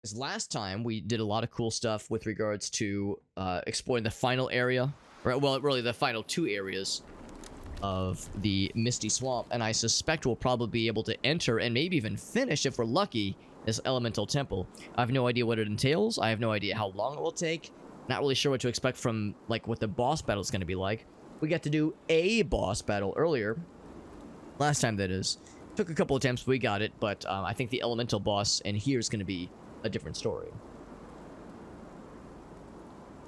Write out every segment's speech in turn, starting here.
Because last time we did a lot of cool stuff with regards to exploring the final area, right? Well, really the final 2 areas of the Misty Swamp, and I suspect we'll probably be able to enter and maybe even finish, if we're lucky, this Elemental Temple. I have no idea what it entails. I have no idea how long it will take. Not really sure what to expect from, like, what the boss battle is going to be like. We got to do a boss battle earlier. Last time, that is. Took a couple attempts, but we got it, but I think the Elemental boss in here is going to be a different story.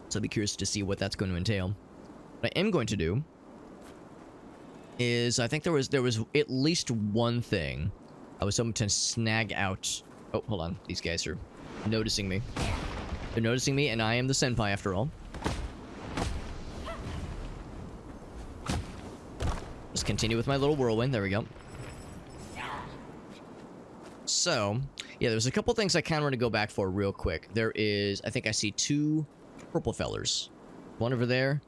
So I'll be curious to see what that's going to entail. What I am going to do is, I think there was at least one thing I was hoping to snag out. Oh, hold on. These guys are noticing me. They're noticing me, and I am the senpai after all. Just continue with my little whirlwind. There we go. So, yeah, there's a couple things I kind of want to go back for real quick. There is, I think I see 2 purple fellers. One over there,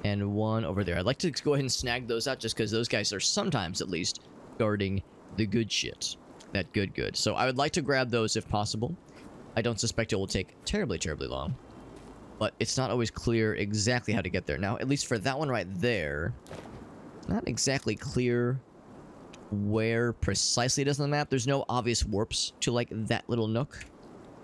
and one over there. I'd like to go ahead and snag those out just because those guys are sometimes, at least, guarding the good shit. That good. So I would like to grab those if possible. I don't suspect it will take terribly long. But it's not always clear exactly how to get there. Now, at least for that one right there, not exactly clear where precisely it is on the map. There's no obvious warps to, like, that little nook.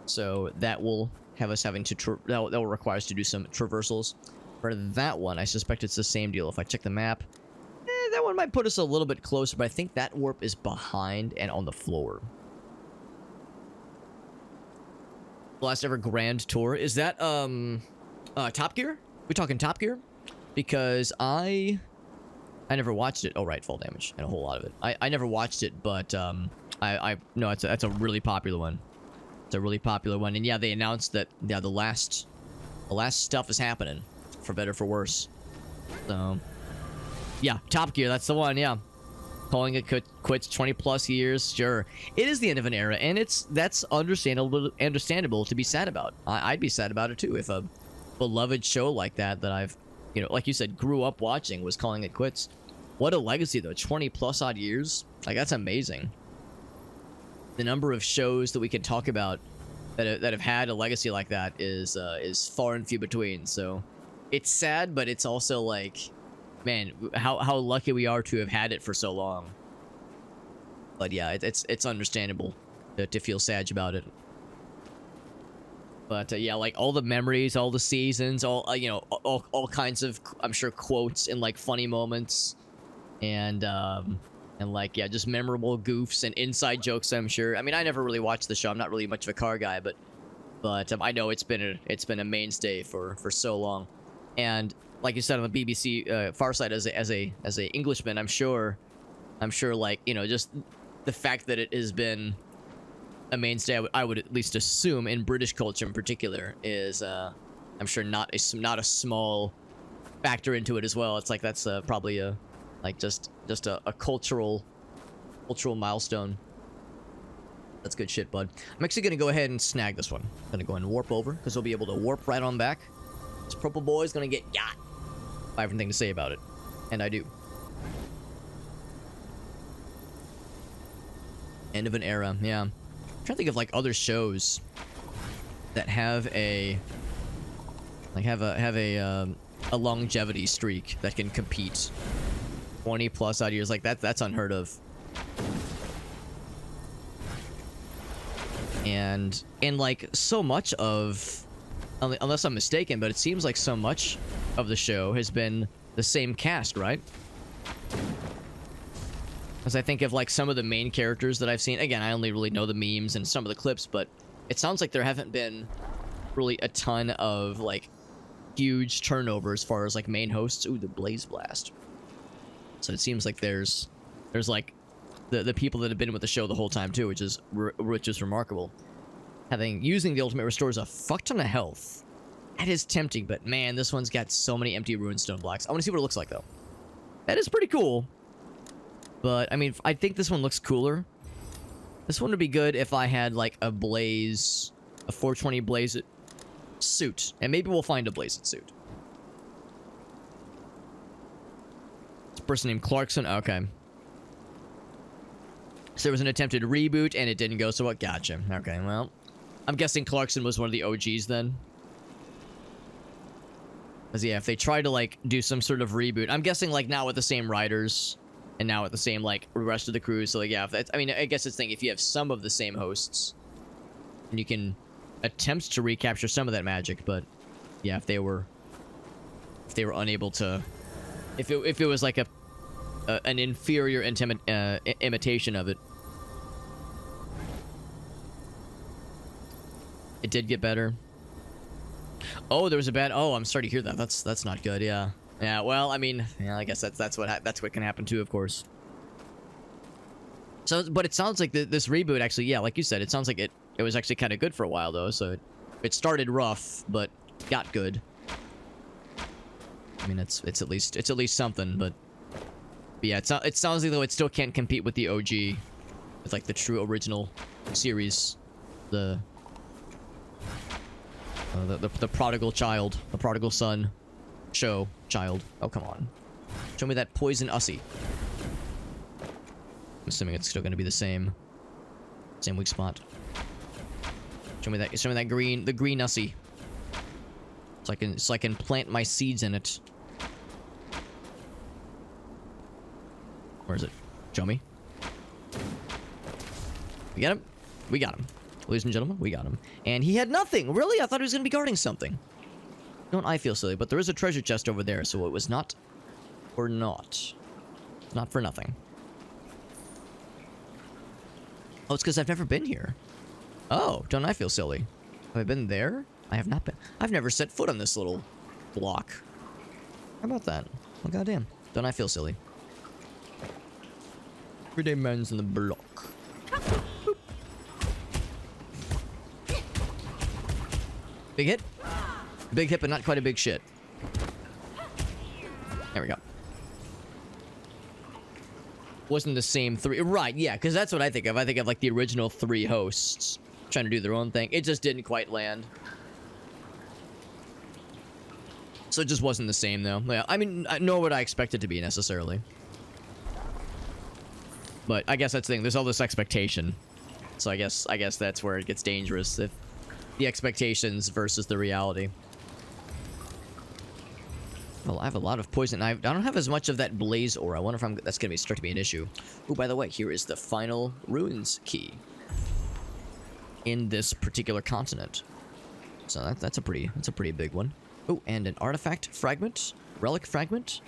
So that will have us having to... that will require us to do some traversals. For that one, I suspect it's the same deal. If I check the map, that one might put us a little bit closer, but I think that warp is behind and on the floor. Last ever grand tour. Is that, Top Gear? We talking Top Gear? Because I never watched it. Oh, right, fall damage. And a whole lot of it. I never watched it, but, no, that's a really popular one. It's a really popular one. And yeah, they announced that, yeah, the last stuff is happening. For better, for worse. So, yeah, Top Gear, that's the one, yeah. Calling it quits 20+ years, sure. It is the end of an era, and that's understandable to be sad about. I'd be sad about it too if a beloved show like that I've, you know, like you said, grew up watching was calling it quits. What a legacy though, 20+ odd years. Like, that's amazing. The number of shows that we can talk about that have had a legacy like that is far and few between. So it's sad, but it's also like, man, how lucky we are to have had it for so long. But yeah, it's understandable to feel sad about it. But yeah, like all the memories, all the seasons, all you know, all kinds of, I'm sure, quotes and like funny moments, and like, yeah, just memorable goofs and inside jokes, I'm sure. I mean, I never really watched the show. I'm not really much of a car guy, but I know it's been a mainstay for so long. And like you said on the BBC Far Side, as a Englishman, I'm sure, like, you know, just the fact that it has been a mainstay, I would at least assume in British culture in particular, is I'm sure not a small factor into it as well. It's like that's probably a like just a cultural milestone. That's good shit, bud. I'm actually gonna go ahead and snag this one. I'm gonna go ahead and warp over because we'll be able to warp right on back. This purple boy's gonna get got. I have anything to say about it, and I do. End of an era, yeah. I'm trying to think of like other shows that have a longevity streak that can compete. 20+ odd years, like that's unheard of. And like so much of, unless I'm mistaken, but it seems like so much of the show has been the same cast, right? As I think of like some of the main characters that I've seen. Again, I only really know the memes and some of the clips, but it sounds like there haven't been really a ton of like huge turnover as far as like main hosts. Ooh, the Blaze Blast. So it seems like there's like the people that have been with the show the whole time too, which is remarkable. Using the ultimate restores a fuck ton of health. That is tempting, but man, this one's got so many empty runestone blocks. I want to see what it looks like though. That is pretty cool. But I mean, I think this one looks cooler. This one would be good if I had like a 420 blaze suit, and maybe we'll find a blaze suit. It's a person named Clarkson. Okay. So there was an attempted reboot and it didn't go so well. Gotcha. Okay, well, I'm guessing Clarkson was one of the OGs then. Because, yeah, if they try to, like, do some sort of reboot, I'm guessing, like, now with the same writers, and now with the same, like, rest of the crew, so, like, yeah, if that's, I mean, I guess it's thing, if you have some of the same hosts, and you can attempt to recapture some of that magic, but, yeah, if they were unable to, if it was, like, an inferior imitation of it, it did get better. Oh, there was a bad. Oh, I'm sorry to hear that. That's not good. Yeah. Yeah. Well, I mean, yeah. I guess that's what can happen too, of course. So, but it sounds like this reboot actually, yeah, like you said, it sounds like it was actually kind of good for a while though. So it started rough, but got good. I mean, it's at least something, but yeah, it sounds like though it still can't compete with the OG, with like the true original series, the prodigal child, the prodigal son show child. Oh, come on. Show me that poison Ussie. I'm assuming it's still going to be the same weak spot. Show me that green, the green Ussie. So I can plant my seeds in it. Where is it? Show me. We got him. We got him. Ladies and gentlemen, we got him. And he had nothing! Really? I thought he was going to be guarding something. Don't I feel silly, but there is a treasure chest over there, so it was not for naught. Not for nothing. Oh, it's because I've never been here. Oh, don't I feel silly? Have I been there? I have not been. I've never set foot on this little block. How about that? Oh, goddamn. Don't I feel silly? Everyday man's in the block. Big hit? Big hit, but not quite a big shit. There we go. Wasn't the same three. Right, yeah, because that's what I think of. I think of, like, the original 3 hosts trying to do their own thing. It just didn't quite land. So it just wasn't the same, though. Yeah, I mean, nor would I expect it to be, necessarily. But I guess that's the thing. There's all this expectation. So I guess that's where it gets dangerous. If the expectations versus the reality. Well, I have a lot of poison. I don't have as much of that blaze aura. I wonder if that's going to start to be an issue. Oh, by the way, here is the final ruins key in this particular continent. So that's a pretty big one. Oh, and an artifact fragment, relic fragment.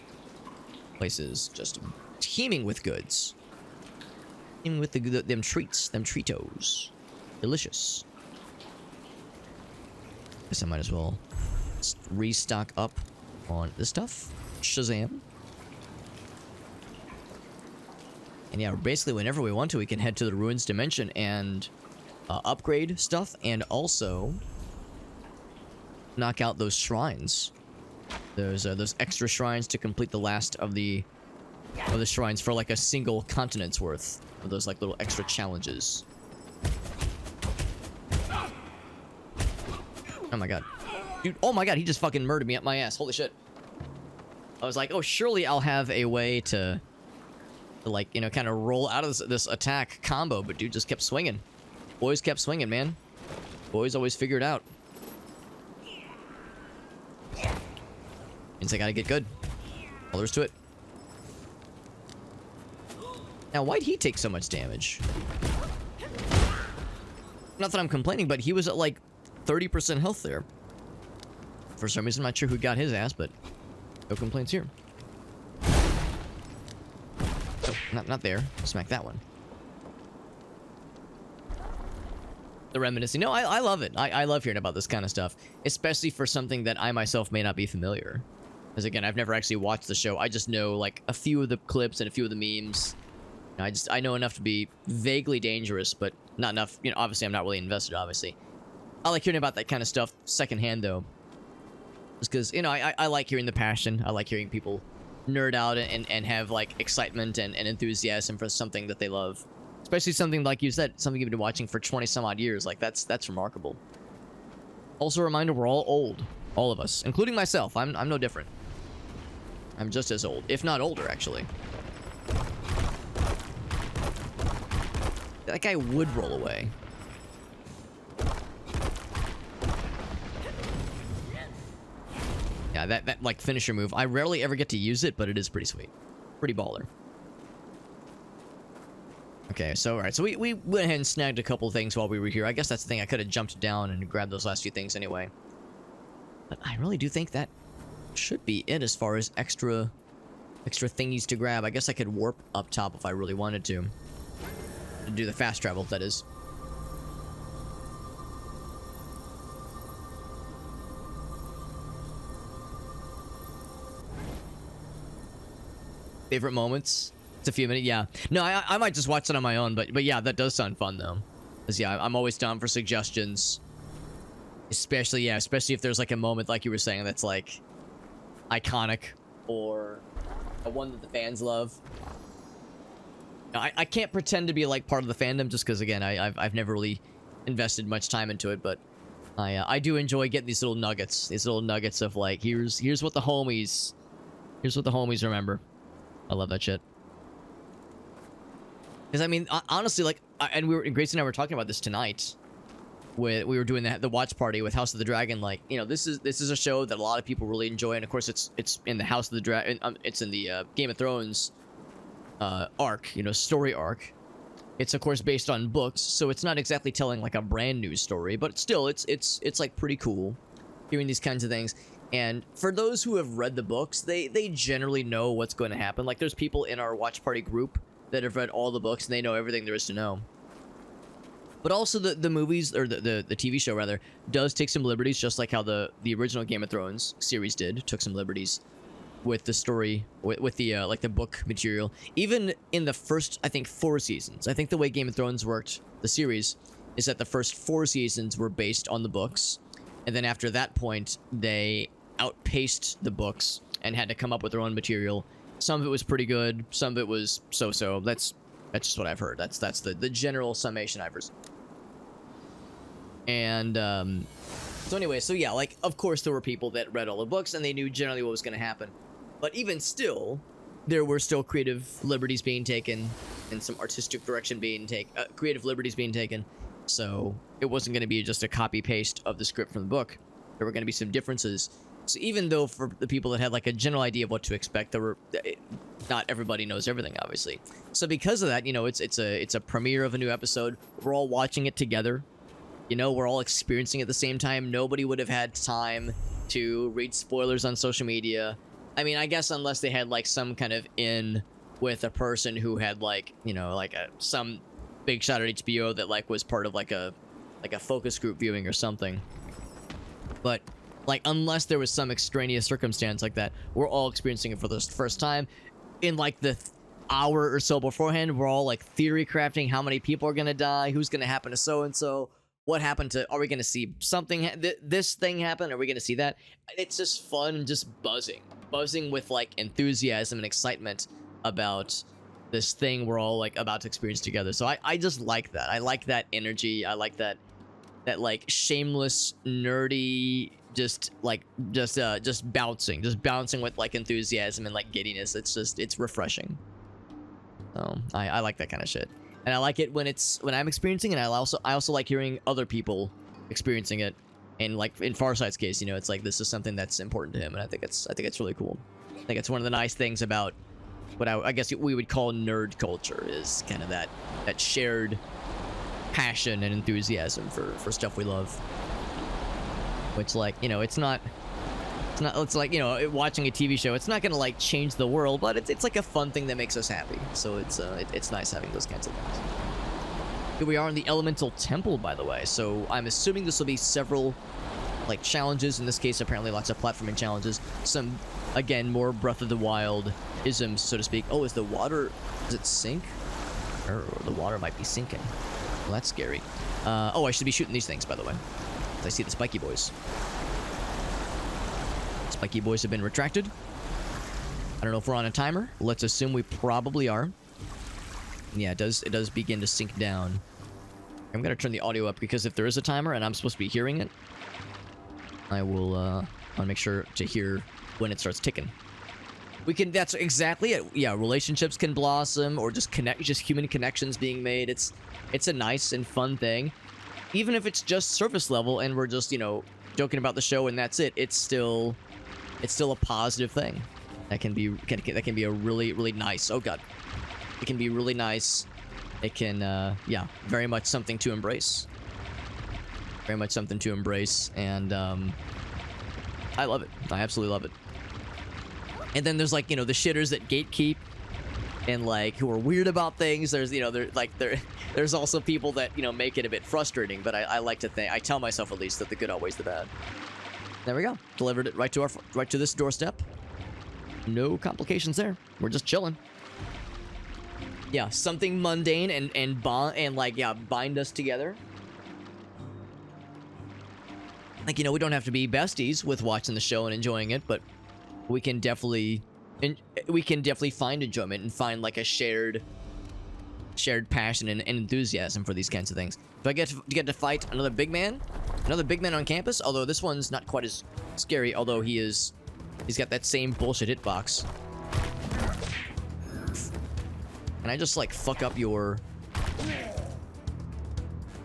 Place is just teeming with goods. Teeming with them treats, them treatos. Delicious. Guess I might as well restock up on this stuff. Shazam. And yeah, basically whenever we want to, we can head to the ruins dimension and upgrade stuff, and also knock out those shrines. There's those extra shrines to complete the last of the shrines for like a single continent's worth of those like little extra challenges. Oh my god. Dude, oh my god, he just fucking murdered me up my ass. Holy shit. I was like, oh, surely I'll have a way to like, you know, kind of roll out of this attack combo, but dude just kept swinging. Boys kept swinging, man. Boys always figure it out. Means I gotta get good. All there's to it. Now, why'd he take so much damage? Not that I'm complaining, but he was at like 30% health there. For some reason, I'm not sure who got his ass, but no complaints here. Oh, not there. Smack that one. The reminiscing. No, I love it. I love hearing about this kind of stuff, especially for something that I myself may not be familiar. Because again, I've never actually watched the show. I just know like a few of the clips and a few of the memes. I know enough to be vaguely dangerous, but not enough. You know, obviously I'm not really invested. Obviously, I like hearing about that kind of stuff secondhand though. Just because, you know, I like hearing the passion. I like hearing people nerd out and have like excitement and enthusiasm for something that they love. Especially something like you said, something you've been watching for 20 some odd years. Like that's remarkable. Also a reminder, we're all old. All of us, including myself. I'm no different. I'm just as old, if not older, actually. That guy would roll away. Yeah, that like finisher move. I rarely ever get to use it, but it is pretty sweet. Pretty baller. Okay, so alright, so we went ahead and snagged a couple things while we were here. I guess that's the thing. I could have jumped down and grabbed those last few things anyway. But I really do think that should be it as far as extra thingies to grab. I guess I could warp up top if I really wanted to. To do the fast travel, that is. Favorite moments? It's a few minutes, yeah. No, I might just watch it on my own, but yeah, that does sound fun though. Cause yeah, I'm always down for suggestions. Especially if there's like a moment like you were saying that's like iconic or a one that the fans love. I can't pretend to be like part of the fandom just because again I've never really invested much time into it, but I do enjoy getting these little nuggets of like here's what the homies remember. I love that shit. Because I mean honestly, like and Grace and I were talking about this tonight. We were doing the watch party with House of the Dragon. Like, you know, this is a show that a lot of people really enjoy, and of course it's in the House of the Dragon. It's in the Game of Thrones arc, you know, story arc. It's of course based on books, so it's not exactly telling like a brand new story, but still it's like pretty cool hearing these kinds of things. And for those who have read the books, they generally know what's going to happen. Like there's people in our watch party group that have read all the books and they know everything there is to know. But also the movies, or the TV show rather, does take some liberties, just like how the original Game of Thrones series did. Took some liberties with the story, with the like the book material. Even in the first, I think, 4 seasons. I think the way Game of Thrones worked, the series, is that the first 4 seasons were based on the books. And then after that point, they outpaced the books and had to come up with their own material. Some of it was pretty good, some of it was so-so. That's just what I've heard. That's the general summation I've heard. And so anyway, so yeah, like of course there were people that read all the books and they knew generally what was going to happen. But even still, there were still creative liberties being taken and some artistic direction being creative liberties being taken. So it wasn't going to be just a copy paste of the script from the book. There were going to be some differences. So even though for the people that had like a general idea of what to expect, not everybody knows everything, obviously. So because of that, you know, it's a premiere of a new episode. We're all watching it together. You know, we're all experiencing it at the same time. Nobody would have had time to read spoilers on social media. I mean, I guess unless they had like some kind of in with a person who had like, you know, like some big shot at HBO that like was part of like a focus group viewing or something. But like, unless there was some extraneous circumstance like that, we're all experiencing it for the first time. In like the hour or so beforehand, we're all like theory crafting how many people are gonna die, who's gonna happen to so-and-so, what happened to, are we gonna see something, this thing happen, are we gonna see that? It's just fun and just buzzing with like enthusiasm and excitement about this thing we're all like about to experience together. So I just like that. I like that energy. I like that like shameless, nerdy, just bouncing with like enthusiasm and like giddiness. It's refreshing. So I like that kind of shit, and I like it when I'm experiencing it. And I also like hearing other people experiencing it, and like in Farsight's case, you know, it's like this is something that's important to him, and I think it's really cool. I think it's one of the nice things about what I guess we would call nerd culture, is kind of that shared passion and enthusiasm for stuff we love. Which, like, you know, it's like, you know, watching a TV show, it's not gonna like change the world, but it's like a fun thing that makes us happy. So it's nice having those kinds of things. Here we are in the Elemental Temple, by the way. So I'm assuming this will be several like challenges. In this case, apparently lots of platforming challenges. Some, again, more Breath of the Wild isms, so to speak. Oh, does it sink? Oh, the water might be sinking. Well, that's scary. Oh, I should be shooting these things, by the way. I see the spiky boys. Spiky boys have been retracted. I don't know if we're on a timer. Let's assume we probably are. Yeah, it does begin to sink down. I'm gonna turn the audio up because if there is a timer and I'm supposed to be hearing it, I will I'll make sure to hear when it starts ticking. That's exactly it. Yeah, relationships can blossom, or just human connections being made. It's a nice and fun thing. Even if it's just surface level and we're just, you know, joking about the show and that's it, it's still it's still a positive thing. That can be a really, really nice. Oh god, it can be really nice. It can, yeah, very much something to embrace. Very much something to embrace, and I love it. I absolutely love it. And then there's like, you know, the shitters that gatekeep and like who are weird about things. There's, you know, there's also people that, you know, make it a bit frustrating. But I like to think, I tell myself at least, that the good outweighs the bad. There we go. Delivered it right to this doorstep. No complications there. We're just chilling. Yeah, something mundane and like, yeah, bind us together. Like, you know, we don't have to be besties with watching the show and enjoying it, but we can definitely find enjoyment and find like a shared passion and enthusiasm for these kinds of things. Do I get to fight another big man on campus? Although this one's not quite as scary. Although he's got that same bullshit hitbox. Can I just like fuck up your?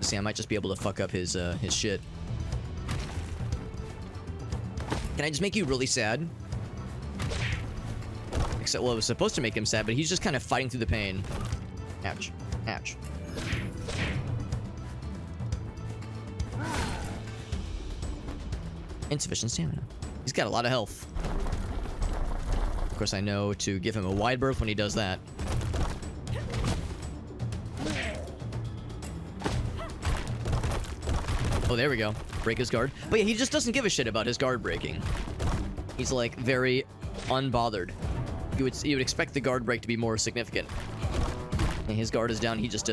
See, I might just be able to fuck up his shit. Can I just make you really sad? Except, well, it was supposed to make him sad, but he's just kind of fighting through the pain. Ouch. Ouch. Insufficient stamina. He's got a lot of health. Of course, I know to give him a wide berth when he does that. Oh, there we go. Break his guard. But yeah, he just doesn't give a shit about his guard breaking. He's like very unbothered. You would expect the guard break to be more significant. And his guard is down. He just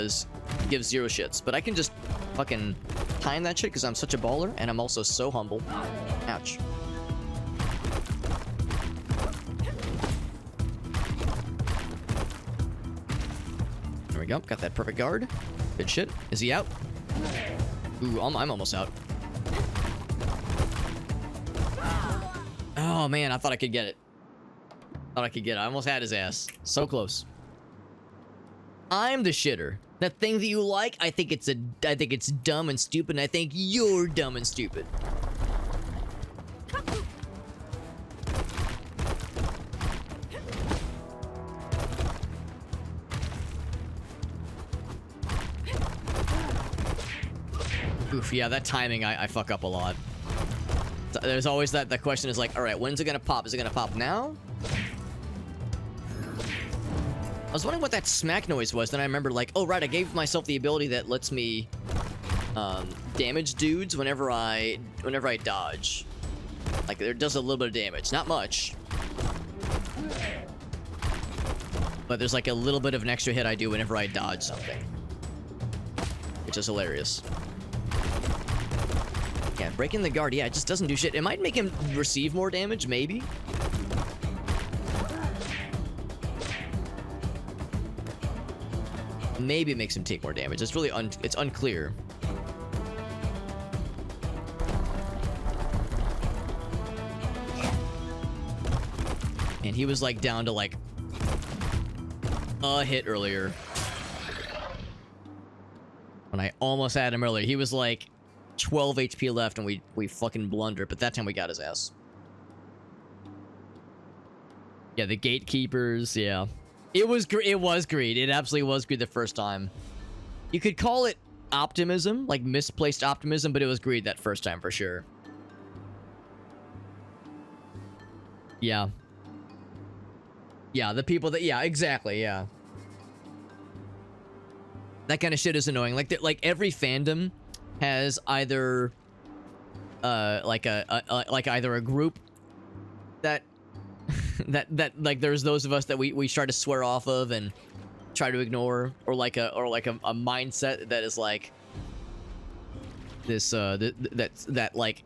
gives zero shits. But I can just fucking time that shit because I'm such a baller and I'm also so humble. Ouch. There we go. Got that perfect guard. Good shit. Is he out? Ooh, I'm almost out. Oh man, I thought I could get it. I almost had his ass. So close. I'm the shitter. That thing that you like, I think it's dumb and stupid, and I think you're dumb and stupid. Oof, yeah, that timing I fuck up a lot. There's always that question is like, alright, when's it gonna pop? Is it gonna pop now? I was wondering what that smack noise was, then I remember like, oh right, I gave myself the ability that lets me damage dudes whenever I dodge. Like, it does a little bit of damage. Not much. But there's like a little bit of an extra hit I do whenever I dodge something. Which is hilarious. Yeah, breaking the guard, yeah, it just doesn't do shit. It might make him receive more damage, maybe. Maybe it makes him take more damage. It's really it's unclear. And he was like down to like a hit earlier. When I almost had him earlier, he was like 12 HP left and we fucking blundered, but that time we got his ass. Yeah, the gatekeepers, yeah. It was greed. It absolutely was greed the first time. You could call it optimism, like misplaced optimism, but it was greed that first time for sure. Yeah. Yeah, the people that, yeah, exactly, yeah. That kind of shit is annoying. Like every fandom has either like either a group that that like there's those of us that we try to swear off of and try to ignore, or like a mindset that is like this that like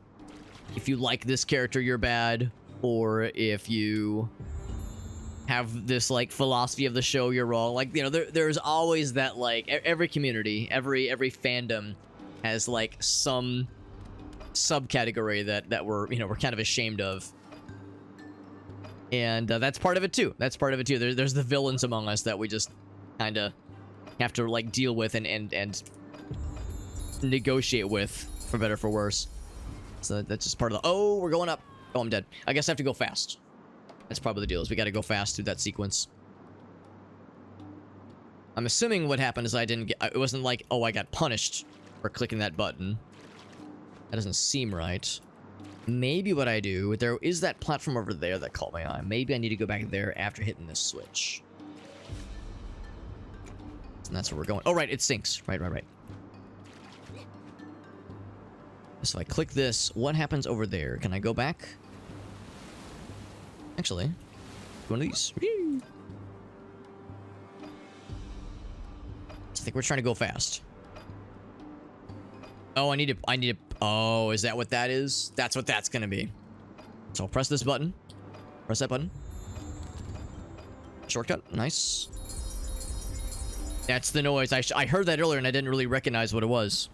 if you like this character you're bad, or if you have this like philosophy of the show you're wrong. Like, you know, there's always that, like, every community, every fandom has like some subcategory that we're kind of ashamed of. And that's part of it too. There's the villains among us that we just kind of have to like deal with and negotiate with, for better or for worse. So that's just part of the... Oh, we're going up. Oh, I'm dead. I guess I have to go fast. That's probably the deal, is we gotta go fast through that sequence. I'm assuming what happened is I didn't get... It wasn't like, oh, I got punished for clicking that button. That doesn't seem right. Maybe what I do... There is that platform over there that caught my eye. Maybe I need to go back there after hitting this switch. And that's where we're going. Oh, right, it sinks. Right. So I click this. What happens over there? Can I go back? Actually, one of these. Whee! I think we're trying to go fast. Oh, I need to... Oh, is that what that is? That's what that's gonna be. So I'll press this button. Press that button. Shortcut. Nice. That's the noise. I heard that earlier and I didn't really recognize what it was.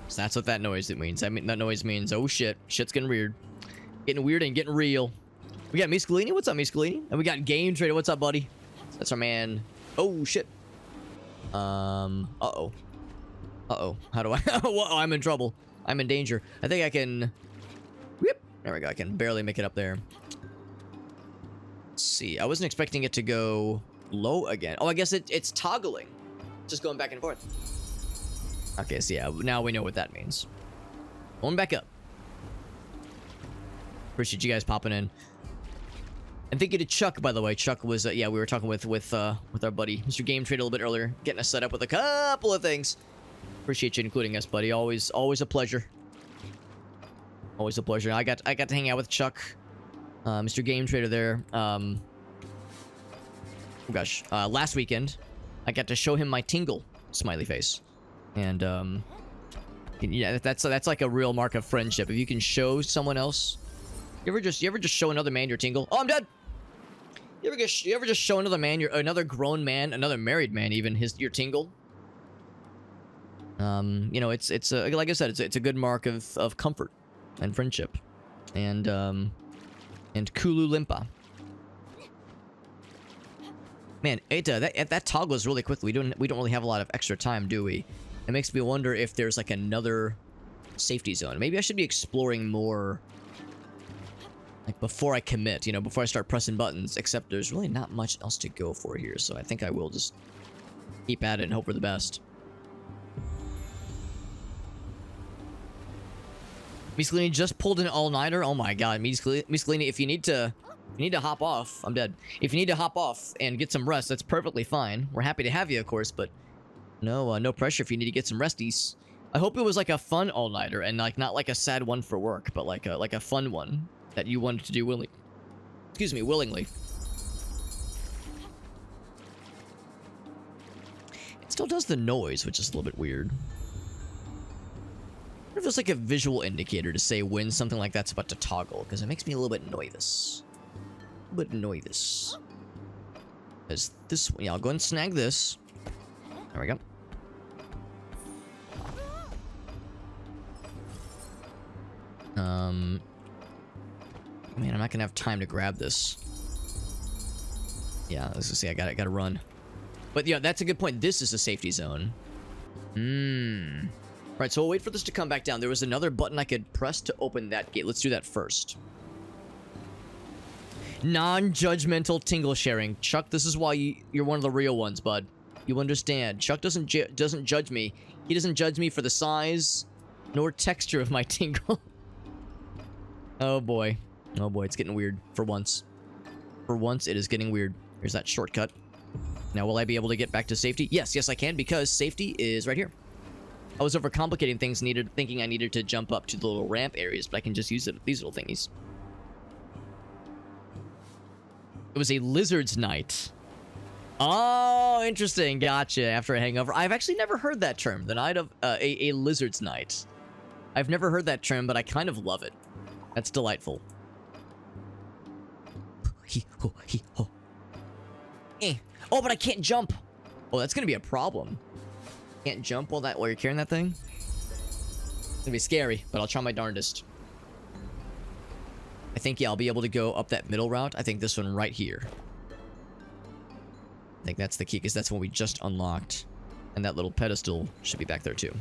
So that's what that noise means. That noise means, oh shit. Shit's getting weird. Getting weird and getting real. We got Misty. What's up, Misty? And we got Game Trader. What's up, buddy? That's our man. Oh shit. Uh-oh. How do I... Whoa, I'm in trouble. I'm in danger. I think I can... Whoop. There we go. I can barely make it up there. Let's see. I wasn't expecting it to go low again. Oh, I guess it's toggling. Just going back and forth. Okay, so yeah. Now we know what that means. Going back up. Appreciate you guys popping in. And thank you to Chuck, by the way. Chuck was... yeah, we were talking with our buddy, Mr. Game Trader, a little bit earlier. Getting us set up with a couple of things. Appreciate you including us, buddy. Always a pleasure. Always a pleasure. I got to hang out with Chuck, Mr. Game Trader there. Oh gosh, last weekend, I got to show him my tingle smiley face, and yeah, that's like a real mark of friendship. If you can show someone else, you ever just show another man your tingle? Oh, I'm dead. You ever just show another man another grown man, another married man even your tingle? You know, it's like I said, it's a good mark of comfort and friendship, and Kulu Limpa. Man, that toggles really quickly. We don't really have a lot of extra time, do we? It makes me wonder if there's like another safety zone. Maybe I should be exploring more, like before I commit. You know, before I start pressing buttons. Except there's really not much else to go for here, so I think I will just keep at it and hope for the best. Misty just pulled an all-nighter. Oh my god, Misty, if you need to hop off, I'm dead. If you need to hop off and get some rest, that's perfectly fine. We're happy to have you, of course, but no pressure if you need to get some resties. I hope it was like a fun all-nighter and like not like a sad one for work, but like a fun one that you wanted to do willingly. It still does the noise, which is a little bit weird. I wonder if there's like a visual indicator to say when something like that's about to toggle, because it makes me a little bit nervous. Because this, yeah, I'll go and snag this. There we go. Man, I'm not gonna have time to grab this. Yeah, let's just see. I gotta run. But yeah, that's a good point. This is a safety zone. Right, so we'll wait for this to come back down. There was another button I could press to open that gate. Let's do that first. Non-judgmental tingle sharing. Chuck, this is why you're one of the real ones, bud. You understand. Chuck doesn't judge me. He doesn't judge me for the size nor texture of my tingle. Oh boy. Oh boy, it's getting weird for once. For once, it is getting weird. Here's that shortcut. Now, will I be able to get back to safety? Yes, I can, because safety is right here. I was overcomplicating things, thinking I needed to jump up to the little ramp areas, but I can just use these little thingies. It was a lizard's night. Oh, interesting. Gotcha. After a hangover. I've actually never heard that term. The night of a lizard's night. I've never heard that term, but I kind of love it. That's delightful. Oh, but I can't jump. Oh, that's gonna be a problem. Can't jump while you're carrying that thing. It's gonna be scary, but I'll try my darndest. I think, yeah, I'll be able to go up that middle route. I think this one right here. I think that's the key, because that's one we just unlocked. And that little pedestal should be back there, too.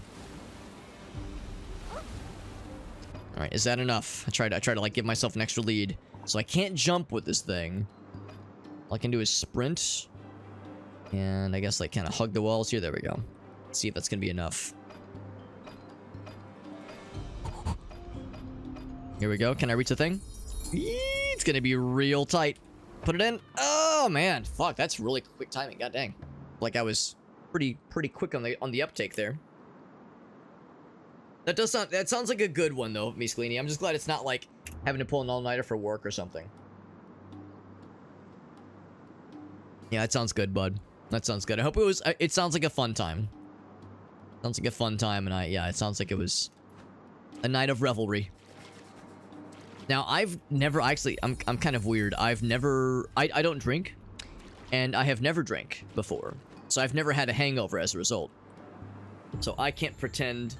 All right, is that enough? I try to like give myself an extra lead. So I can't jump with this thing. All I can do is sprint. And I guess like kind of hug the walls here. There we go. Let's see if that's gonna be enough. Here we go. Can I reach the thing? It's gonna be real tight. Put it in. Oh man, fuck, that's really quick timing. God dang. Like I was pretty quick on the uptake there. That sounds like a good one though, Miscalini. I'm just glad it's not like having to pull an all-nighter for work or something. Yeah, that sounds good, bud. That sounds good. I hope it sounds like a fun time. Sounds like a fun time, and it sounds like it was a night of revelry. Now, I've never actually, I'm kind of weird. I don't drink, and I have never drank before. So I've never had a hangover as a result. So I can't pretend,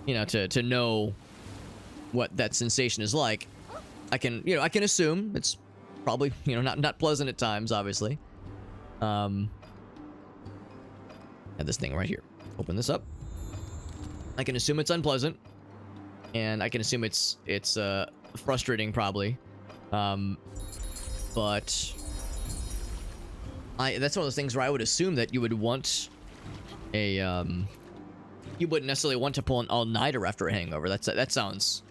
you know, to know what that sensation is like. I can assume it's probably, you know, not pleasant at times, obviously. Have this thing right here. Open this up. I can assume it's unpleasant, and I can assume it's frustrating probably. But that's one of those things where I would assume that you would want a you wouldn't necessarily want to pull an all-nighter after a hangover. That sounds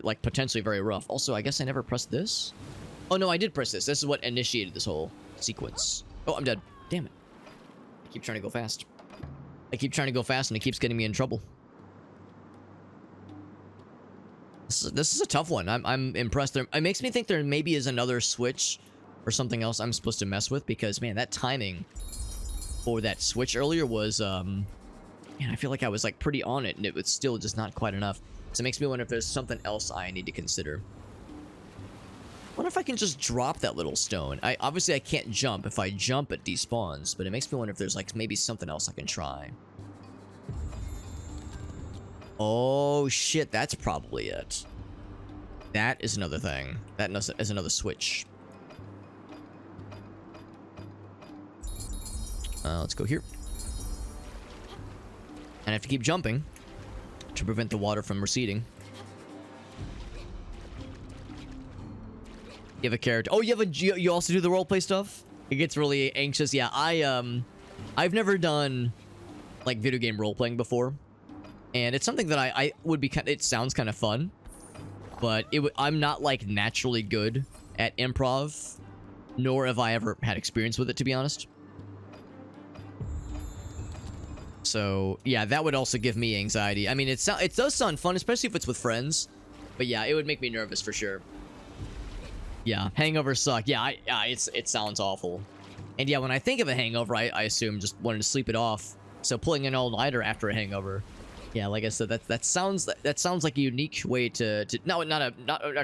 like potentially very rough. Also, I guess I never pressed this. Oh no, I did press this. This is what initiated this whole sequence. Oh, I'm dead. Damn it. I keep trying to go fast. I keep trying to go fast and it keeps getting me in trouble. This is a tough one. I'm impressed. It makes me think there maybe is another switch or something else I'm supposed to mess with, because man, that timing for that switch earlier was man, I feel like I was like pretty on it and it was still just not quite enough. So it makes me wonder if there's something else I need to consider. Wonder if I can just drop that little stone. Obviously I can't jump. If I jump it despawns, but it makes me wonder if there's like maybe something else I can try. Oh shit, that's probably it. That is another thing. That is another switch. Let's go here. And I have to keep jumping to prevent the water from receding. You have a character. Oh, you also do the roleplay stuff? It gets really anxious. Yeah, I've never done like video game roleplaying before. And it's something that I would be it sounds kind of fun, but I'm not like naturally good at improv, nor have I ever had experience with it, to be honest. So yeah, that would also give me anxiety. I mean, it does sound fun, especially if it's with friends, but yeah, it would make me nervous for sure. Yeah, hangovers suck. Yeah, it sounds awful. And yeah, when I think of a hangover, I assume just wanting to sleep it off. So pulling an all-nighter after a hangover. Yeah, like I said, that sounds like a unique way to not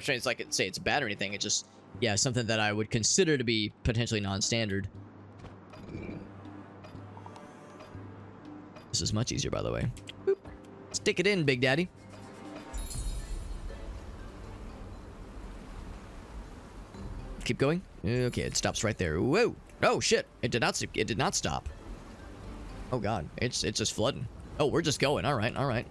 trying to like say it's bad or anything. It's just, yeah, something that I would consider to be potentially non-standard. This is much easier, by the way. Boop. Stick it in, Big Daddy. Keep going. Okay, it stops right there. Whoa! Oh shit! It did not stop. Oh god, it's just flooding. Oh, we're just going. All right, all right.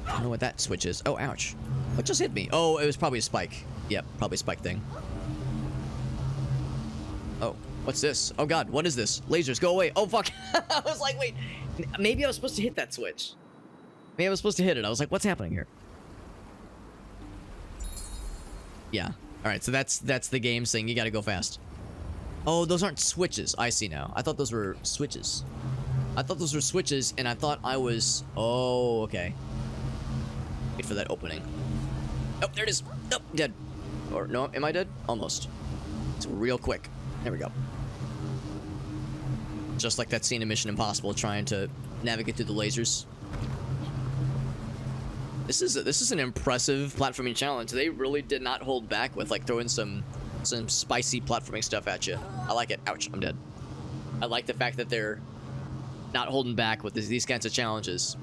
I don't know what that switch is. Oh, ouch! What just hit me? Oh, it was probably a spike. Yep, probably a spike thing. Oh, what's this? Oh god, what is this? Lasers, go away! Oh fuck! I was like, wait, maybe I was supposed to hit that switch. Maybe I was supposed to hit it. I was like, what's happening here? Yeah. All right, so that's the game saying you gotta go fast. Oh, those aren't switches. I see now. I thought those were switches. I thought those were switches, and I thought I was... Oh, okay. Wait for that opening. Oh, there it is. Oh, dead. Or no, am I dead? Almost. It's real quick. There we go. Just like that scene in Mission Impossible, trying to navigate through the lasers. This is an impressive platforming challenge. They really did not hold back with like throwing some spicy platforming stuff at you. I like it. Ouch, I'm dead. I like the fact that they're not holding back with these kinds of challenges.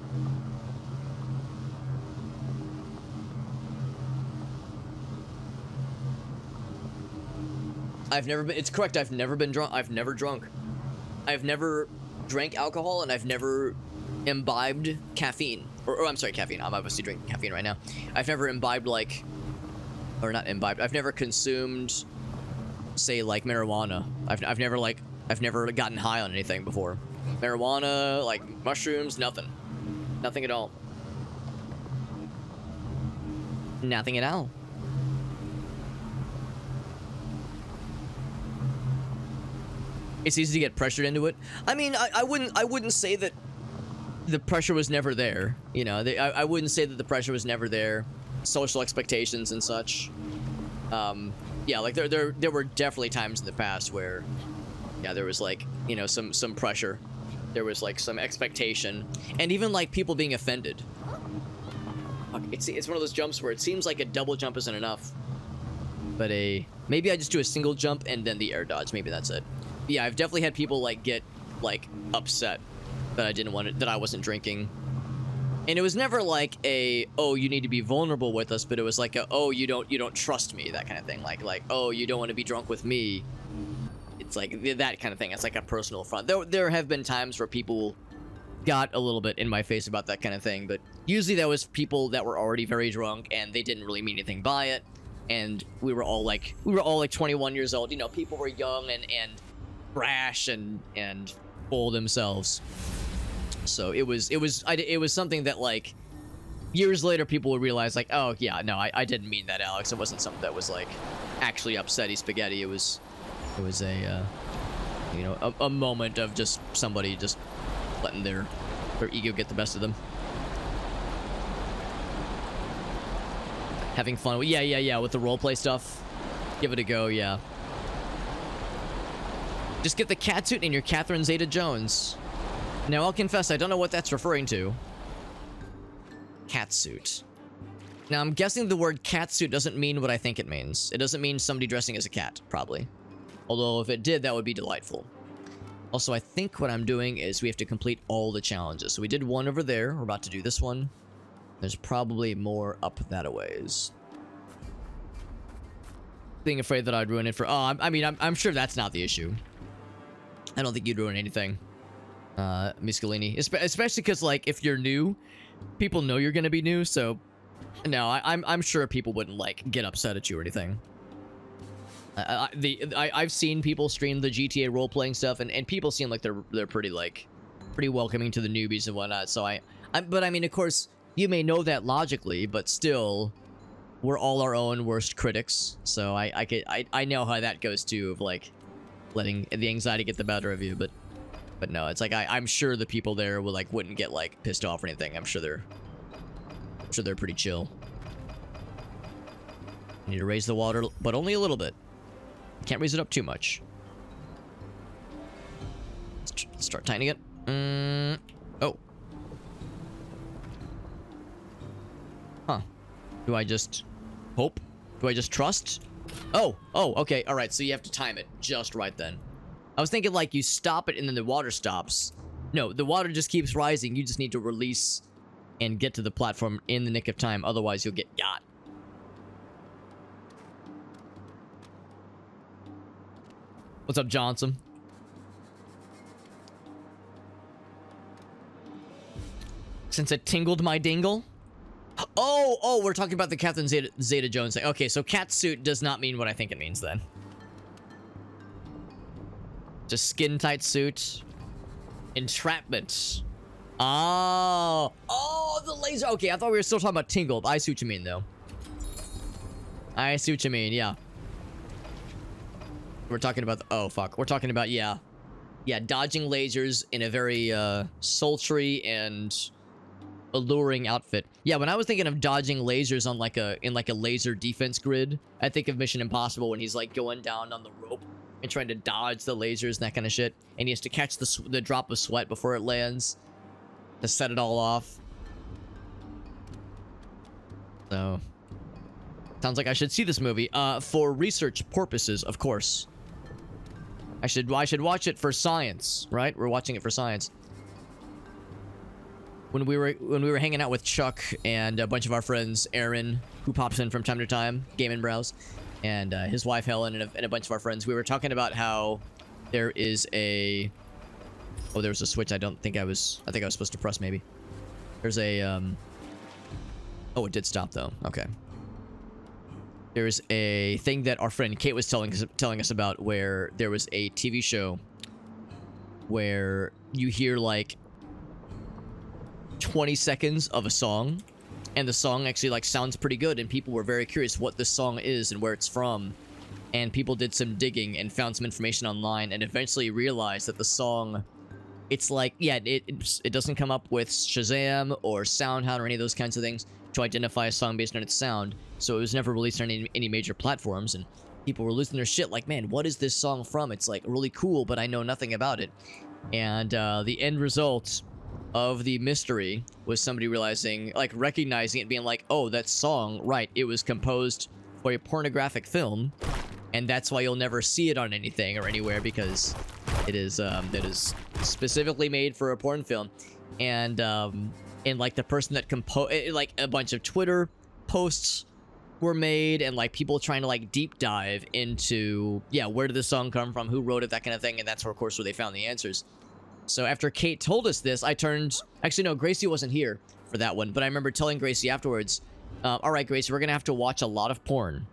It's correct, I've never been drunk. I've never drunk. I've never drank alcohol, and I've never imbibed caffeine. Or I'm sorry, caffeine. I'm obviously drinking caffeine right now. I've never imbibed, like... Or not imbibed. I've never consumed, say, like, marijuana. I've never gotten high on anything before. Marijuana, like, mushrooms, nothing. Nothing at all. Nothing at all. It's easy to get pressured into it. I mean, I wouldn't say that the pressure was never there. You know, I wouldn't say that the pressure was never there. Social expectations and such. Yeah, like there were definitely times in the past where, yeah, there was like, you know, some pressure. There was like some expectation, and even like people being offended. It's one of those jumps where it seems like a double jump isn't enough, but maybe I just do a single jump and then the air dodge. Maybe that's it. Yeah, I've definitely had people like get like upset that I wasn't drinking. And it was never like oh, you need to be vulnerable with us, but it was like oh, you don't trust me, that kind of thing. Like oh, you don't want to be drunk with me. It's like that kind of thing. It's like a personal affront. There have been times where people got a little bit in my face about that kind of thing, but usually that was people that were already very drunk and they didn't really mean anything by it. And we were all like 21 years old. You know, people were young and brash and full themselves. So it was something that like years later people would realize like, oh yeah, no, I didn't mean that, Alex. It wasn't something that was like actually upsetty spaghetti. It was a you know, a moment of just somebody just letting their ego get the best of them. Having fun. Yeah, with the roleplay stuff. Give it a go, yeah. Just get the catsuit and your Catherine Zeta-Jones. Now, I'll confess, I don't know what that's referring to. Catsuit. Now, I'm guessing the word catsuit doesn't mean what I think it means. It doesn't mean somebody dressing as a cat, probably. Although, if it did, that would be delightful. Also, I think what I'm doing is we have to complete all the challenges. So we did one over there. We're about to do this one. There's probably more up that a ways. Being afraid that I'd ruin it for... Oh, I mean, I'm sure that's not the issue. I don't think you'd ruin anything. Miscellany. Especially because, like, if you're new, people know you're gonna be new, so... No, I'm sure people wouldn't, like, get upset at you or anything. I've seen people stream the GTA role-playing stuff, and people seem like they're pretty, like... pretty welcoming to the newbies and whatnot, so but I mean, of course, you may know that logically, but still... We're all our own worst critics, so I know how that goes too, of, like... letting the anxiety get the better of you, but no, it's like I'm sure the people there wouldn't get like pissed off or anything. I'm sure they're pretty chill. Need to raise the water, but only a little bit. Can't raise it up too much. Let's start tightening it. Oh. Huh. Do I just hope? Do I just trust? Oh, okay, alright, so you have to time it just right then. I was thinking, like, you stop it and then the water stops. No, the water just keeps rising. You just need to release and get to the platform in the nick of time, otherwise you'll get got. What's up, Johnson? Since it tingled my dingle? Oh, we're talking about the Catherine Zeta-Jones thing. Okay, so catsuit does not mean what I think it means then. Just skin-tight suit. Entrapment. Oh, the laser. Okay, I thought we were still talking about tingled. I see what you mean, though. I see what you mean, yeah. We're talking about oh, fuck. We're talking about, yeah, dodging lasers in a very, sultry and... alluring outfit. Yeah, when I was thinking of dodging lasers on in a laser defense grid, I think of Mission Impossible when he's like going down on the rope and trying to dodge the lasers and that kind of shit, and he has to catch the drop of sweat before it lands to set it all off. So sounds like I should see this movie for research purposes, of course. I should watch it for science, right? We're watching it for science. When we were hanging out with Chuck and a bunch of our friends, Aaron, who pops in from time to time, Game and Browse, and his wife Helen and a bunch of our friends, we were talking about how there is a Oh, there was a switch I think I was supposed to press, maybe. There's a, Oh, it did stop, though. Okay. There's a thing that our friend Kate was telling us about, where there was a TV show where you hear, like, 20 seconds of a song, and the song actually, like, sounds pretty good, and people were very curious what this song is and where it's from. And people did some digging and found some information online and eventually realized that the song, it's like, yeah, it doesn't come up with Shazam or SoundHound or any of those kinds of things to identify a song based on its sound. So it was never released on any major platforms, and people were losing their shit like, man, what is this song from? It's like really cool, but I know nothing about it. And the end result of the mystery was somebody realizing, like, recognizing it, being like, oh, that song, right, it was composed for a pornographic film. And that's why you'll never see it on anything or anywhere, because it is specifically made for a porn film. And like the person that like a bunch of Twitter posts were made, and like people trying to like deep dive into, yeah, where did the song come from, who wrote it, that kind of thing. And that's where, of course, where they found the answers. So after Kate told us this, actually, no, Gracie wasn't here for that one, but I remember telling Gracie afterwards, all right, Gracie, we're gonna have to watch a lot of porn.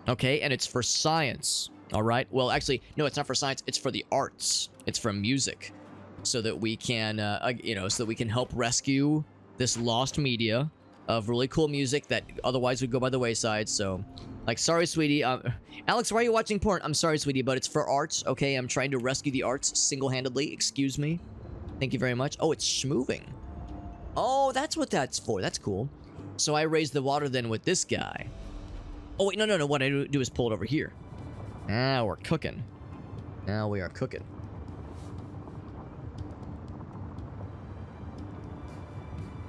Okay, and it's for science, all right? Well, actually, no, it's not for science. It's for the arts. It's for music, so that we can, so that we can help rescue this lost media of really cool music that otherwise would go by the wayside. So, like, sorry, sweetie. Alex, why are you watching porn? I'm sorry, sweetie, but it's for arts, okay? I'm trying to rescue the arts single-handedly. Excuse me. Thank you very much. Oh, it's schmooving. Oh, that's what that's for. That's cool. So I raised the water then with this guy. Oh, wait, no. What I do is pull it over here. Now we're cooking. Now we are cooking.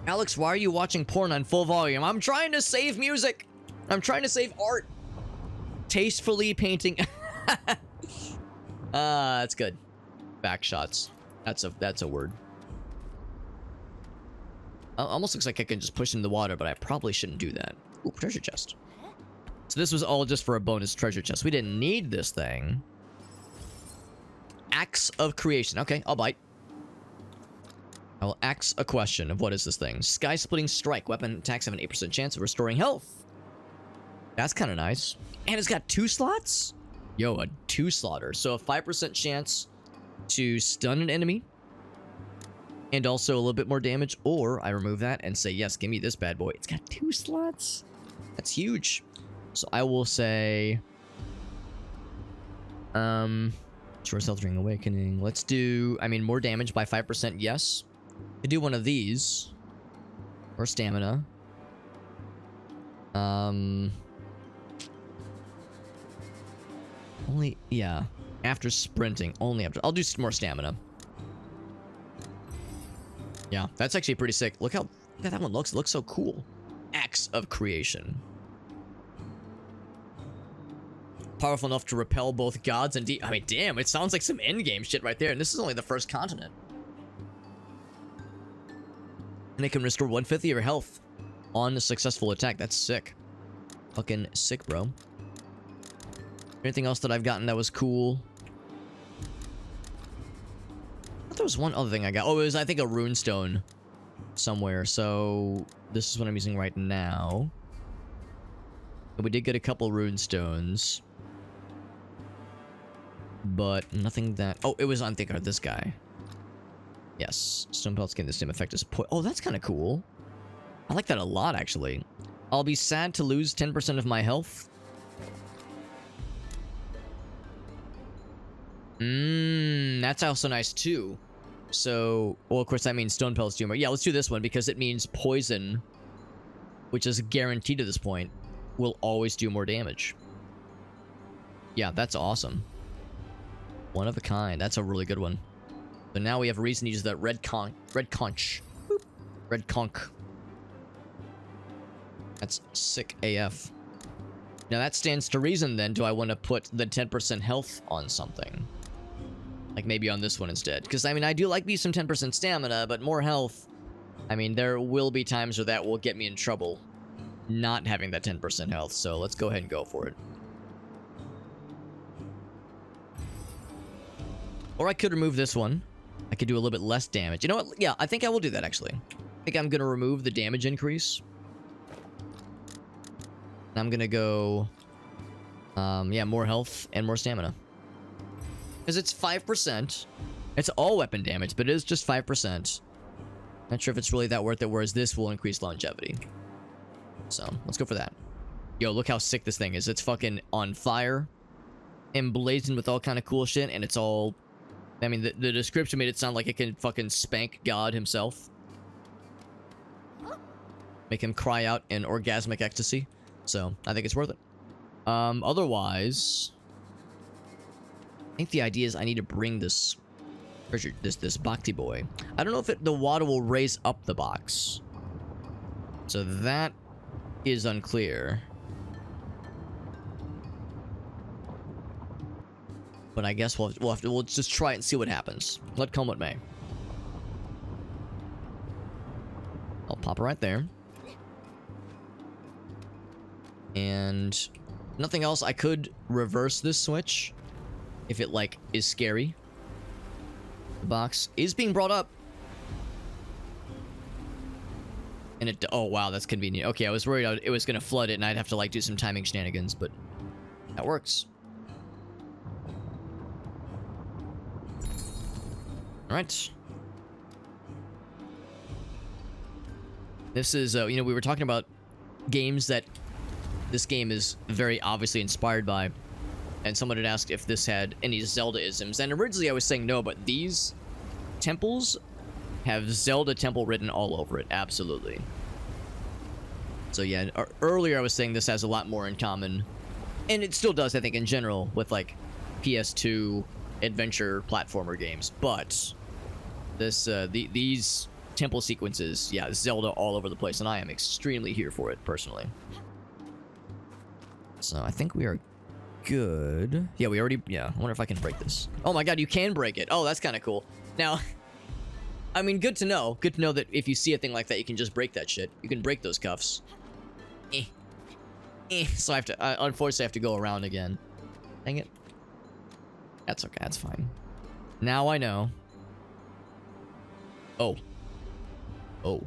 Alex, why are you watching porn on full volume? I'm trying to save music. I'm trying to save art. Tastefully painting. That's good. Back shots. That's a word. Almost looks like I can just push in the water, but I probably shouldn't do that. Ooh, treasure chest. So this was all just for a bonus treasure chest. We didn't need this thing. Axe of Creation. Okay, I'll bite. I will axe a question of what is this thing. Sky-splitting strike. Weapon attacks have an 8% chance of restoring health. That's kind of nice. And it's got 2 slots? Yo, a 2-slotter. So a 5% chance to stun an enemy. And also a little bit more damage. Or I remove that and say, yes, give me this bad boy. It's got 2 slots. That's huge. So I will say, short health during awakening. Let's do, more damage by 5%, yes. I do one of these. Or stamina. Only, yeah. After sprinting, only after. I'll do some more stamina. Yeah, that's actually pretty sick. Look how that one looks. It looks so cool. Axe of Creation. Powerful enough to repel both gods and damn, it sounds like some endgame shit right there. And this is only the first continent. And it can restore 1/5 of your health on a successful attack. That's sick. Fucking sick, bro. Anything else that I've gotten that was cool? I thought there was one other thing I got. Oh, it was, I think, a runestone somewhere. So this is what I'm using right now. And we did get a couple runestones. But nothing that... Oh, it was on, I think, this guy. Yes. Stone pelts gain the same effect as oh, that's kind of cool. I like that a lot, actually. I'll be sad to lose 10% of my health. That's also nice, too. So, well, of course, that means stone pelts do more. Yeah, let's do this one, because it means poison, which is guaranteed at this point, will always do more damage. Yeah, that's awesome. One of a kind. That's a really good one. So now we have a reason to use that red conch. Boop. Red conch. That's sick AF. Now that stands to reason then, do I want to put the 10% health on something? Like maybe on this one instead. Because, I do like me some 10% stamina, but more health... there will be times where that will get me in trouble. Not having that 10% health, so let's go ahead and go for it. Or I could remove this one. I could do a little bit less damage. You know what? Yeah, I think I will do that, actually. I think I'm going to remove the damage increase. And I'm going to go... yeah, more health and more stamina. Because it's 5%. It's all weapon damage, but it is just 5%. Not sure if it's really that worth it, whereas this will increase longevity. So, let's go for that. Yo, look how sick this thing is. It's fucking on fire. Emblazoned with all kind of cool shit, and it's all... I mean, the description made it sound like it can fucking spank God himself. Make him cry out in orgasmic ecstasy. So, I think it's worth it. Otherwise... I think the idea is I need to bring this treasure, this Bhakti boy. I don't know if the water will raise up the box. So that is unclear. But I guess we'll just try it and see what happens. Let come what may. I'll pop it right there. And nothing else. I could reverse this switch if it, like, is scary. The box is being brought up. And it... Oh, wow, that's convenient. Okay, I was worried it was going to flood it and I'd have to, like, do some timing shenanigans, but that works. Alright. This is, you know, we were talking about games that this game is very obviously inspired by. And someone had asked if this had any Zelda-isms. And originally I was saying no, but these temples have Zelda Temple written all over it. Absolutely. So yeah, earlier I was saying this has a lot more in common. And it still does, I think, in general, with, like, PS2 adventure platformer games. But this, these temple sequences, yeah, Zelda all over the place. And I am extremely here for it, personally. So I think we are... good. Yeah, we already... Yeah, I wonder if I can break this. Oh my god, you can break it. Oh, that's kind of cool. Now, I mean, good to know. Good to know that if you see a thing like that, you can just break that shit. You can break those cuffs. So I have to... unfortunately, I have to go around again. Dang it. That's okay. That's fine. Now I know. Oh. Oh.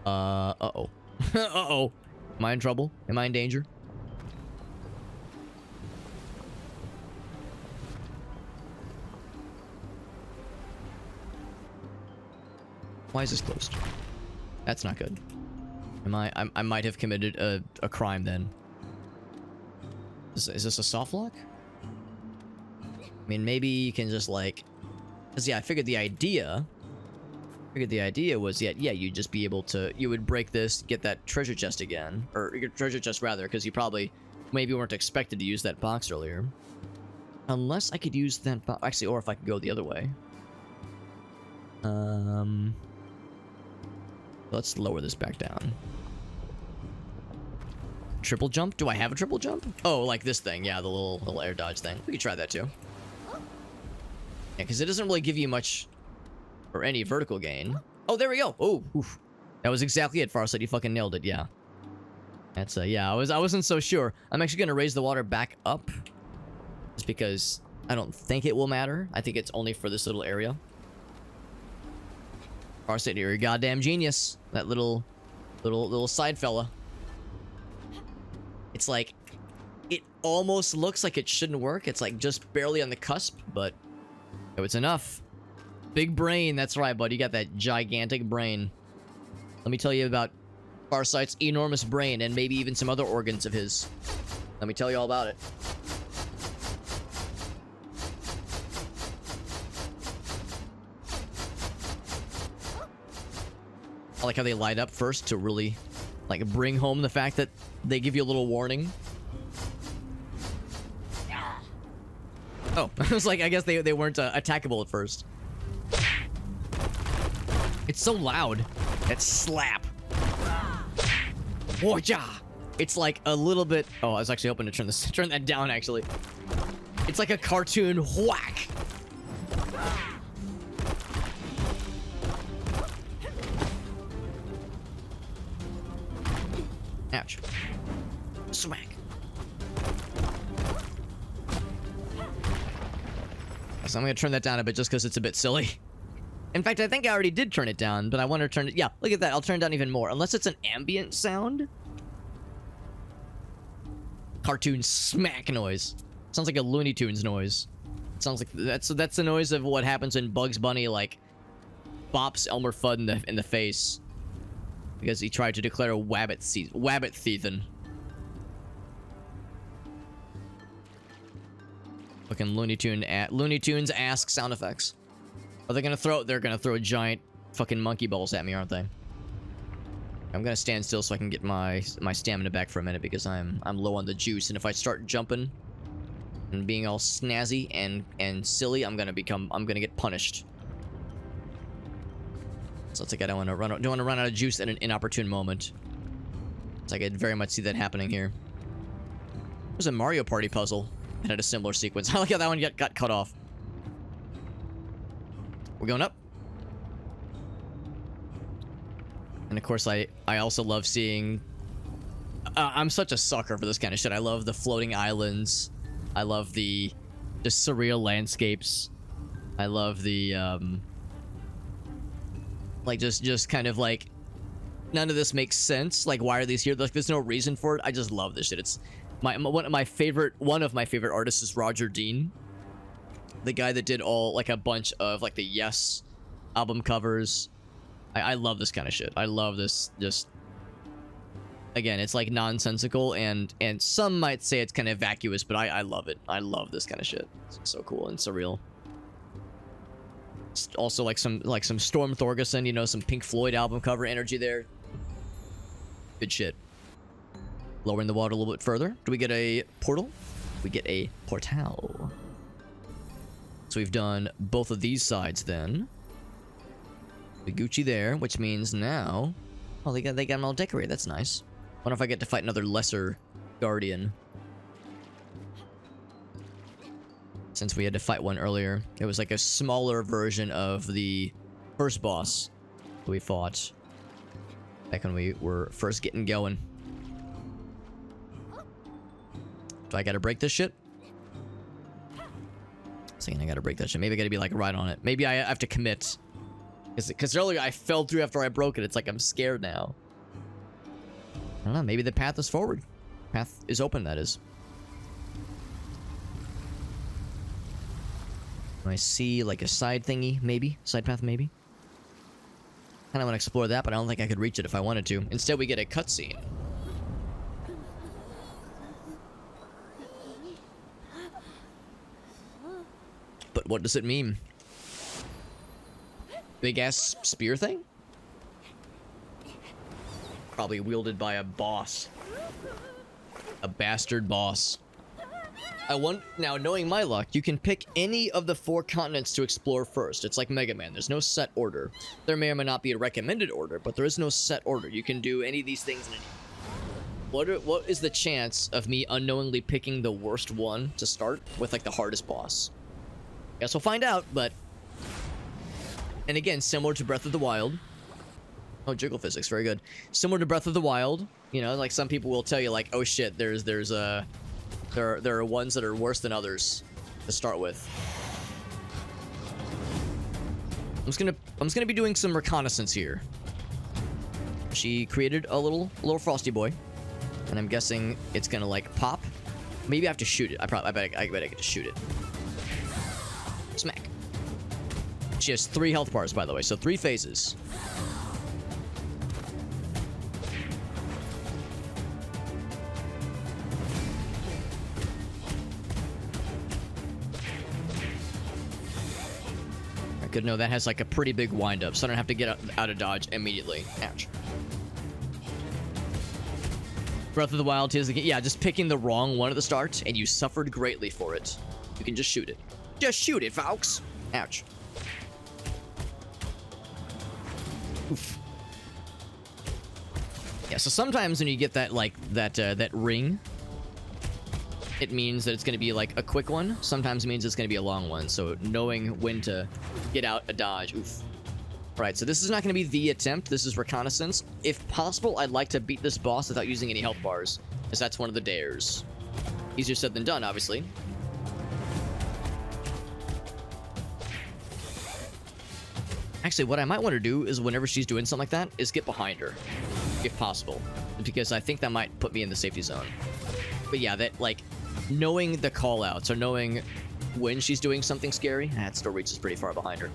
Uh-oh. Uh-oh. Am I in trouble? Am I in danger? Why is this closed? That's not good. I might have committed a crime then. Is this a soft lock? I mean, maybe you can just, like... Because, yeah, I figured the idea was, yeah, you'd just be able to... You would break this, get that treasure chest again. Or, your treasure chest, rather, because you probably maybe weren't expected to use that box earlier. Unless I could use that box... Actually, or if I could go the other way. Let's lower this back down. Triple jump? Do I have a triple jump? Oh, like this thing. Yeah, the little air dodge thing. We could try that too. Yeah, because it doesn't really give you much or any vertical gain. Oh, there we go. Oh, oof. That was exactly it, Farsight. You fucking nailed it. Yeah. That's yeah. I wasn't so sure. I'm actually gonna raise the water back up, just because I don't think it will matter. I think it's only for this little area. Farsight, you're a goddamn genius. That little side fella. It's like, it almost looks like it shouldn't work. It's like just barely on the cusp, but oh, it's enough. Big brain, that's right, bud. You got that gigantic brain. Let me tell you about Farsight's enormous brain and maybe even some other organs of his. Let me tell you all about it. I like how they light up first to really, like, bring home the fact that they give you a little warning. Oh, I was like, I guess they weren't attackable at first. It's so loud. That slap. Whoa-ja! It's like a little bit... Oh, I was actually hoping to turn that down, actually. It's like a cartoon whack. Ouch. Smack. So I'm gonna turn that down a bit just because it's a bit silly. In fact, I think I already did turn it down, but I want to turn it... Yeah, look at that. I'll turn it down even more. Unless it's an ambient sound. Cartoon smack noise. Sounds like a Looney Tunes noise. Sounds like... That's the noise of what happens when Bugs Bunny, like, bops Elmer Fudd in the face. Because he tried to declare a wabbit thiethin'. Fucking Looney Tunes ask sound effects. Are they gonna throw? They're gonna throw giant fucking monkey balls at me, aren't they? I'm gonna stand still so I can get my stamina back for a minute because I'm low on the juice, and if I start jumping and being all snazzy and silly, I'm gonna get punished. So it's like I don't want to run out of juice at an inopportune moment. It's like I could very much see that happening here. There's a Mario Party puzzle that had a similar sequence. I like how that one got cut off. We're going up. And of course, I also love seeing... I'm such a sucker for this kind of shit. I love the floating islands. I love the surreal landscapes. I love the, like, just kind of like... None of this makes sense. Like, why are these here? Like, there's no reason for it. I just love this shit. It's... One of my favorite artists is Roger Dean. The guy that did like a bunch of like the Yes album covers. I love this kind of shit. I love this. Just again, it's like nonsensical and some might say it's kind of vacuous, but I love it. I love this kind of shit. It's so cool and surreal. It's also like some Storm Thorgerson, you know, some Pink Floyd album cover energy there. Good shit. Lowering the water a little bit further. Do we get a portal? We get a portal. So we've done both of these sides then. We Gucci there, which means now... Oh, they got them all decorated. That's nice. Wonder if I get to fight another lesser guardian. Since we had to fight one earlier. It was like a smaller version of the first boss we fought. Back when we were first getting going. Do I gotta break this shit? Saying I gotta break that shit. Maybe I gotta be like right on it. Maybe I have to commit. Because earlier I fell through after I broke it. It's like I'm scared now. I don't know. Maybe the path is forward. Path is open, that is. I see like a side thingy, maybe. Side path, maybe. Kinda wanna explore that, but I don't think I could reach it if I wanted to. Instead, we get a cutscene. But what does it mean? Big ass spear thing? Probably wielded by a boss. A bastard boss. Now, knowing my luck, you can pick any of the 4 continents to explore first. It's like Mega Man. There's no set order. There may or may not be a recommended order, but there is no set order. You can do any of these things in any... What is the chance of me unknowingly picking the worst one to start with, like, the hardest boss? Guess we'll find out, but... And again, similar to Breath of the Wild. Oh, jiggle physics, very good. Similar to Breath of the Wild, you know, like some people will tell you, like, oh shit, there are ones that are worse than others to start with. I'm just gonna be doing some reconnaissance here. She created a little frosty boy, and I'm guessing it's gonna like pop. Maybe I have to shoot it. I bet I get to shoot it. Smack. She has 3 health bars, by the way, so 3 phases. Good to know that has like a pretty big wind-up, so I don't have to get out of dodge immediately. Ouch. Breath of the Wild is, yeah, just picking the wrong one at the start, and you suffered greatly for it. You can just shoot it. Just shoot it, folks! Ouch. Oof. Yeah, so sometimes when you get that, like, that ring, it means that it's going to be, like, a quick one. Sometimes it means it's going to be a long one, so knowing when to get out a dodge. Oof. Right, so this is not going to be the attempt. This is reconnaissance. If possible, I'd like to beat this boss without using any health bars, as that's one of the dares. Easier said than done, obviously. Actually, what I might want to do is whenever she's doing something like that, is get behind her, if possible, because I think that might put me in the safety zone. But yeah, that, like, knowing the call-outs or knowing when she's doing something scary, that still reaches pretty far behind her.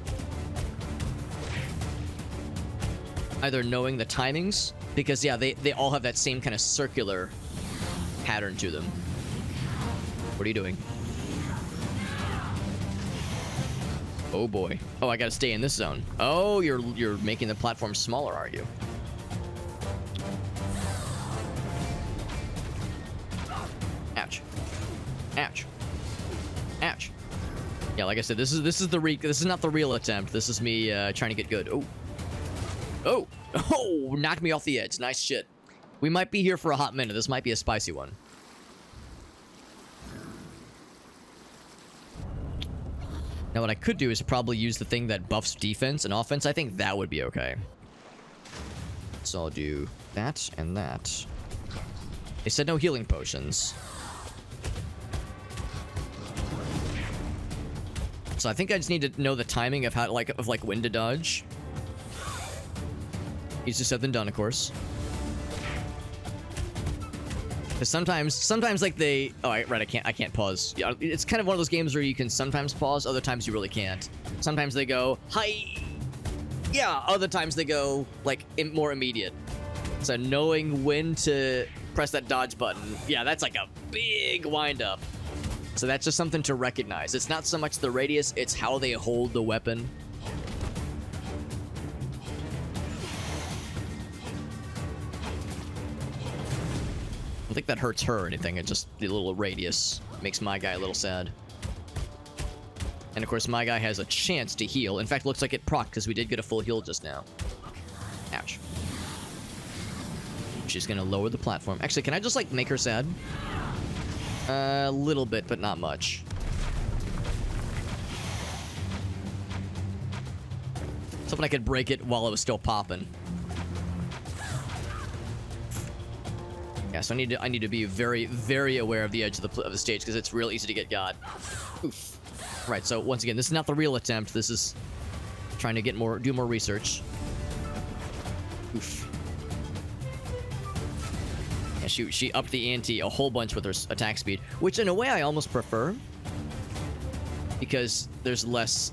Either knowing the timings, because yeah, they all have that same kind of circular pattern to them. What are you doing? Oh boy. Oh, I gotta stay in this zone. Oh, you're making the platform smaller, are you? Ouch. Ouch. Ouch. Yeah, like I said, this is not the real attempt. This is me trying to get good. Oh. Oh. Oh, knocked me off the edge. Nice shit. We might be here for a hot minute. This might be a spicy one. Now, what I could do is probably use the thing that buffs defense and offense. I think that would be okay. So I'll do that and that. They said no healing potions. So I think I just need to know the timing of how, like when to dodge. Easier said than done, of course. Because sometimes like they... Oh, right, I can't pause. Yeah, it's kind of one of those games where you can sometimes pause, other times you really can't. Sometimes they go, hi! Yeah, other times they go, like, more immediate. So knowing when to press that dodge button, yeah, that's like a big wind-up. So that's just something to recognize. It's not so much the radius, it's how they hold the weapon. I don't think that hurts her or anything. It just, the little radius makes my guy a little sad. And of course, my guy has a chance to heal. In fact, looks like it proc because we did get a full heal just now. Ouch. She's gonna lower the platform. Actually, can I just, like, make her sad? A little bit, but not much. Something I could break it while it was still popping. Yeah, so I need to be very, very aware of the edge of the stage because it's real easy to get got. Oof. Right, so once again, this is not the real attempt. This is trying to get do more research. Oof. Yeah, she upped the ante a whole bunch with her attack speed, which in a way I almost prefer because there's less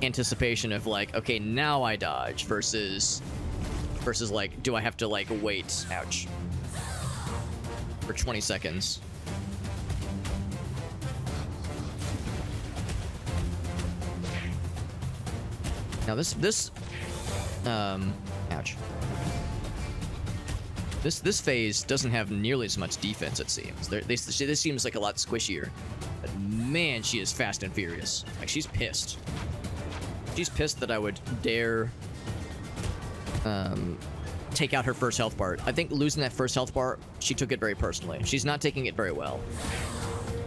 anticipation of like, okay, now I dodge versus like, do I have to like wait? Ouch. For 20 seconds. Now ouch. This phase doesn't have nearly as much defense, it seems. This seems like a lot squishier. But man, she is fast and furious. Like, she's pissed. She's pissed that I would dare take out her first health bar. I think losing that first health bar, she took it very personally. She's not taking it very well.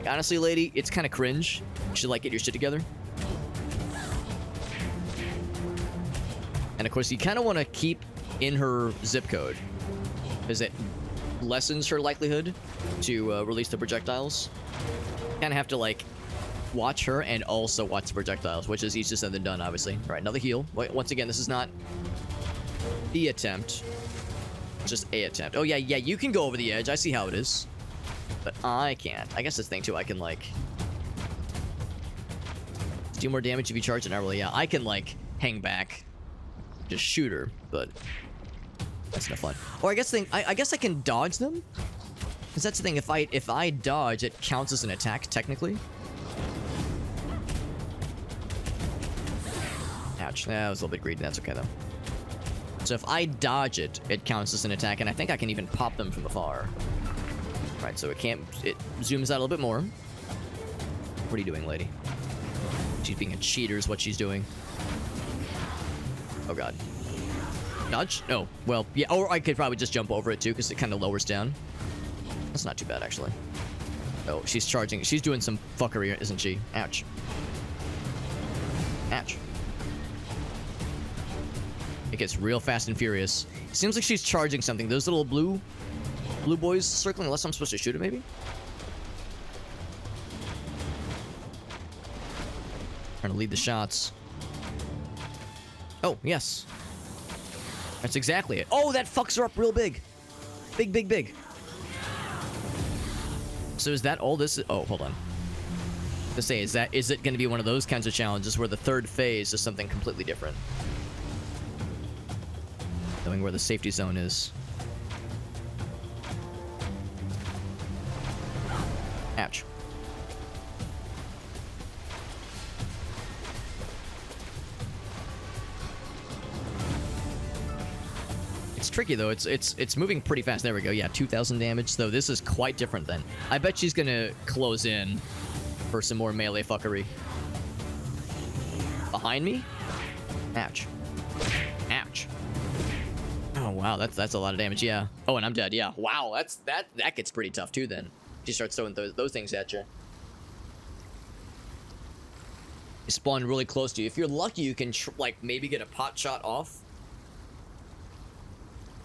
Honestly, lady, it's kind of cringe. You should, like, get your shit together. And of course, you kind of want to keep in her zip code, because it lessens her likelihood to release the projectiles. Kind of have to, like, watch her and also watch the projectiles, which is easier said than done, obviously. All right, another heal. Wait, once again, this is not the attempt, just a attempt. Oh yeah, you can go over the edge. I see how it is, but I can't. I guess this thing too, I can like do more damage if you charge it. Not really. Yeah, I can like hang back, just shoot her, but that's no fun. Or I guess I can dodge them, because that's the thing. If I dodge, it counts as an attack technically. Ouch. That was a little bit greedy. That's okay though. So if I dodge it, it counts as an attack, and I think I can even pop them from afar. Right, so it zooms out a little bit more. What are you doing, lady? She's being a cheater is what she's doing. Oh god. Dodge? No. Well, yeah, or I could probably just jump over it too, because it kind of lowers down. That's not too bad, actually. Oh, she's charging. She's doing some fuckery, isn't she? Ouch. Ouch. It gets real fast and furious. It seems like she's charging something. Those little blue boys circling, unless I'm supposed to shoot it, maybe? Trying to lead the shots. Oh, yes. That's exactly it. Oh, that fucks her up real big. Big, big, big. So is that all this is? Oh, hold on. To say, is it going to be one of those kinds of challenges where the third phase is something completely different? Knowing where the safety zone is. Ouch. It's tricky though. It's moving pretty fast. There we go. Yeah, 2,000 damage. Though this is quite different then. I bet she's gonna close in for some more melee fuckery. Behind me? Ouch. Ouch. Oh wow, that's a lot of damage. Yeah. Oh, and I'm dead. Yeah. Wow, that gets pretty tough too then. She starts throwing those things at you. They spawn really close to you. If you're lucky, you can like maybe get a pot shot off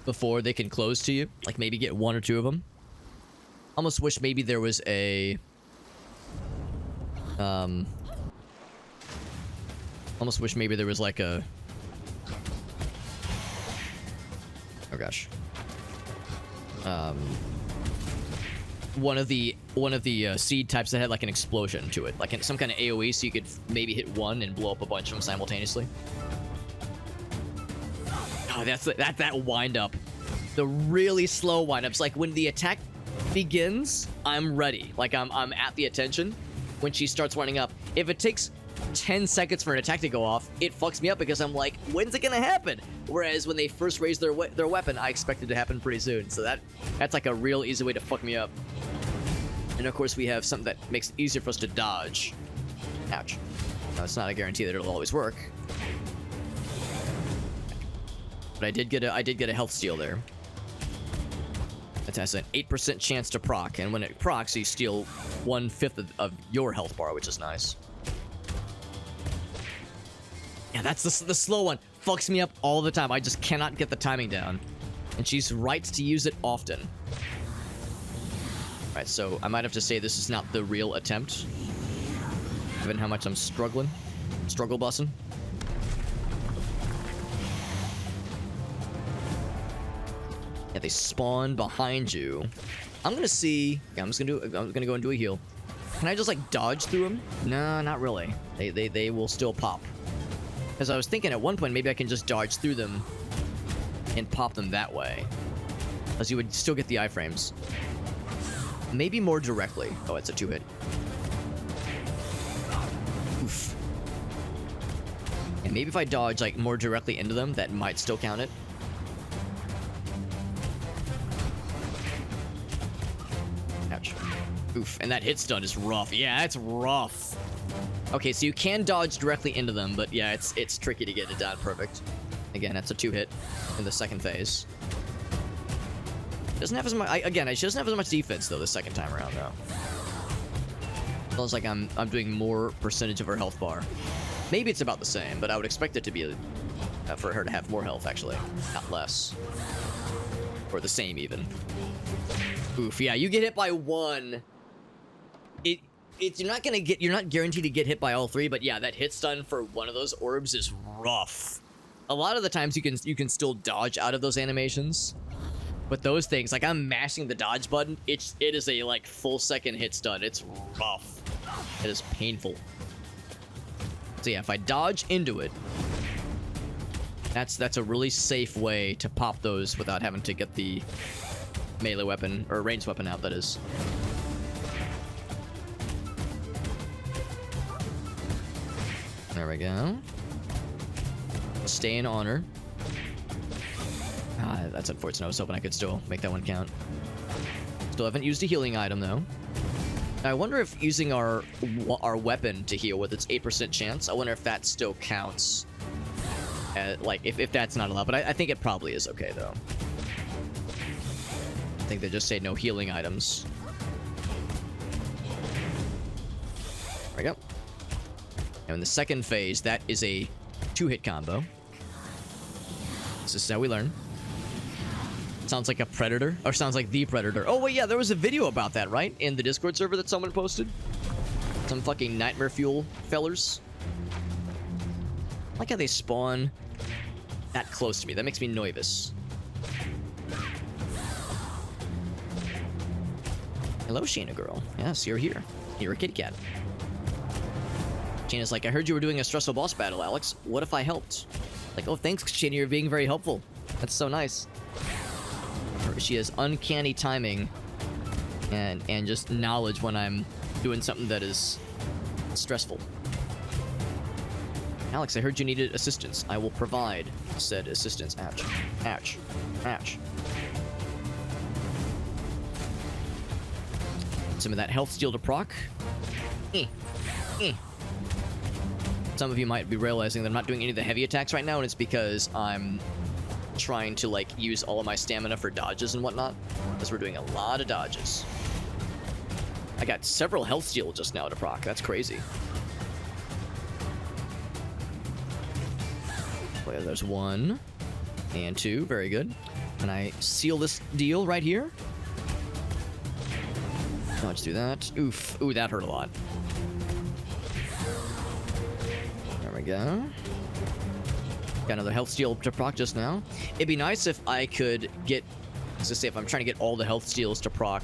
before they can close to you. Like maybe get one or two of them. Almost wish maybe there was a almost wish maybe there was like a, oh gosh, one of the seed types that had like an explosion to it, like some kind of AoE, so you could maybe hit one and blow up a bunch of them simultaneously. Oh, that's that wind up, the really slow wind ups. Like when the attack begins, I'm ready. Like I'm at the attention. When she starts winding up, if it takes 10 seconds for an attack to go off, it fucks me up because I'm like, when's it gonna happen? Whereas when they first raise their weapon, I expect it to happen pretty soon. So that's like a real easy way to fuck me up. And of course we have something that makes it easier for us to dodge. Ouch. Now it's not a guarantee that it'll always work. But I did get a health steal there. It has an 8% chance to proc, and when it procs, you steal 1/5 of your health bar, which is nice. Yeah, that's the slow one. Fucks me up all the time. I just cannot get the timing down. And she's right to use it often. Alright, so I might have to say this is not the real attempt, given how much I'm struggling. Struggle bussing. Yeah, they spawn behind you. I'm gonna see. Yeah, I'm gonna go and do a heal. Can I just like dodge through them? No, not really. They will still pop. Because I was thinking at one point maybe I can just dodge through them and pop them that way, because you would still get the iframes. Maybe more directly. Oh, it's a 2-hit. Oof. And maybe if I dodge like more directly into them, that might still count it. Ouch. Oof, and that hit stun is rough. Yeah, that's rough. Okay, so you can dodge directly into them, but yeah, it's tricky to get it down perfect. Again, that's a 2-hit in the second phase. Doesn't have as much. Again, she doesn't have as much defense though the second time around though. Feels like I'm doing more percentage of her health bar. Maybe it's about the same, but I would expect it to be for her to have more health actually, not less, or the same even. Oof, yeah, you get hit by one. You're not guaranteed to get hit by all three, but yeah, that hit stun for one of those orbs is rough. A lot of the times you can still dodge out of those animations, but those things, like I'm mashing the dodge button, it is a like full second hit stun. It's rough. It is painful. So yeah, if I dodge into it, that's a really safe way to pop those without having to get the melee weapon or ranged weapon out, that is. There we go. Stay in honor. Ah, that's unfortunate. I was hoping I could still make that one count. Still haven't used a healing item though. I wonder if using our weapon to heal with its 8% chance, I wonder if that still counts. Like if that's not allowed, but I think it probably is okay though. I think they just say no healing items. There we go. And in the second phase, that is a 2-hit combo. This is how we learn. Sounds like a predator, or sounds like the predator. Oh wait, yeah, there was a video about that, right? In the Discord server that someone posted. Some fucking nightmare fuel fellers. I like how they spawn that close to me. That makes me nervous. Hello, Shayna girl. Yes, you're here. You're a kitty cat. Shayna's like, I heard you were doing a stressful boss battle, Alex. What if I helped? Like, oh, thanks, Shayna. You're being very helpful. That's so nice. She has uncanny timing and just knowledge when I'm doing something that is stressful. Alex, I heard you needed assistance. I will provide said assistance. Ouch. Ouch. Ouch. Some of that health steal to proc. Some of you might be realizing that I'm not doing any of the heavy attacks right now, and it's because I'm trying to, like, use all of my stamina for dodges and whatnot, because we're doing a lot of dodges. I got several health steal just now to proc. That's crazy. Well, there's 1 and 2. Very good. And I seal this deal right here. Let's do that. Oof. Ooh, that hurt a lot. There we go. Got another health steal to proc just now. It'd be nice if I could get... Let's just say if I'm trying to get all the health steals to proc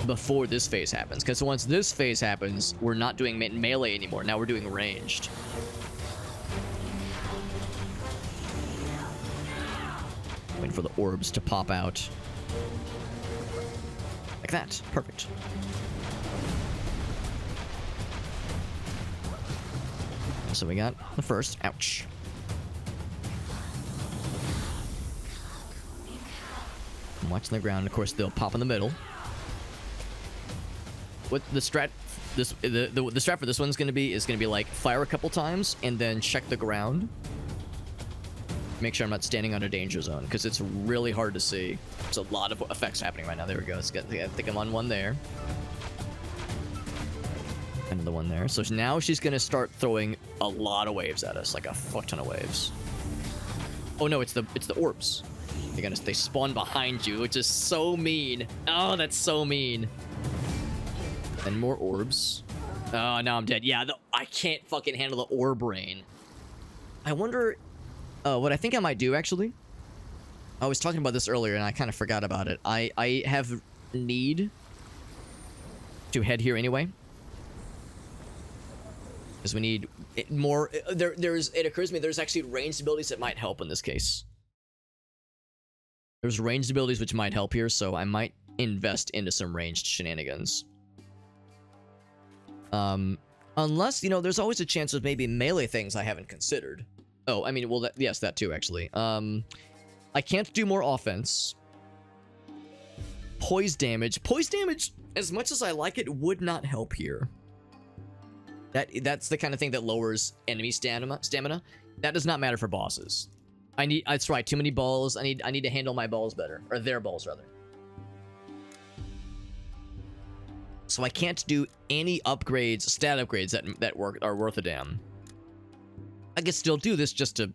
before this phase happens. Because once this phase happens, we're not doing melee anymore. Now we're doing ranged. Waiting for the orbs to pop out. Like that. Perfect. So we got the first. Ouch. I'm watching the ground. Of course, they'll pop in the middle. What the strat... the strat for this one's going to be is going to be like fire a couple times and then check the ground. Make sure I'm not standing on a danger zone, because it's really hard to see. There's a lot of effects happening right now. There we go. I think I'm on one there. Another one there. So now she's going to start throwing a lot of waves at us, like a fuck ton of waves. Oh no, it's the orbs. They spawn behind you, which is so mean. Oh, that's so mean. And more orbs. Oh, now I'm dead. Yeah, I can't fucking handle the orb rain. I wonder... what I think I might do, actually, I was talking about this earlier and I kind of forgot about it. I have need to head here anyway, because we need more. It occurs to me there's actually ranged abilities that might help in this case. There's ranged abilities which might help here, so I might invest into some ranged shenanigans. Unless, you know, there's always a chance of maybe melee things I haven't considered. Oh, I mean, well, yes, that too, actually. I can't do more offense. Poise damage. Poise damage, as much as I like it, would not help here. That's the kind of thing that lowers enemy stamina. That does not matter for bosses. That's right, too many balls. I need to handle my balls better. Or their balls, rather. So I can't do any upgrades, stat upgrades that are worth a damn. I could still do this just to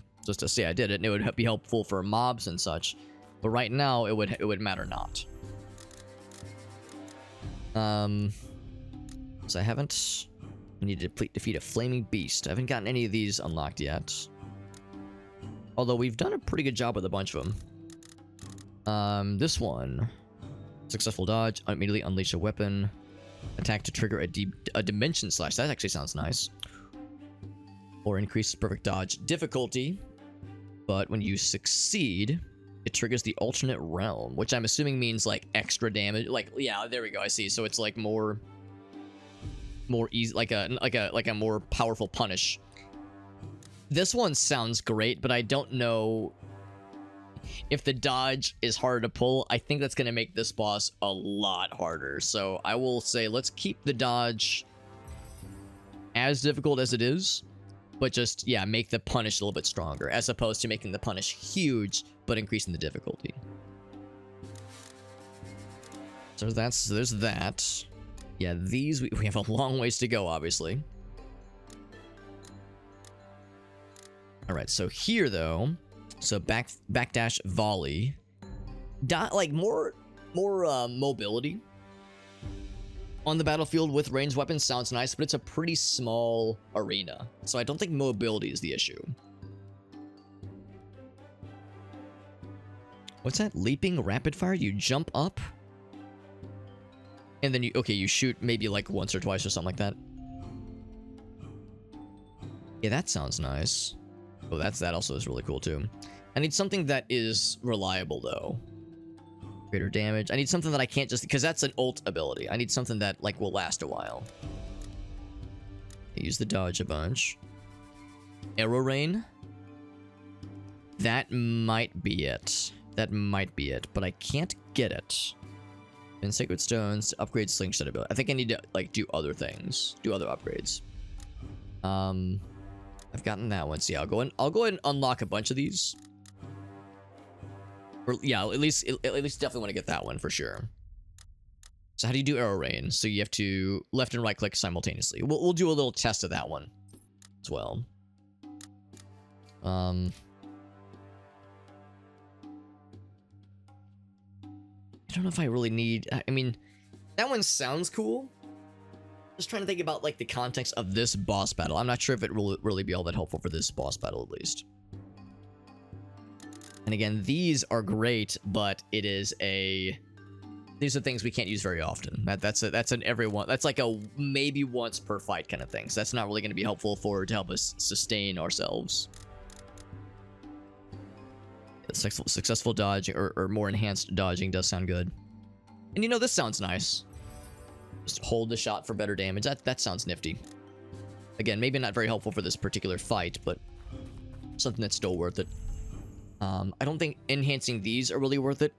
say I did it, and it would be helpful for mobs and such. But right now, it would matter not. So I haven't... I need to defeat a flaming beast. I haven't gotten any of these unlocked yet. Although we've done a pretty good job with a bunch of them. This one. Successful dodge. Immediately unleash a weapon. Attack to trigger a dimension slash. That actually sounds nice. Or increase perfect dodge difficulty. But when you succeed, it triggers the alternate realm, which I'm assuming means like extra damage. Like, yeah, there we go. I see. So it's like more easy, like a more powerful punish. This one sounds great, but I don't know if the dodge is harder to pull. I think that's going to make this boss a lot harder. So I will say let's keep the dodge as difficult as it is, but just, yeah, make the punish a little bit stronger, as opposed to making the punish huge, but increasing the difficulty. So there's that. Yeah, these, we have a long ways to go, obviously. Alright, so here, though, so backdash volley. Like, more mobility on the battlefield with ranged weapons sounds nice, but it's a pretty small arena. So I don't think mobility is the issue. What's that? Leaping rapid fire? You jump up? And then you... Okay, you shoot maybe like once or twice or something like that. Yeah, that sounds nice. Oh, that also is really cool too. I need something that is reliable though. Greater damage. I need something that I can't just... Because that's an ult ability. I need something that like will last a while. Use the dodge a bunch. Arrow rain. That might be it. That might be it, but I can't get it. And sacred stones to upgrade slingshot ability. I think I need to like do other things, do other upgrades. I've gotten that one. So yeah, I'll go ahead and unlock a bunch of these. Or, yeah, at least definitely want to get that one for sure. So how do you do arrow rain? So you have to left and right click simultaneously. We'll do a little test of that one as well. I don't know if I really need... I mean, that one sounds cool. Just trying to think about, like, the context of this boss battle. I'm not sure if it will really be all that helpful for this boss battle, at least. And again, these are great, but it is a... These are things we can't use very often. That's an everyone... That's like a maybe once per fight kind of thing. So that's not really going to be helpful to help us sustain ourselves. Successful dodging or more enhanced dodging does sound good. And you know, this sounds nice. Just hold the shot for better damage. That sounds nifty. Again, maybe not very helpful for this particular fight, but something that's still worth it. I don't think enhancing these are really worth it,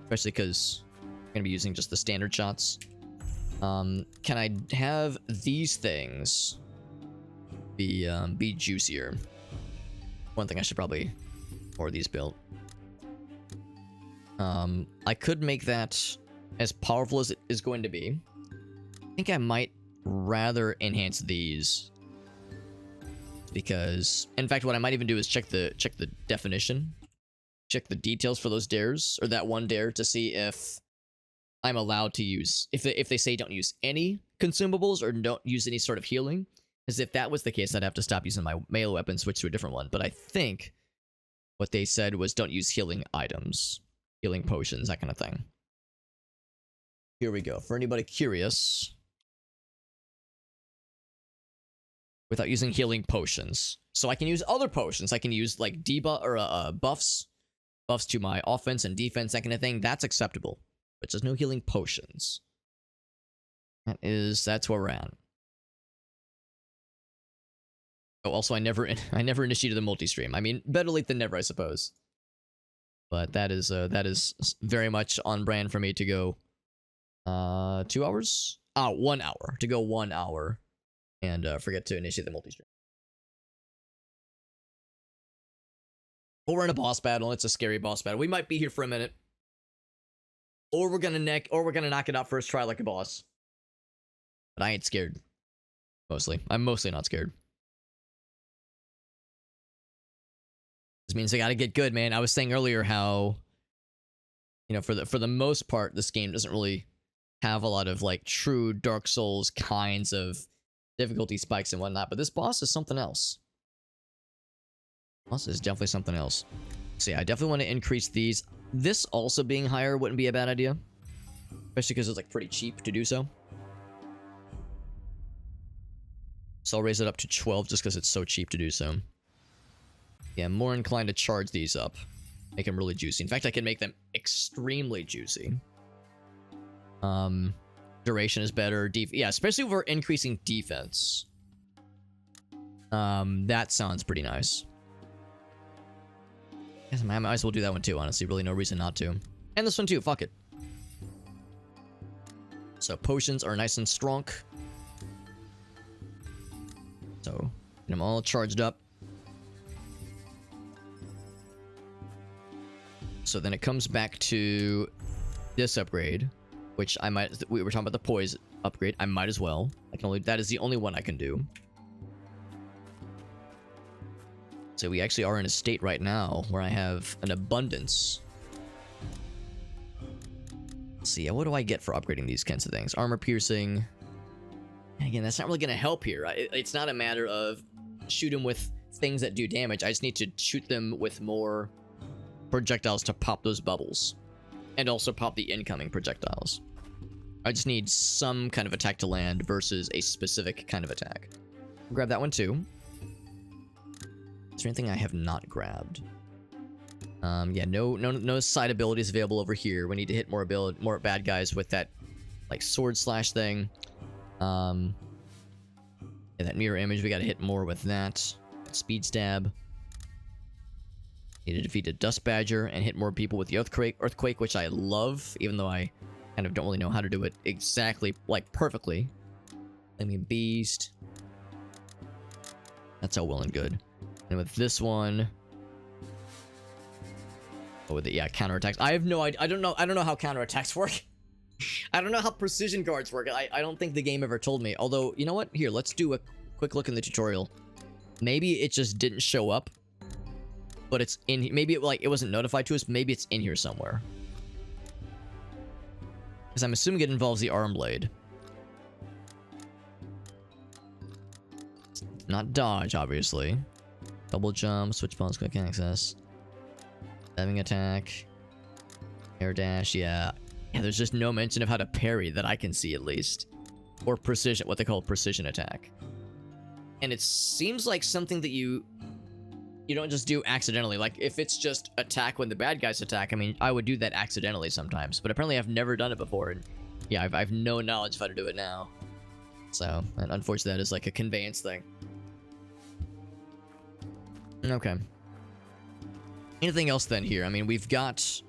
especially because I'm gonna be using just the standard shots. Can I have these things be juicier? One thing I should probably... Or these built. I could make that as powerful as it is going to be. I think I might rather enhance these. Because, in fact, what I might even do is check the definition. Check the details for those dares, or that one dare, to see if I'm allowed to use... If they say don't use any consumables, or don't use any sort of healing. As if that was the case, I'd have to stop using my melee weapon, switch to a different one. But I think... What they said was don't use healing items, healing potions, that kind of thing. Here we go. For anybody curious, without using healing potions. So I can use other potions. I can use like debuff or buffs to my offense and defense, that kind of thing. That's acceptable. But just no healing potions. That's where we're at. Oh, also, I never initiated the multi-stream. I mean, better late than never, I suppose. But that is very much on brand for me to go 2 hours? 1 hour. To go 1 hour and forget to initiate the multi-stream. But we're in a boss battle. It's a scary boss battle. We might be here for a minute. Or we're gonna knock it out first try like a boss. But I ain't scared. Mostly. I'm mostly not scared. This means I gotta get good, man. I was saying earlier how, you know, for the most part, this game doesn't really have a lot of like true Dark Souls kinds of difficulty spikes and whatnot, but this boss is something else. Boss is definitely something else. So yeah, I definitely want to increase these. This also being higher wouldn't be a bad idea, especially because it's like pretty cheap to do so. So I'll raise it up to 12 just because it's so cheap to do so. Yeah, I'm more inclined to charge these up. Make them really juicy. In fact, I can make them extremely juicy. Duration is better. Yeah, especially if we're increasing defense. That sounds pretty nice. I guess I might as well do that one too, honestly. Really no reason not to. And this one too, fuck it. So potions are nice and strong. So, get them all charged up. So then it comes back to this upgrade, which we were talking about the poise upgrade. I might as well. That is the only one I can do. So we actually are in a state right now where I have an abundance. Let's see, what do I get for upgrading these kinds of things? Armor piercing. And again, that's not really going to help here. It's not a matter of shoot them with things that do damage. I just need to shoot them with more projectiles to pop those bubbles. And also pop the incoming projectiles. I just need some kind of attack to land versus a specific kind of attack. Grab that one too. Is there anything I have not grabbed? Yeah, no side abilities available over here. We need to hit more bad guys with that, like, sword slash thing. Yeah, that mirror image, we gotta hit more with that. Speed stab. Need to defeat a dust badger and hit more people with the earthquake, which I love, even though I kind of don't really know how to do it exactly, like, perfectly. Flaming beast. That's all well and good. And with this one, oh, with the, yeah, counterattacks. I have no idea. I don't know how counterattacks work. I don't know how precision guards work. I don't think the game ever told me. Although, you know what? Here, let's do a quick look in the tutorial. Maybe it just didn't show up, but it's in. Maybe it wasn't notified to us. Maybe it's in here somewhere. Because I'm assuming it involves the arm blade. Not dodge, obviously. Double jump, switch bones, quick access. Diving attack. Air dash, yeah. Yeah, there's just no mention of how to parry that I can see, at least. Or precision, what they call precision attack. And it seems like something that you don't just do accidentally. Like, if it's just attack when the bad guys attack, I mean, I would do that accidentally sometimes. But apparently I've never done it before. And yeah, I've no knowledge of how to do it now. So, and unfortunately, that is like a conveyance thing. Okay. Anything else then here? I mean, we've got...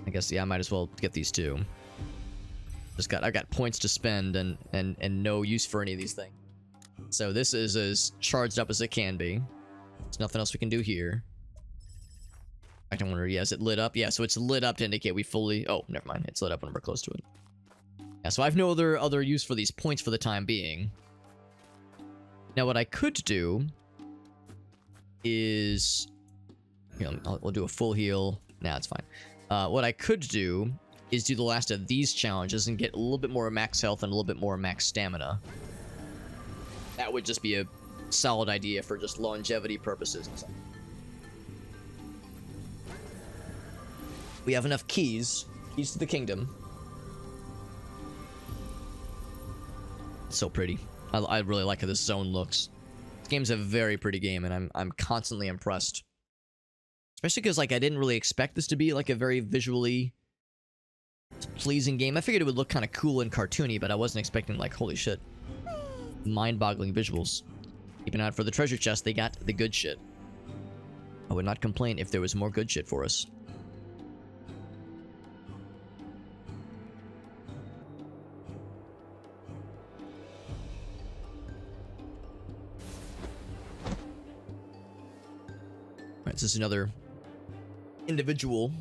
I guess, yeah, I might as well get these two. I've got points to spend and no use for any of these things. So this is as charged up as it can be. There's nothing else we can do here. I don't wonder, yeah, is it lit up? Yeah, so it's lit up to indicate we fully... Oh, never mind. It's lit up when we're close to it. Yeah, so I have no other use for these points for the time being. Now, what I could do is... Here, we'll do a full heal. Nah, it's fine. What I could do is do the last of these challenges and get a little bit more max health and a little bit more max stamina. That would just be a solid idea for just longevity purposes and stuff. We have enough keys to the kingdom. It's so pretty. I really like how this zone looks. This game's a very pretty game, and I'm constantly impressed. Especially because, like, I didn't really expect this to be, like, a very visually pleasing game. I figured it would look kind of cool and cartoony, but I wasn't expecting, like, holy shit. Mind-boggling visuals. Keep an eye out for the treasure chest. They got the good shit. I would not complain if there was more good shit for us. Alright, this is another individual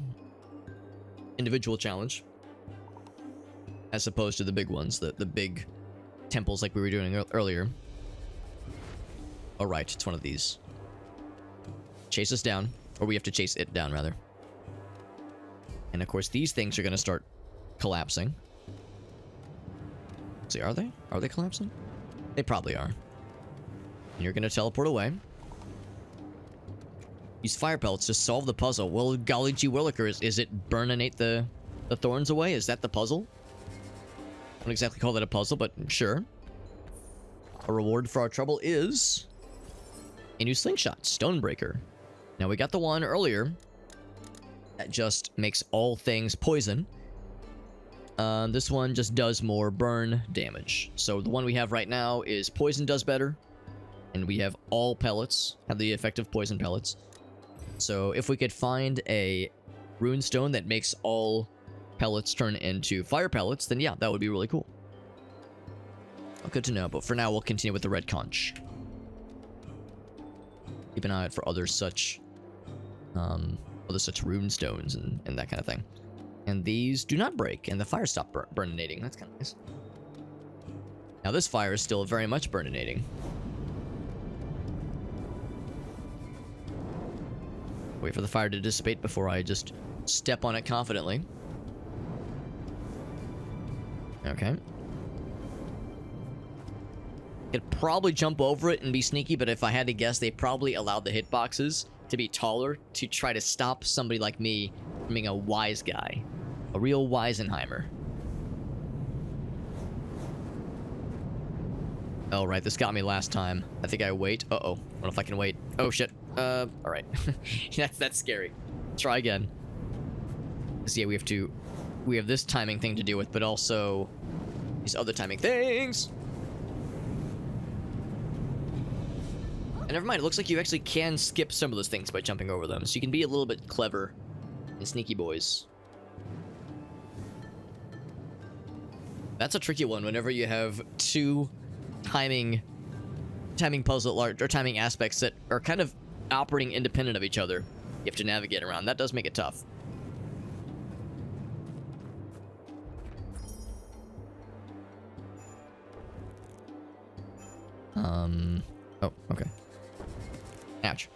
challenge, as opposed to the big ones, the big temples like we were doing earlier. All right, it's one of these. Chase us down, or we have to chase it down, rather. And of course, these things are going to start collapsing. See, are they? Are they collapsing? They probably are. And you're going to teleport away. Use fire pellets to solve the puzzle. Well, golly gee willikers, is it burninate the thorns away? Is that the puzzle? I don't exactly call that a puzzle, but sure. A reward for our trouble is a new slingshot, Stonebreaker. Now, we got the one earlier that just makes all things poison. This one just does more burn damage. So the one we have right now is poison does better, and we have all pellets have the effect of poison pellets. So if we could find a runestone that makes all pellets turn into fire pellets, then yeah, that would be really cool. Well, good to know, but for now we'll continue with the red conch. Keep an eye out for other such runestones and that kind of thing. And these do not break, and the fire stopped burninating. That's kind of nice. Now this fire is still very much burninating. Wait for the fire to dissipate before I just step on it confidently. Okay. Could probably jump over it and be sneaky, but if I had to guess, they probably allowed the hitboxes to be taller to try to stop somebody like me from being a wise guy. A real Weisenheimer. Oh, right, this got me last time. I think I wait. Uh-oh. I don't know if I can wait. Oh, shit. Alright. That's scary. Try again. So, yeah, we have this timing thing to deal with, but also these other timing things. And never mind, it looks like you actually can skip some of those things by jumping over them, so you can be a little bit clever and sneaky boys. That's a tricky one whenever you have two timing puzzle or timing aspects that are kind of operating independent of each other. You have to navigate around. That does make it tough. Oh, okay. Ouch.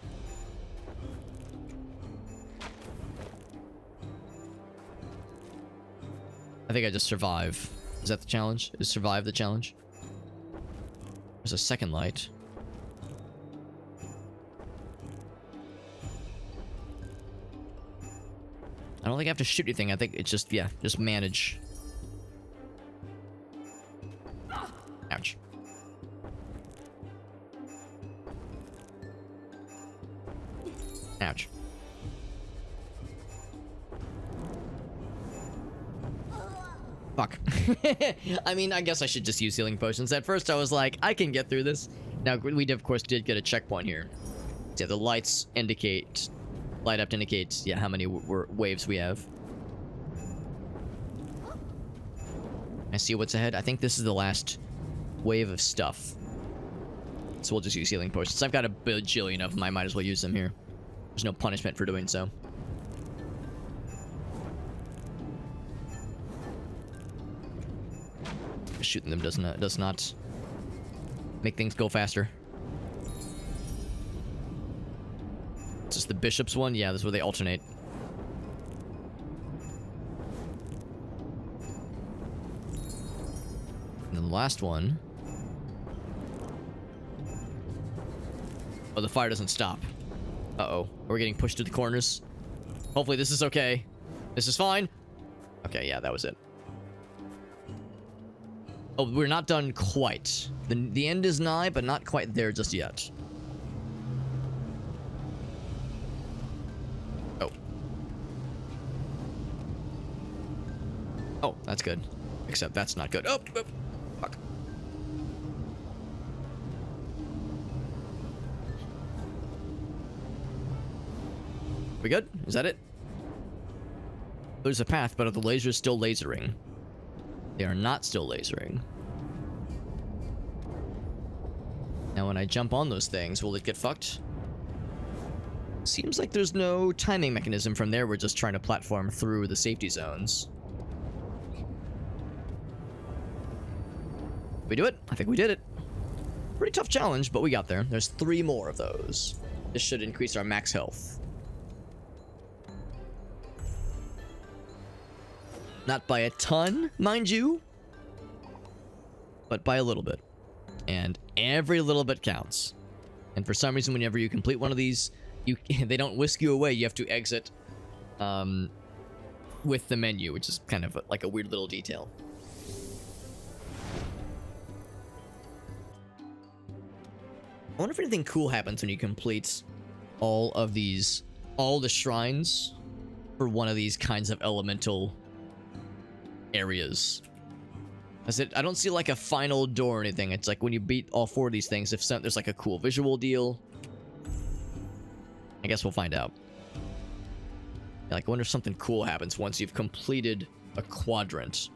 I think I just survive. Is that the challenge? Is survive the challenge? There's a second light. I don't think I have to shoot anything. I think it's just, yeah, just manage. Ouch. Ouch. Fuck. I mean, I guess I should just use healing potions. At first, I was like, I can get through this. Now, we, of course, did get a checkpoint here. So, yeah, the lights indicate... Light up to indicate, yeah, how many waves we have. I see what's ahead. I think this is the last wave of stuff. So we'll just use healing potions. I've got a bajillion of them. I might as well use them here. There's no punishment for doing so. Shooting them does not make things go faster. Is this the bishop's one? Yeah, this is where they alternate. And then the last one. Oh, the fire doesn't stop. Uh-oh. We're getting pushed to the corners. Hopefully this is okay. This is fine. Okay, yeah, that was it. Oh, we're not done quite. The end is nigh, but not quite there just yet. Oh. Oh, that's good. Except that's not good. Oh, oh, fuck. We good? Is that it? There's a path, but are the lasers still lasering? They are not still lasering. Now when I jump on those things, will it get fucked? Seems like there's no timing mechanism from there. We're just trying to platform through the safety zones. We do it? I think we did it. Pretty tough challenge, but we got there. There's 3 more of those. This should increase our max health. Not by a ton, mind you, but by a little bit. And every little bit counts. And for some reason, whenever you complete one of these, they don't whisk you away. You have to exit with the menu, which is kind of like a weird little detail. I wonder if anything cool happens when you complete all the shrines for one of these kinds of elemental areas. I don't see like a final door or anything. It's like when you beat all 4 of these things, there's like a cool visual deal. I guess we'll find out. Like, I wonder if something cool happens once you've completed a quadrant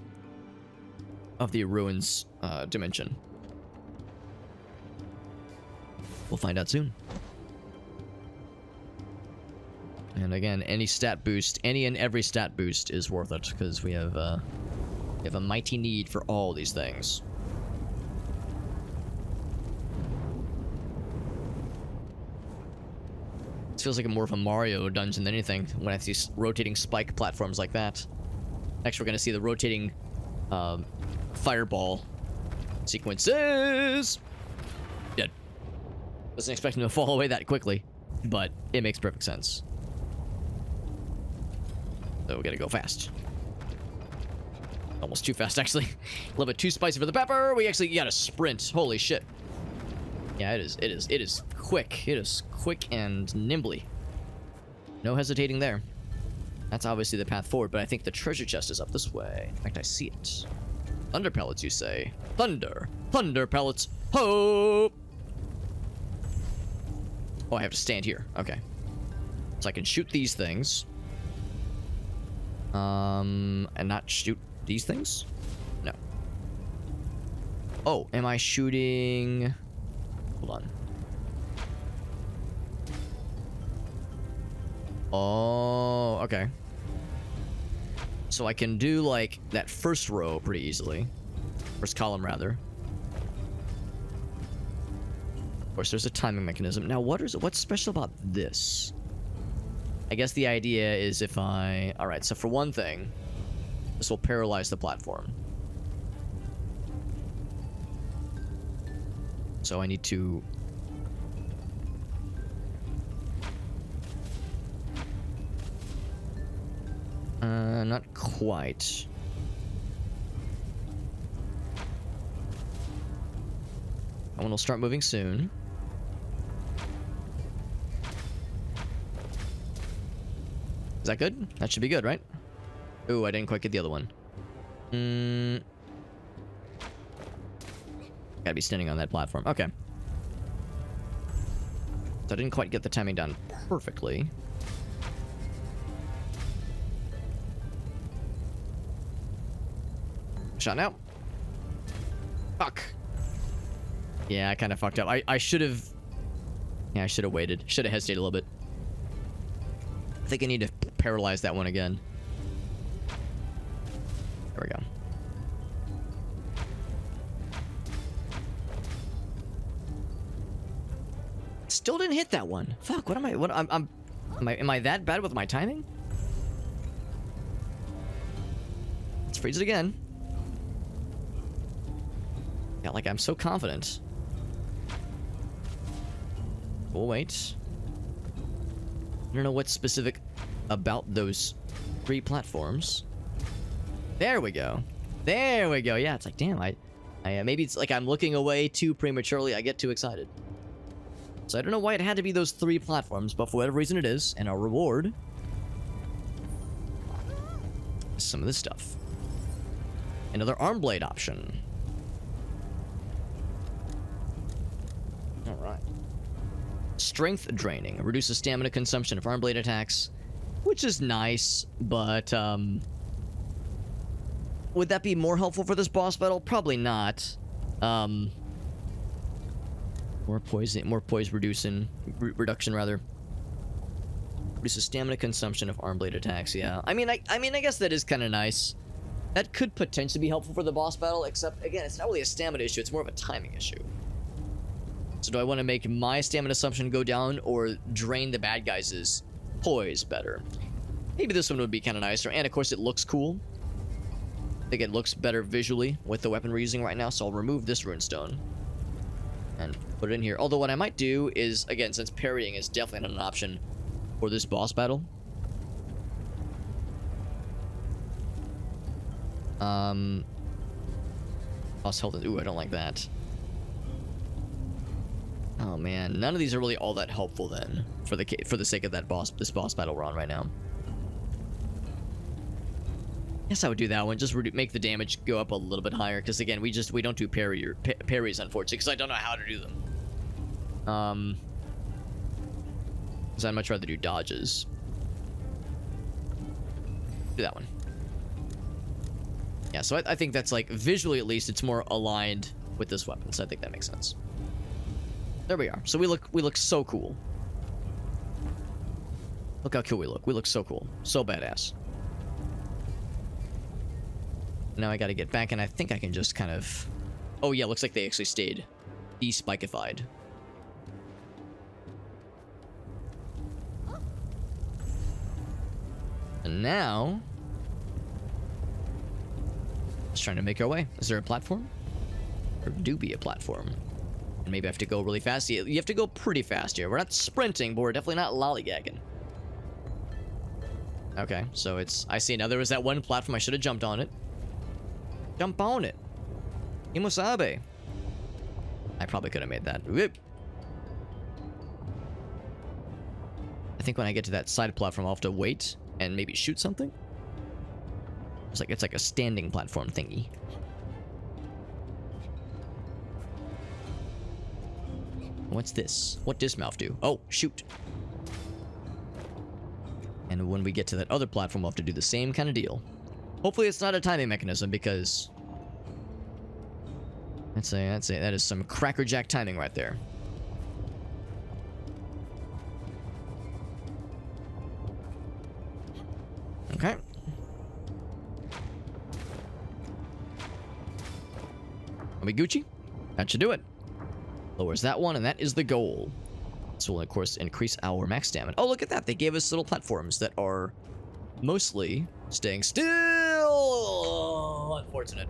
of the ruins dimension. We'll find out soon. And again, any stat boost, any and every stat boost is worth it, because we have a mighty need for all these things. This feels like more of a Mario dungeon than anything when I see rotating spike platforms like that. Next, we're going to see the rotating fireball sequences. Dead. Wasn't expecting to fall away that quickly. but it makes perfect sense. So we gotta go fast. Almost too fast, actually. A little bit too spicy for the pepper. We actually gotta sprint. Holy shit. Yeah, it is quick. It is quick and nimbly. No hesitating there. That's obviously the path forward, but I think the treasure chest is up this way. In fact, I see it. Thunder pellets, you say? Thunder. Thunder pellets. Hope. Oh, I have to stand here. Okay. So I can shoot these things. And not shoot these things? No. Oh, am I shooting... Hold on. Oh, okay. So I can do, like, that first row pretty easily. First column, rather. Of course, there's a timing mechanism. Now, what's special about this? I guess the idea is if I... Alright, so for one thing, this will paralyze the platform. So I need to... not quite. That one will start moving soon. Is that good? That should be good, right? Ooh, I didn't quite get the other one. Gotta be standing on that platform. Okay. So I didn't quite get the timing done perfectly. Shot now. Fuck. Yeah, I kind of fucked up. I should have... Yeah, I should have waited. Should have hesitated a little bit. I think I need to paralyze that one again. There we go. Still didn't hit that one. Fuck, what am I... Am I that bad with my timing? Let's freeze it again. Yeah, like I'm so confident. We'll wait. I don't know what's specific about those 3 platforms. There we go. There we go. Yeah, it's like, damn, I maybe it's like I'm looking away too prematurely. I get too excited. So I don't know why it had to be those 3 platforms, but for whatever reason it is, and our reward is some of this stuff. Another arm blade option. Alright. Strength draining. Reduces stamina consumption of arm blade attacks. Which is nice, but, would that be more helpful for this boss battle? Probably not. More poise reduction rather. Reduces stamina consumption of arm blade attacks, yeah. I mean, I guess that is kind of nice. That could potentially be helpful for the boss battle, except, again, it's not really a stamina issue, it's more of a timing issue. So do I want to make my stamina consumption go down or drain the bad guys' poise better? Maybe this one would be kind of nicer, and of course it looks cool. I think it looks better visually with the weapon we're using right now, so I'll remove this runestone and put it in here. Although what I might do is, again, since parrying is definitely not an option for this boss battle, boss health. Ooh, I don't like that. Oh man, none of these are really all that helpful then, for the sake of this boss battle we're on right now. Guess I would do that one. Just make the damage go up a little bit higher, because again, we don't do parries, unfortunately, because I don't know how to do them. Because I'd much rather do dodges. Do that one. Yeah, so I think that's, like, visually at least, it's more aligned with this weapon, so I think that makes sense. There we are. So we look so cool. Look how cool we look. We look so cool. So badass. Now I gotta get back, and I think I can just kind of... Oh yeah, looks like they actually stayed de-spikefied. And now... Let's try to make our way. Is there a platform? There do be a platform. And maybe I have to go really fast. You have to go pretty fast here. We're not sprinting, but we're definitely not lollygagging. Okay, so it's... I see now there was that one platform. I should have jumped on it. Jump on it. Imosabe. I probably could have made that. Whoop. I think when I get to that side platform, I'll have to wait and maybe shoot something. It's like a standing platform thingy. What's this? What does mouth do? Oh, shoot. And when we get to that other platform, we'll have to do the same kind of deal. Hopefully it's not a timing mechanism, because... that is some crackerjack timing right there. Okay. Are we Gucci? That should do it. Lowers that one, and that is the goal. This will, of course, increase our max stamina. Oh, look at that. They gave us little platforms that are mostly staying still. Unfortunate.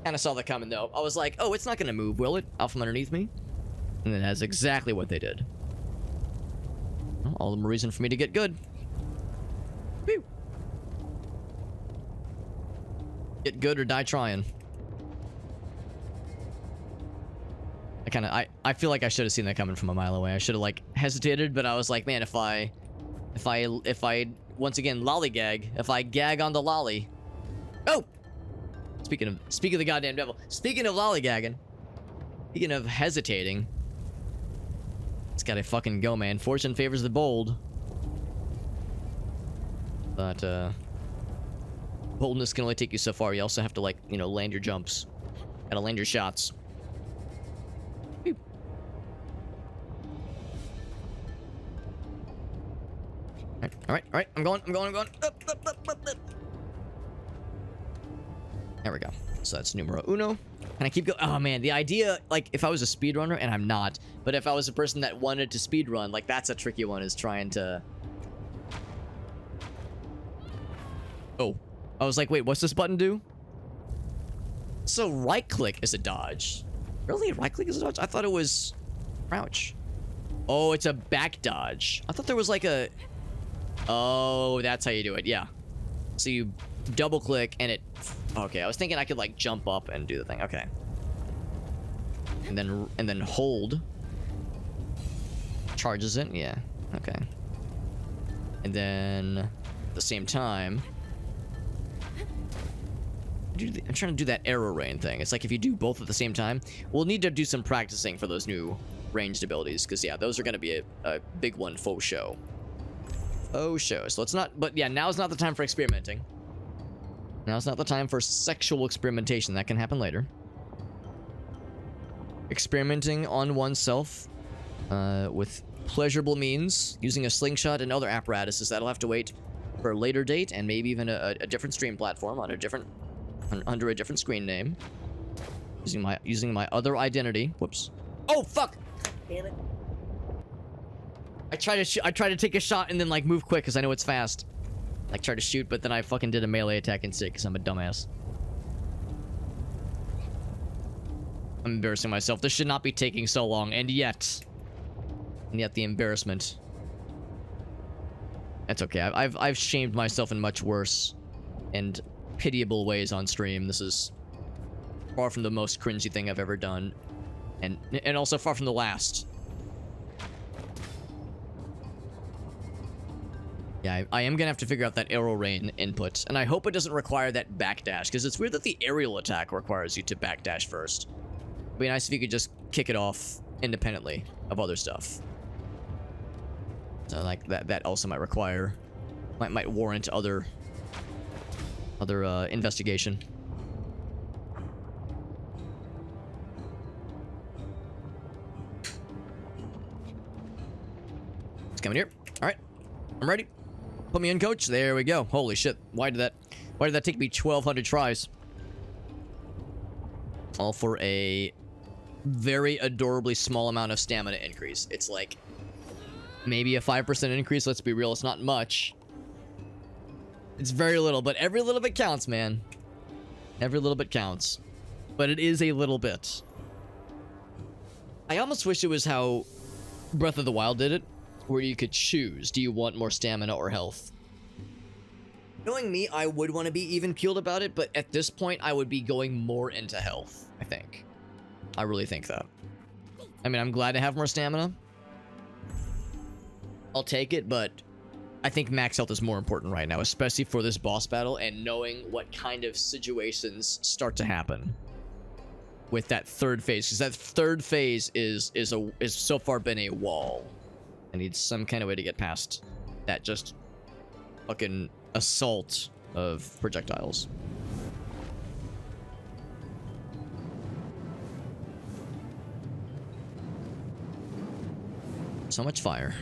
Kind of saw that coming, though. I was like, oh, it's not going to move, will it? Out from underneath me? And then that's exactly what they did. Well, all the more reason for me to get good. Whew. Get good or die trying. I feel like I should have seen that coming from a mile away. I should have, like, hesitated, but I was like, man, if I once again lollygag, if I gag on the lolly. Oh! Speaking of the goddamn devil. Speaking of lollygagging. Speaking of hesitating. It's gotta fucking go, man. Fortune favors the bold. But, boldness can only take you so far. You also have to, like, you know, land your jumps. Gotta land your shots. All right. I'm going. Up. There we go. So that's numero uno. And I keep going. Oh, man. The idea, like, if I was a speedrunner, and I'm not, but if I was a person that wanted to speedrun, like, that's a tricky one, is trying to... Oh. I was like, wait, what's this button do? So right-click is a dodge. Really? Right-click is a dodge? I thought it was... Crouch. Oh, it's a back dodge. I thought there was, like, a... Oh, that's how you do it. Yeah. So you double click and it... Okay, I was thinking I could, like, jump up and do the thing. Okay. And then hold. Charges it. Yeah. Okay. And then at the same time... I'm trying to do that arrow rain thing. It's like if you do both at the same time, we'll need to do some practicing for those new ranged abilities. Because, yeah, those are going to be a big one faux show. Oh, show. So it's not, but yeah, now's not the time for experimenting. Now's not the time for sexual experimentation. That can happen later. Experimenting on oneself with pleasurable means, using a slingshot and other apparatuses, that'll have to wait for a later date, and maybe even a different stream platform on a different, under a different screen name. Using my other identity. Whoops. Oh, fuck! Damn it. I try to take a shot and then, like, move quick because I know it's fast. Like, try to shoot, but then I fucking did a melee attack instead because I'm a dumbass. I'm embarrassing myself. This should not be taking so long, and yet the embarrassment. That's okay. I've shamed myself in much worse and pitiable ways on stream. This is far from the most cringy thing I've ever done, and also far from the last. Yeah, I am gonna have to figure out that arrow rain input, and I hope it doesn't require that backdash, because it's weird that the aerial attack requires you to backdash first. It'd be nice if you could just kick it off independently of other stuff. So, like, that also might require, might warrant other investigation. It's coming here. All right, I'm ready. Put me in, coach. There we go. Holy shit. Why did that take me 1,200 tries? All for a very adorably small amount of stamina increase. It's like maybe a 5% increase. Let's be real. It's not much. It's very little, but every little bit counts, man. Every little bit counts. But it is a little bit. I almost wish it was how Breath of the Wild did it, where you could choose. Do you want more stamina or health? Knowing me, I would want to be even keeled about it, but at this point, I would be going more into health, I think. I really think that. I mean, I'm glad to have more stamina. I'll take it, but I think max health is more important right now, especially for this boss battle and knowing what kind of situations start to happen with that third phase, because that third phase is so far been a wall. I need some kind of way to get past that just fucking assault of projectiles. So much fire.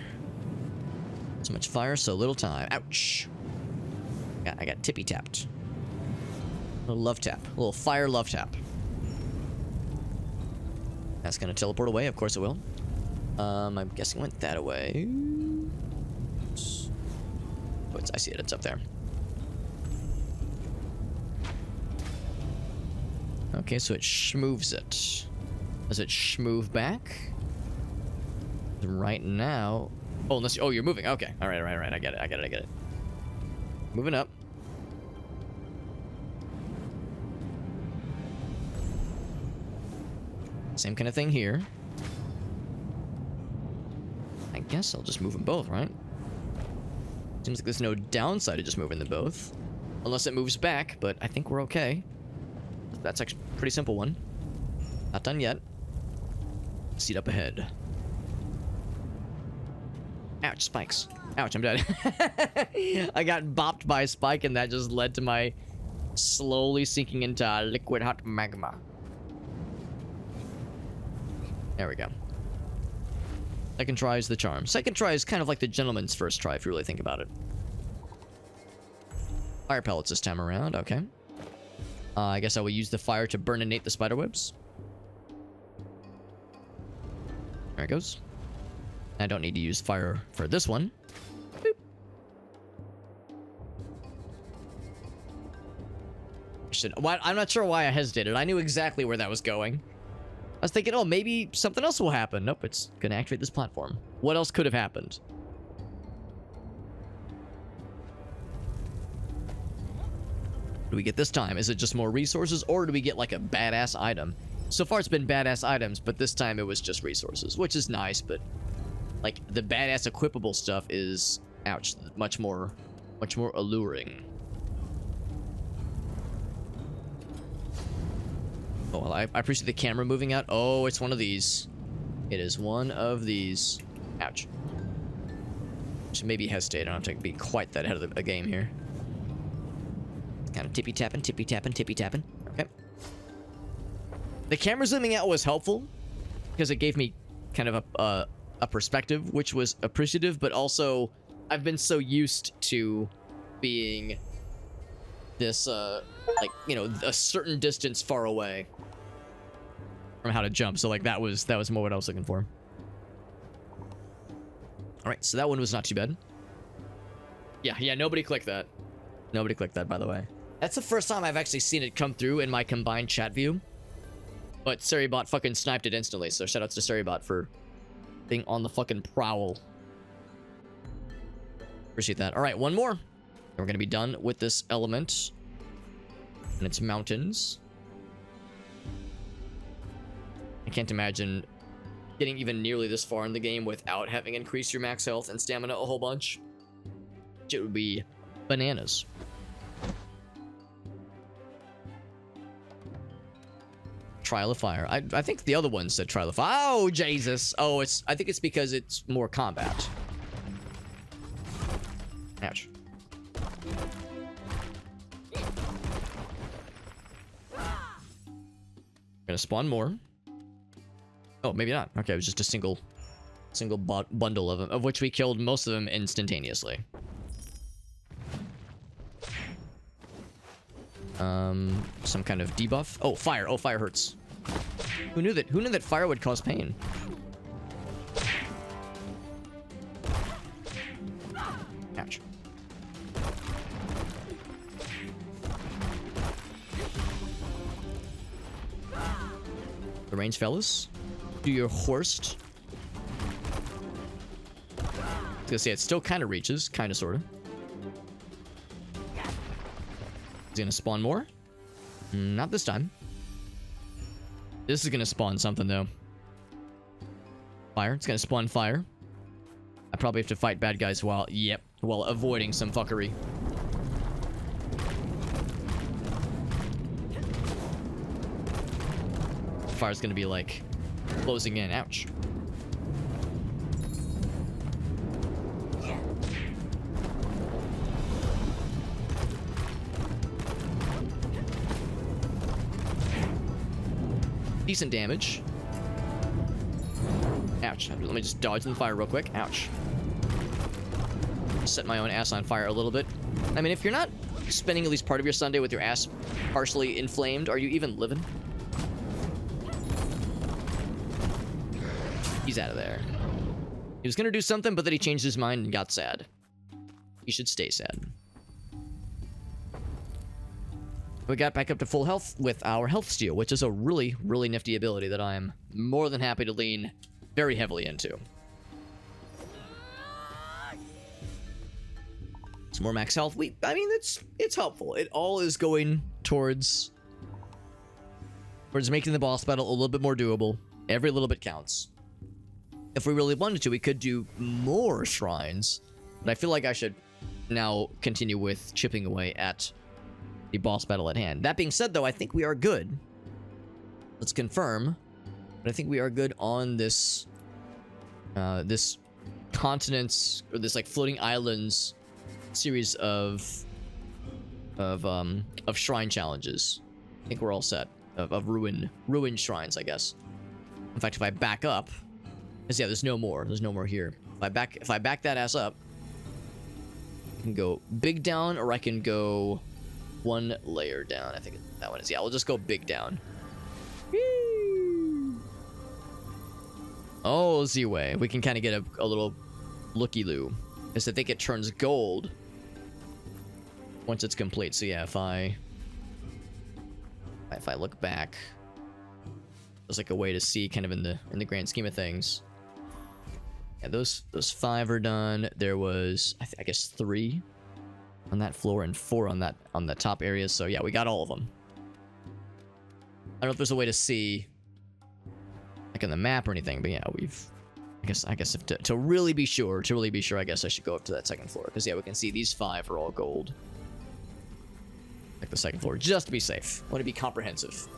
So much fire, so little time. Ouch. I got tippy tapped. A little love tap. A little fire love tap. That's gonna teleport away. Of course it will. I'm guessing it went that away. Oh, I see it. It's up there. Okay, so it schmoves it. Does it schmoove back? Right now... Oh, unless... Oh, you're moving. Okay. All right. I get it. Moving up. Same kind of thing here. I guess I'll just move them both, right? Seems like there's no downside to just moving them both. Unless it moves back, but I think we're okay. That's actually a pretty simple one. Not done yet. Seat up ahead. Ouch, spikes. Ouch, I'm dead. I got bopped by a spike and that just led to my slowly sinking into liquid hot magma. There we go. Second try is the charm. Second try is kind of like the gentleman's first try if you really think about it. Fire pellets this time around, okay. I guess I will use the fire to burninate the spiderwebs. There it goes. I don't need to use fire for this one. Boop. I'm not sure why I hesitated. I knew exactly where that was going. I was thinking, oh, maybe something else will happen. Nope, it's gonna activate this platform. What else could have happened? What do we get this time? Is it just more resources, or do we get like a badass item? So far it's been badass items, but this time it was just resources, which is nice, but like the badass equipable stuff is, ouch, much more alluring. Oh, well, I appreciate the camera moving out. Oh, it's one of these. It is one of these. Ouch. Should maybe hesitate. I don't have to be quite that ahead of the game here. Kind of tippy tapping. Okay. The camera zooming out was helpful because it gave me kind of a perspective, which was appreciative, but also I've been so used to being this, like, you know, a certain distance far away from how to jump. So like that was more what I was looking for. All right, so that one was not too bad. Yeah, nobody clicked that. Nobody clicked that, by the way. That's the first time I've actually seen it come through in my combined chat view. But Seribot fucking sniped it instantly, so shoutouts to Seribot for being on the fucking prowl. Appreciate that. All right, one more. And we're gonna be done with this element. And it's mountains. I can't imagine getting even nearly this far in the game without having increased your max health and stamina a whole bunch. It would be bananas. Trial of Fire. I think the other one said Trial of Fire. Oh, Jesus. Oh, I think it's because it's more combat. Ouch. Gonna spawn more. Oh, maybe not. Okay, it was just a single bundle of them, of which we killed most of them instantaneously. Some kind of debuff. Oh, fire. Oh, fire hurts. Who knew that fire would cause pain? Ouch. The range fellas. do your Horst. I was gonna say, it still kind of reaches. Kind of, sort of. Is he gonna spawn more? Not this time. This is gonna spawn something, though. Fire. It's gonna spawn fire. I probably have to fight bad guys while... Yep. While avoiding some fuckery. Fire's gonna be, like, closing in. Ouch. Decent damage. Ouch. Let me just dodge in the fire real quick. Ouch. Set my own ass on fire a little bit. I mean, if you're not spending at least part of your Sunday with your ass partially inflamed, are you even living? He's out of there. He was gonna do something, but then he changed his mind and got sad. He should stay sad. We got back up to full health with our health steal, which is a really, really nifty ability that I'm more than happy to lean very heavily into. Some more max health. I mean, it's helpful. It all is going towards making the boss battle a little bit more doable. Every little bit counts. If we really wanted to, we could do more shrines, but I feel like I should now continue with chipping away at the boss battle at hand. That being said, though, I think we are good. Let's confirm. But I think we are good on this this continents, or this like floating islands series of shrine challenges. I think we're all set. Of ruin shrines, I guess. In fact, if I back up, because yeah, there's no more. There's no more here. If I back that ass up, I can go big down, or I can go one layer down. I think that one is. Yeah, we'll just go big down. Whee! Oh, Z-Way. We can kind of get a little looky-loo. Is I think it turns gold once it's complete. So yeah, if I look back, there's like a way to see kind of in the grand scheme of things. Yeah, those 5 are done. There was I guess 3 on that floor and 4 on the top areas. So yeah, we got all of them. I don't know if there's a way to see like on the map or anything, but yeah, I guess if to really be sure, I guess I should go up to that second floor, because yeah, we can see these 5 are all gold. Like the second floor, just to be safe. I want to be comprehensive.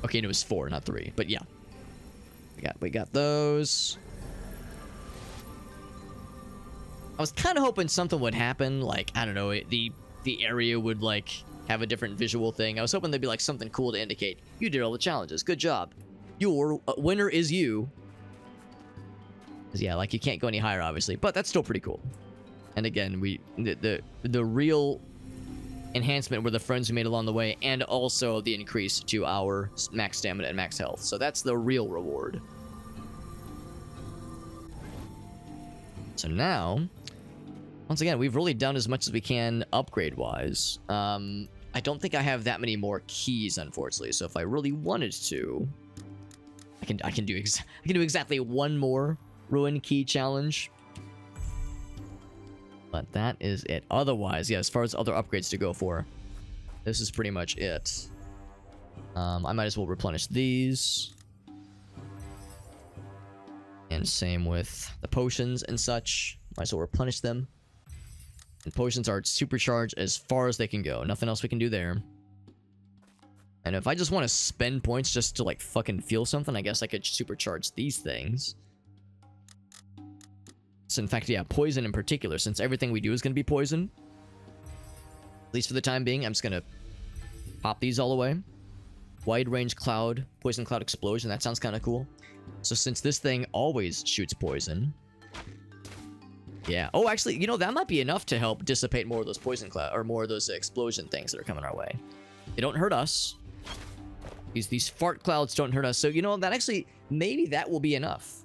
Okay, it was 4, not 3, but yeah, we got those. I was kind of hoping something would happen, like, I don't know, the area would, like, have a different visual thing. I was hoping there'd be, like, something cool to indicate, you did all the challenges, good job. Your winner is you. 'Cause yeah, like, you can't go any higher, obviously, but that's still pretty cool. And again, the real enhancement were the friends we made along the way, and also the increase to our max stamina and max health. So that's the real reward. So now, once again, we've really done as much as we can upgrade-wise. I don't think I have that many more keys, unfortunately. So if I really wanted to, I can do exactly one more ruin key challenge. But that is it. Otherwise, yeah, as far as other upgrades to go for, this is pretty much it. I might as well replenish these. And same with the potions and such. Might as well replenish them. And potions are supercharged as far as they can go. Nothing else we can do there. And if I just want to spend points just to, like, fucking feel something, I guess I could supercharge these things. So, in fact, yeah, poison in particular, since everything we do is going to be poison. At least for the time being, I'm just going to pop these all away. Wide range cloud, poison cloud explosion, that sounds kind of cool. So since this thing always shoots poison... Yeah. Oh, actually, you know, that might be enough to help dissipate more of those poison cloud, or more of those explosion things that are coming our way. They don't hurt us. These fart clouds don't hurt us. So, you know, that actually, maybe that will be enough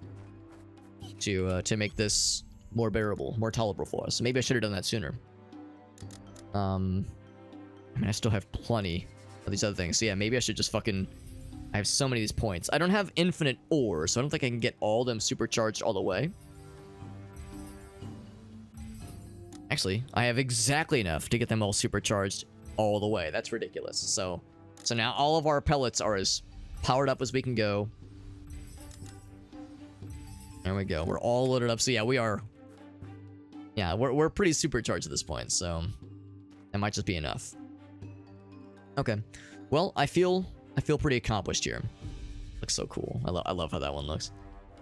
to make this more bearable, more tolerable for us. Maybe I should have done that sooner. I mean, I still have plenty of these other things. So yeah, maybe I should just fucking I have so many of these points. I don't have infinite ore, so I don't think I can get all of them supercharged all the way. Actually, I have exactly enough to get them all supercharged all the way. That's ridiculous. So now all of our pellets are as powered up as we can go. There we go. We're all loaded up. So yeah, we are. Yeah, we're pretty supercharged at this point. So that might just be enough. Okay. Well, I feel pretty accomplished here. Looks so cool. I love how that one looks.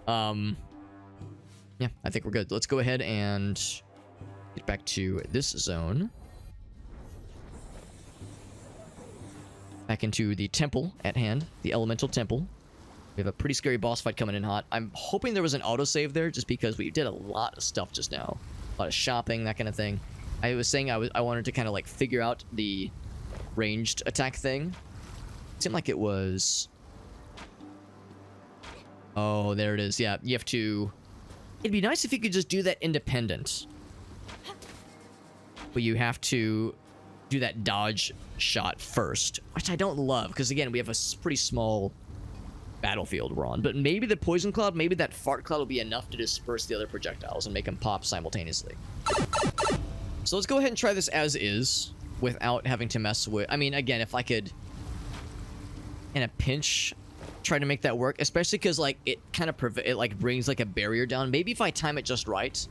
Yeah, I think we're good. Let's go ahead and get back to this zone. Back into the temple at hand, the elemental temple. We have a pretty scary boss fight coming in hot. I'm hoping there was an autosave there just because we did a lot of stuff just now. A lot of shopping, that kind of thing. I was saying I wanted to kind of like figure out the ranged attack thing. It seemed like it was... Oh, there it is. Yeah, you have to... It'd be nice if you could just do that independent. But you have to do that dodge shot first, which I don't love, because again, we have a pretty small battlefield we're on. But maybe the poison cloud, maybe that fart cloud will be enough to disperse the other projectiles and make them pop simultaneously. So let's go ahead and try this as is, without having to mess with... I mean, again, if I could, in a pinch, try to make that work, especially because, like, it kind of it like brings, like, a barrier down. Maybe if I time it just right,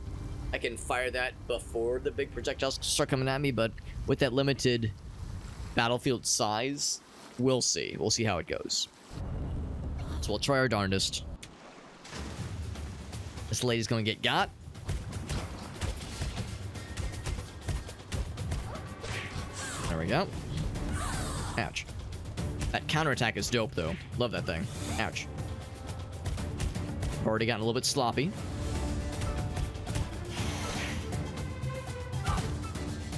I can fire that before the big projectiles start coming at me, but with that limited battlefield size, we'll see. We'll see how it goes. So we'll try our darndest. This lady's gonna get got. There we go. Ouch. That counterattack is dope, though. Love that thing. Ouch. Already gotten a little bit sloppy.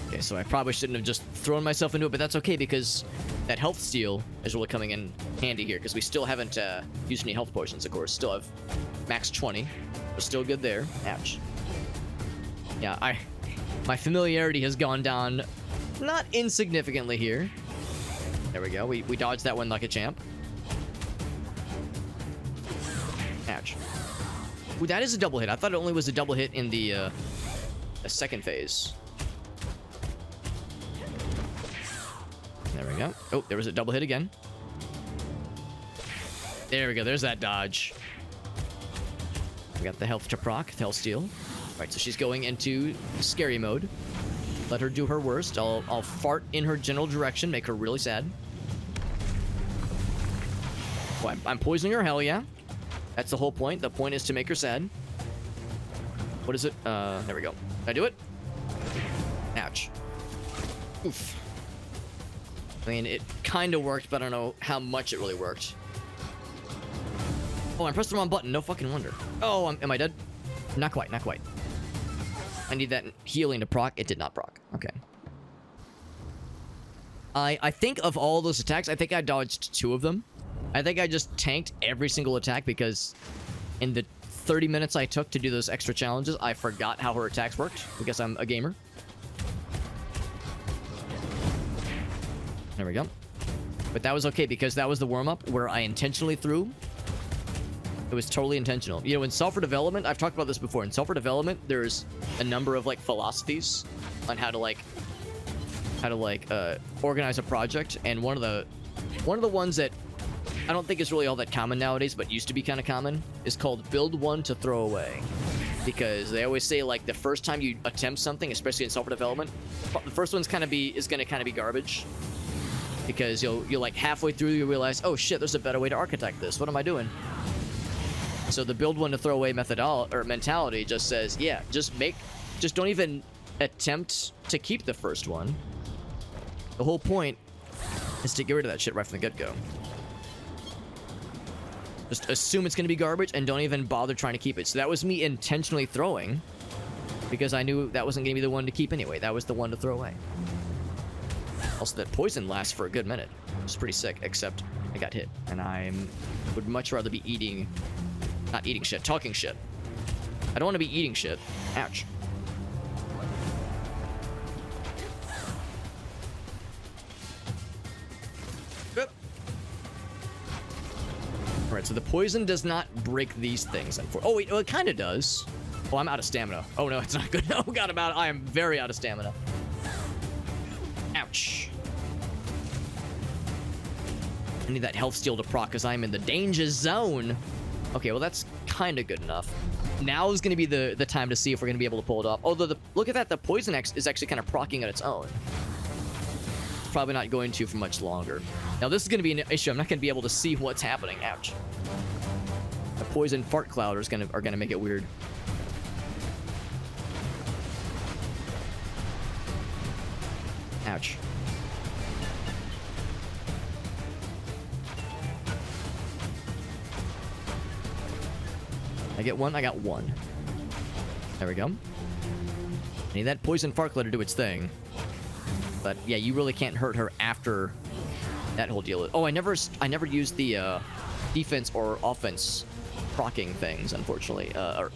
Okay, so I probably shouldn't have just thrown myself into it, but that's okay because that health steal is really coming in handy here because we still haven't used any health potions, of course. Still have max 20. We're still good there. Ouch. Yeah, my familiarity has gone down not insignificantly here. There we go. We dodged that one like a champ. Ouch. Ooh, that is a double hit. I thought it only was a double hit in the second phase. There we go. Oh, there was a double hit again. There we go. There's that dodge. We got the health to proc, the health steal. All right, so she's going into scary mode. Let her do her worst. I'll fart in her general direction, make her really sad. Oh, I'm poisoning her, hell yeah. That's the whole point. The point is to make her sad. What is it? There we go. Did I do it? Ouch. Oof. I mean, it kind of worked, but I don't know how much it really worked. Oh, I pressed the wrong button. No fucking wonder. Oh, am I dead? Not quite, not quite. I need that healing to proc. It did not proc. Okay. I think of all those attacks, I think I dodged 2 of them. I think I just tanked every single attack because in the 30 minutes I took to do those extra challenges, I forgot how her attacks worked because I'm a gamer. There we go. But that was okay because that was the warm-up where I intentionally threw. It was totally intentional. You know, in software development, I've talked about this before. In software development, there's a number of like philosophies on how to organize a project, and one of the ones that I don't think is really all that common nowadays, but used to be kind of common, is called build one to throw away. Because they always say like the first time you attempt something, especially in software development, the first one's is gonna kind of be garbage. Because you'll like halfway through you realize, oh shit, there's a better way to architect this. What am I doing? So the build one to throw away mentality just says, yeah, just don't even attempt to keep the first one. The whole point is to get rid of that shit right from the get-go. Just assume it's going to be garbage and don't even bother trying to keep it. So that was me intentionally throwing because I knew that wasn't going to be the one to keep anyway. That was the one to throw away. Also, that poison lasts for a good minute. It's pretty sick, except I got hit. And I would much rather be eating... Not eating shit, talking shit. I don't want to be eating shit. Ouch. Yep. Alright, so the poison does not break these things. Oh, wait, well, it kind of does. Oh, I'm out of stamina. Oh, no, it's not good. Oh, God, I am very out of stamina. Ouch. I need that health steal to proc because I'm in the danger zone. Okay, well, that's kind of good enough. Now is going to be the time to see if we're going to be able to pull it off. Although, look at that. The poison X is actually kind of procking on its own. Probably not going to for much longer. Now, this is going to be an issue. I'm not going to be able to see what's happening. Ouch. The poison fart cloud are gonna make it weird. Ouch. I get one? I got one. There we go. I need that poison fart cloud to do its thing. But yeah, you really can't hurt her after that whole deal. Oh, I never used the defense or offense proccing things, unfortunately. Or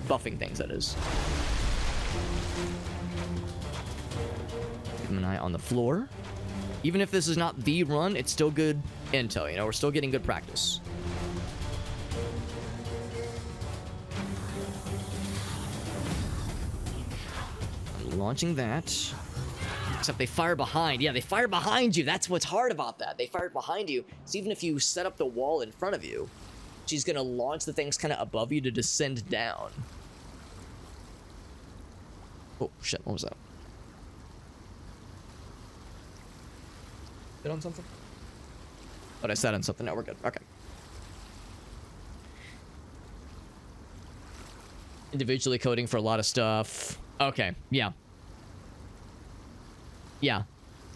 buffing things, that is. Keep an eye on the floor. Even if this is not the run, it's still good intel, you know? We're still getting good practice. I'm launching that. Except they fire behind. Yeah, they fire behind you. That's what's hard about that. They fire behind you. So even if you set up the wall in front of you, she's going to launch the things kind of above you to descend down. Oh, shit. What was that? Hit on something? Oh, I sat on something. No, we're good. Okay. Individually coding for a lot of stuff. Okay, yeah. Yeah.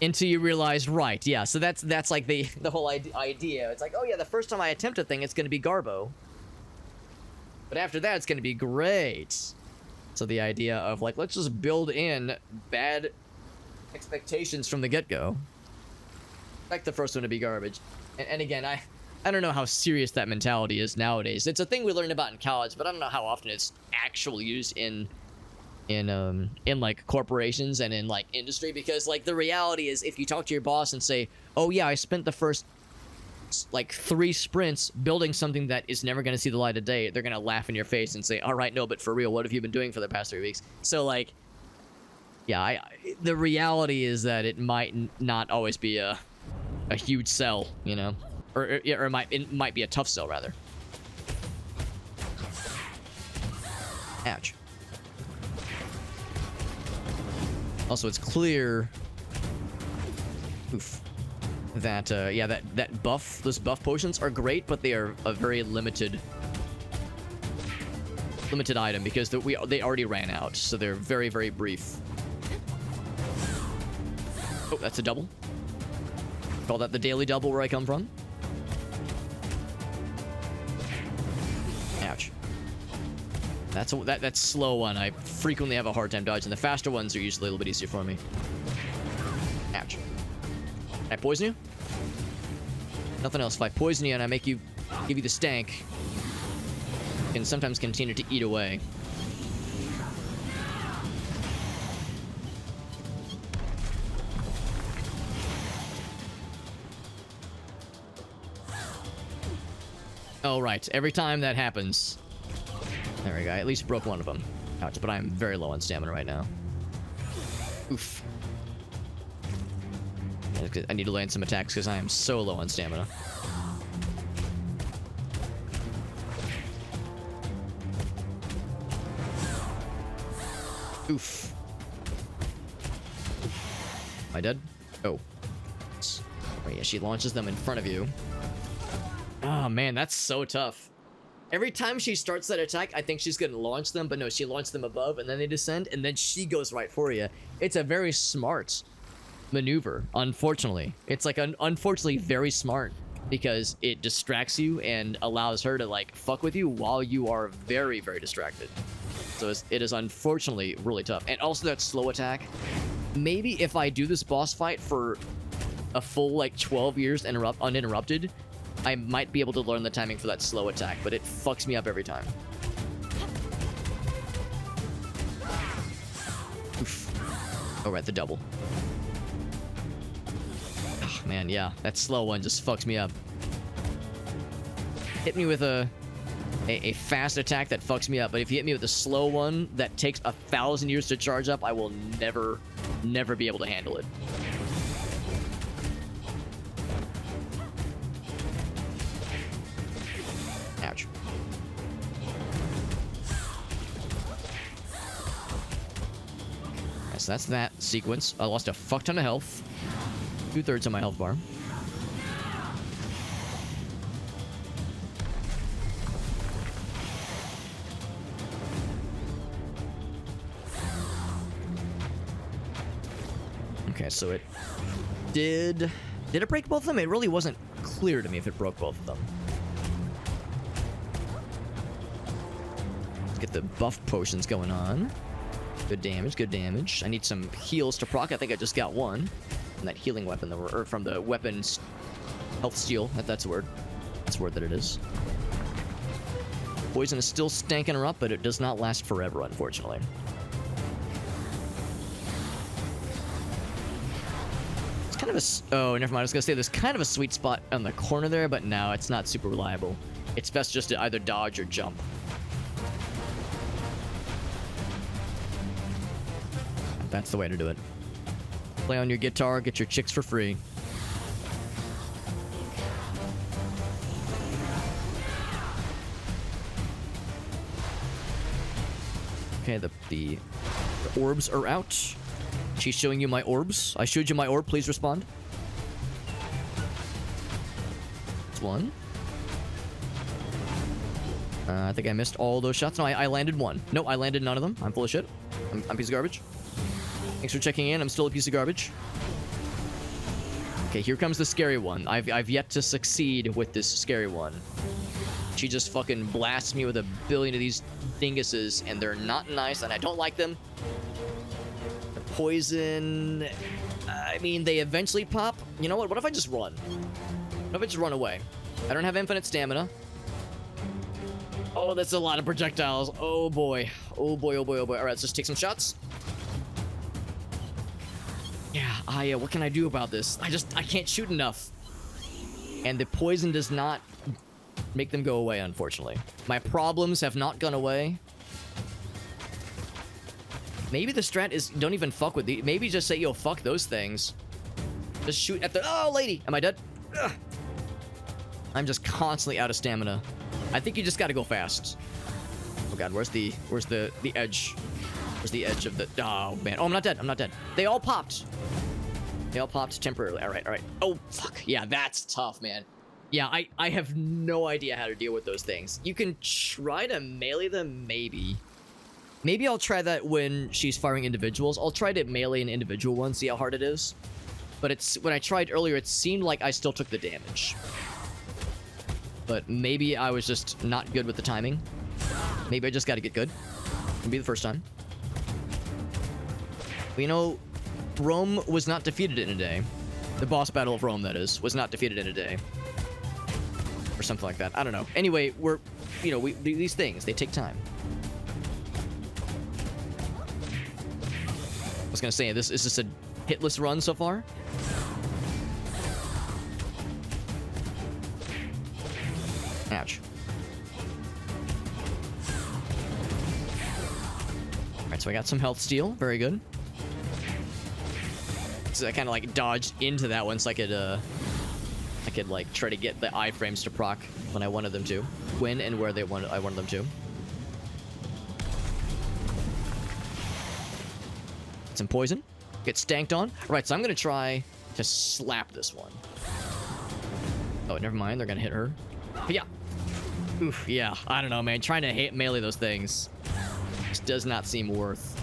Until you realize, right, yeah. So that's like the whole idea. It's like, oh yeah, the first time I attempt a thing, it's going to be Garbo. But after that, it's going to be great. So the idea of like, let's just build in bad expectations from the get-go. Expect the first one to be garbage. And again, I don't know how serious that mentality is nowadays. It's a thing we learned about in college, but I don't know how often it's actually used in like corporations and in like industry, because like the reality is if you talk to your boss and say, oh yeah, I spent the first like 3 sprints building something that is never going to see the light of day, they're going to laugh in your face and say, all right, no, but for real, what have you been doing for the past 3 weeks? So like, yeah, the reality is that it might not always be a huge sell, you know, or it might be a tough sell rather. Ouch. Also, it's clear, that yeah, that buff, those buff potions are great, but they are a very limited item because they already ran out, so they're very, very brief. Oh, that's a double. Call that the daily double where I come from. Ouch. That's slow one. I frequently have a hard time dodging. The faster ones are usually a little bit easier for me. Ouch. Can I poison you? Nothing else. If I poison you and I give you the stank, you can sometimes continue to eat away. Oh, right. Every time that happens. There we go. I at least broke one of them. Ouch, but I am very low on stamina right now. Oof. I need to land some attacks because I am so low on stamina. Oof. Am I dead? Oh. Oh yeah, she launches them in front of you. Oh man, that's so tough. Every time she starts that attack, I think she's gonna launch them, but no, she launched them above and then they descend and then she goes right for you. It's a very smart maneuver, unfortunately. It's like unfortunately very smart because it distracts you and allows her to like fuck with you while you are very, very distracted. So it is unfortunately really tough. And also that slow attack. Maybe if I do this boss fight for a full like 12 years uninterrupted, I might be able to learn the timing for that slow attack, but it fucks me up every time. Oof. Oh, right, the double. Oh, man, yeah, that slow one just fucks me up. hit me with a fast attack that fucks me up, but if you hit me with a slow one that takes 1,000 years to charge up, I will never be able to handle it. Ouch. Alright, so that's that sequence. I lost a fuck ton of health. 2/3 of my health bar. Okay, so it did it break both of them? It really wasn't clear to me if it broke both of them. Let's get the buff potions going on. Good damage, good damage. I need some heals to proc. I think I just got one from that healing weapon, or from the weapons health steal. That's a word. That's a word that it is. Poison is still stanking her up, but it does not last forever, unfortunately. Kind of a... Oh, never mind. I was gonna say there's kind of a sweet spot on the corner there, but no, it's not super reliable. It's best just to either dodge or jump. That's the way to do it. Play on your guitar, get your chicks for free. Okay, the orbs are out. She's showing you my orbs. I showed you my orb. Please respond. That's one. I think I missed all those shots. No, I landed one. No, I landed none of them. I'm full of shit. I'm a piece of garbage. Thanks for checking in. I'm still a piece of garbage. Okay, here comes the scary one. I've yet to succeed with this scary one. She just fucking blasts me with a billion of these dinguses, and they're not nice, and I don't like them. Poison, I mean, they eventually pop. You know what? What if I just run? What if I just run away? I don't have infinite stamina. Oh, that's a lot of projectiles. Oh boy. Oh boy, oh boy, oh boy. All right, let's just take some shots. Yeah, what can I do about this? I can't shoot enough. And the poison does not make them go away, unfortunately. My problems have not gone away. Maybe the strat is don't even fuck with the... Maybe just say, yo, fuck those things. Just shoot at the... Oh, lady! Am I dead? Ugh. I'm just constantly out of stamina. I think you just gotta go fast. Oh god, where's the edge? Where's the edge of the... Oh, man. Oh, I'm not dead. I'm not dead. They all popped. They all popped temporarily. All right, all right. Oh, fuck. Yeah, that's tough, man. Yeah, I have no idea how to deal with those things. You can try to melee them, maybe. Maybe I'll try that when she's firing individuals. I'll try to melee an individual one, see how hard it is. But it's when I tried earlier, it seemed like I still took the damage. But maybe I was just not good with the timing. Maybe I just got to get good. It'll be the first time. But you know, Rome was not defeated in a day. The boss battle of Rome, that is, was not defeated in a day. Or something like that. I don't know. Anyway, these things, they take time. I was gonna say, is this a hitless run so far? Ouch. Alright, so I got some health steal. Very good. So I kind of like dodged into that one so I could like try to get the iframes to proc when I wanted them to. When and where I wanted them to. Some poison. Get stanked on. Right, so I'm gonna try to slap this one. Oh, never mind. They're gonna hit her. But yeah. Oof, yeah. I don't know, man. Trying to melee those things just does not seem worth.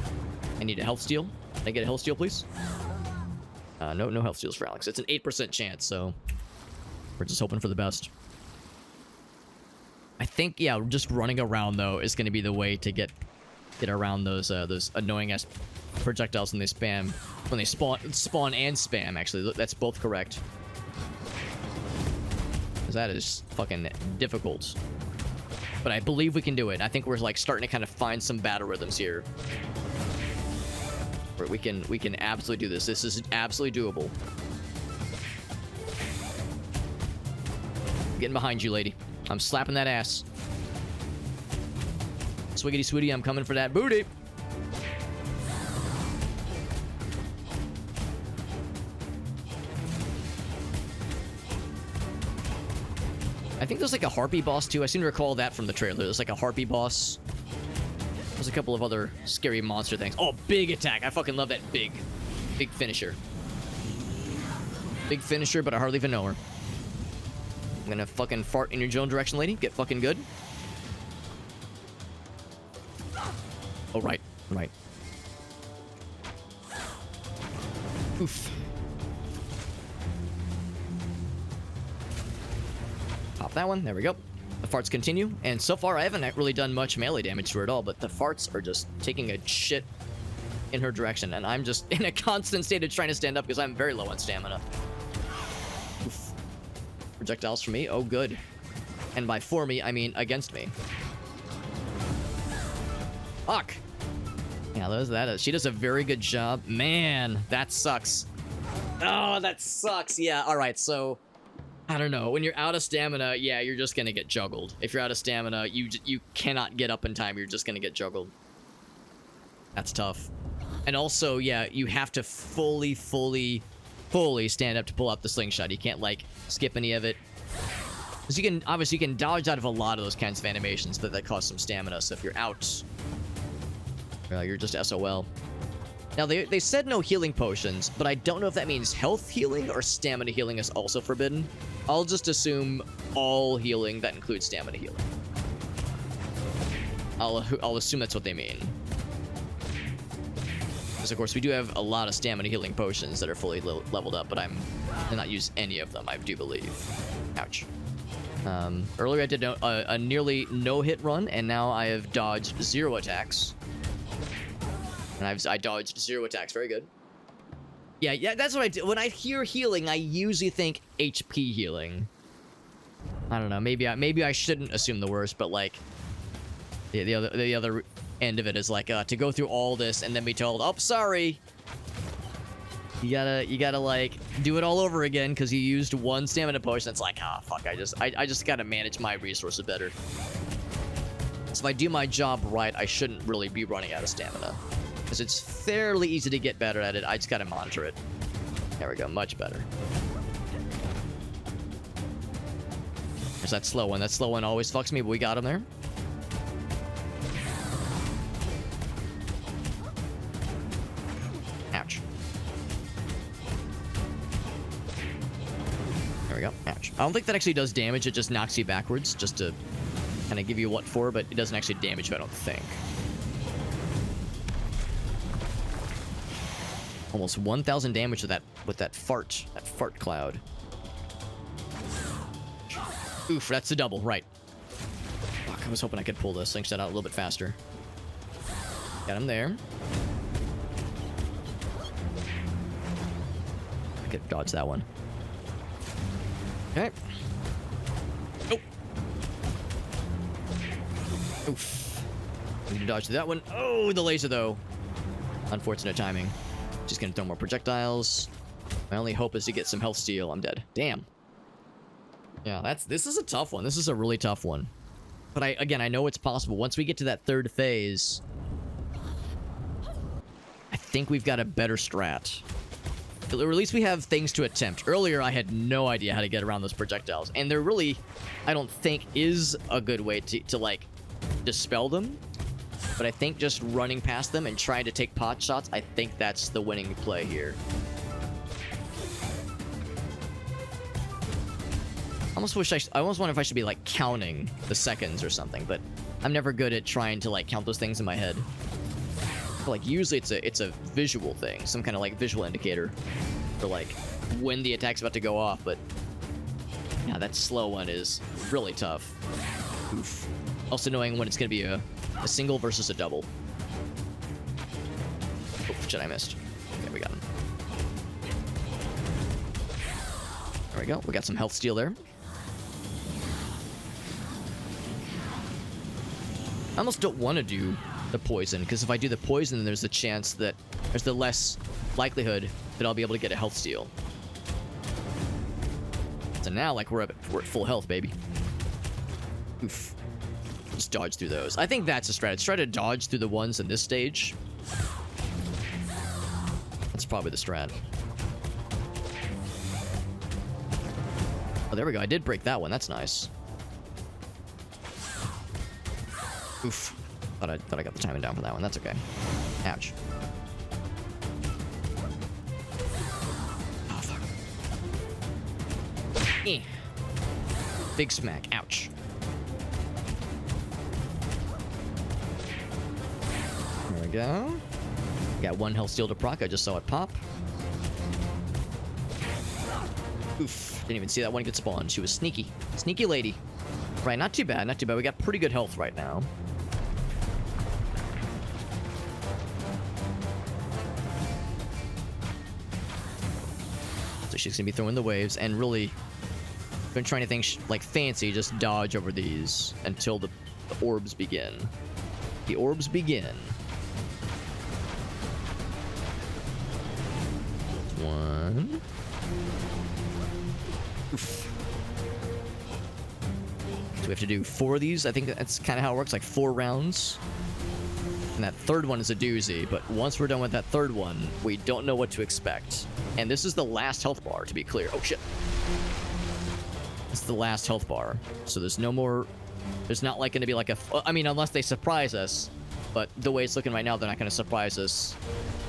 I need a health steal. Can I get a health steal, please? No health steals for Alex. It's an 8% chance, so we're just hoping for the best. I think, yeah, just running around though is gonna be the way to get around those annoying ass projectiles when they spawn and spam. Actually, that's both correct. 'Cause that is fucking difficult. But I believe we can do it. I think we're like starting to kind of find some battle rhythms here. Where we can absolutely do this. This is absolutely doable. Getting behind you, lady. I'm slapping that ass. Swiggity sweetie, I'm coming for that booty. I think there's like a harpy boss too. I seem to recall that from the trailer. There's like a harpy boss. There's a couple of other scary monster things. Oh, big attack. I fucking love that big finisher. Big finisher, but I hardly even know her. I'm gonna fucking fart in your general direction, lady. Get fucking good. Oh, right. Right. Oof. Pop that one. There we go. The farts continue. And so far, I haven't really done much melee damage to her at all, but the farts are just taking a shit in her direction. And I'm just in a constant state of trying to stand up because I'm very low on stamina. Oof. Projectiles for me. Oh, good. And by for me, I mean against me. Fuck. Yeah, she does a very good job. Man, that sucks. Oh, that sucks. Yeah, all right, so I don't know. When you're out of stamina, yeah, you're just gonna get juggled. If you're out of stamina, you cannot get up in time. You're just gonna get juggled. That's tough. And also, yeah, you have to fully stand up to pull out the slingshot. You can't, like, skip any of it. Because you can dodge out of a lot of those kinds of animations, but that cost some stamina. So if you're out, well, you're just SOL. Now, they said no healing potions, but I don't know if that means health healing or stamina healing is also forbidden. I'll just assume all healing that includes stamina healing. I'll assume that's what they mean. Because, of course, we do have a lot of stamina healing potions that are fully leveled up, but I did not use any of them, I do believe. Ouch. Earlier I did a nearly no-hit run, and now I have dodged 0 attacks. And I dodged 0 attacks. Very good. Yeah, that's what I do. When I hear healing, I usually think HP healing. I don't know. Maybe I shouldn't assume the worst, but like the other end of it is like to go through all this and then be told, "Oh, sorry. You gotta like do it all over again because you used 1 stamina potion." It's like, ah, fuck. I just gotta manage my resources better. So if I do my job right, I shouldn't really be running out of stamina. Because it's fairly easy to get better at it. I just gotta monitor it. There we go, much better. There's that slow one. That slow one always fucks me, but we got him there. Ouch. There we go. Ouch. I don't think that actually does damage. It just knocks you backwards, just to kind of give you what for, but it doesn't actually damage you, I don't think. Almost 1,000 damage with that fart cloud. Oof, that's a double, right. Fuck, I was hoping I could pull the slingshot out a little bit faster. Got him there. I could dodge that one. Okay. Oh. Oof. I need to dodge that one. Oh, the laser, though. Unfortunate timing. Just gonna throw more projectiles. My only hope is to get some health steal. I'm dead. Damn. Yeah, this is a tough one. This is a really tough one. But I know it's possible. Once we get to that 3rd phase, I think we've got a better strat. Or at least we have things to attempt. Earlier, I had no idea how to get around those projectiles. And there really, I don't think, is a good way to like, dispel them. But I think just running past them and trying to take pot shots, I think that's the winning play here. I almost wonder if I should be like counting the seconds or something, but I'm never good at trying to like count those things in my head. But, like usually it's a visual thing, some kind of like visual indicator for like when the attack's about to go off, but yeah, that slow one is really tough. Oof. Also knowing when it's gonna be a single versus a double. Oh, shit, I missed. Okay, we got him. There we go. We got some health steal there. I almost don't want to do the poison, because if I do the poison, then there's the chance that there's the less likelihood that I'll be able to get a health steal. So now, like, we're at full health, baby. Oof. Just dodge through those. I think that's a strat. Try to dodge through the ones in this stage. That's probably the strat. Oh, there we go. I did break that one. That's nice. Oof. Thought I got the timing down for that one. That's okay. Ouch. Oh, fuck. Eh. Big smack. Ouch. There we go. Got one health steal to proc. I just saw it pop. Oof. Didn't even see that one get spawned. She was sneaky. Sneaky lady. Right, not too bad. Not too bad. We got pretty good health right now. So she's going to be throwing the waves. And really, been trying to think like fancy. Just dodge over these until the orbs begin. The orbs begin. One. Oof. So we have to do 4 of these. I think that's kind of how it works, like 4 rounds. And that third one is a doozy, but once we're done with that third one, we don't know what to expect. And this is the last health bar, to be clear. Oh, shit. It's the last health bar. So there's no more... There's not like going to be like a... I mean, unless they surprise us. But the way it's looking right now, they're not going to surprise us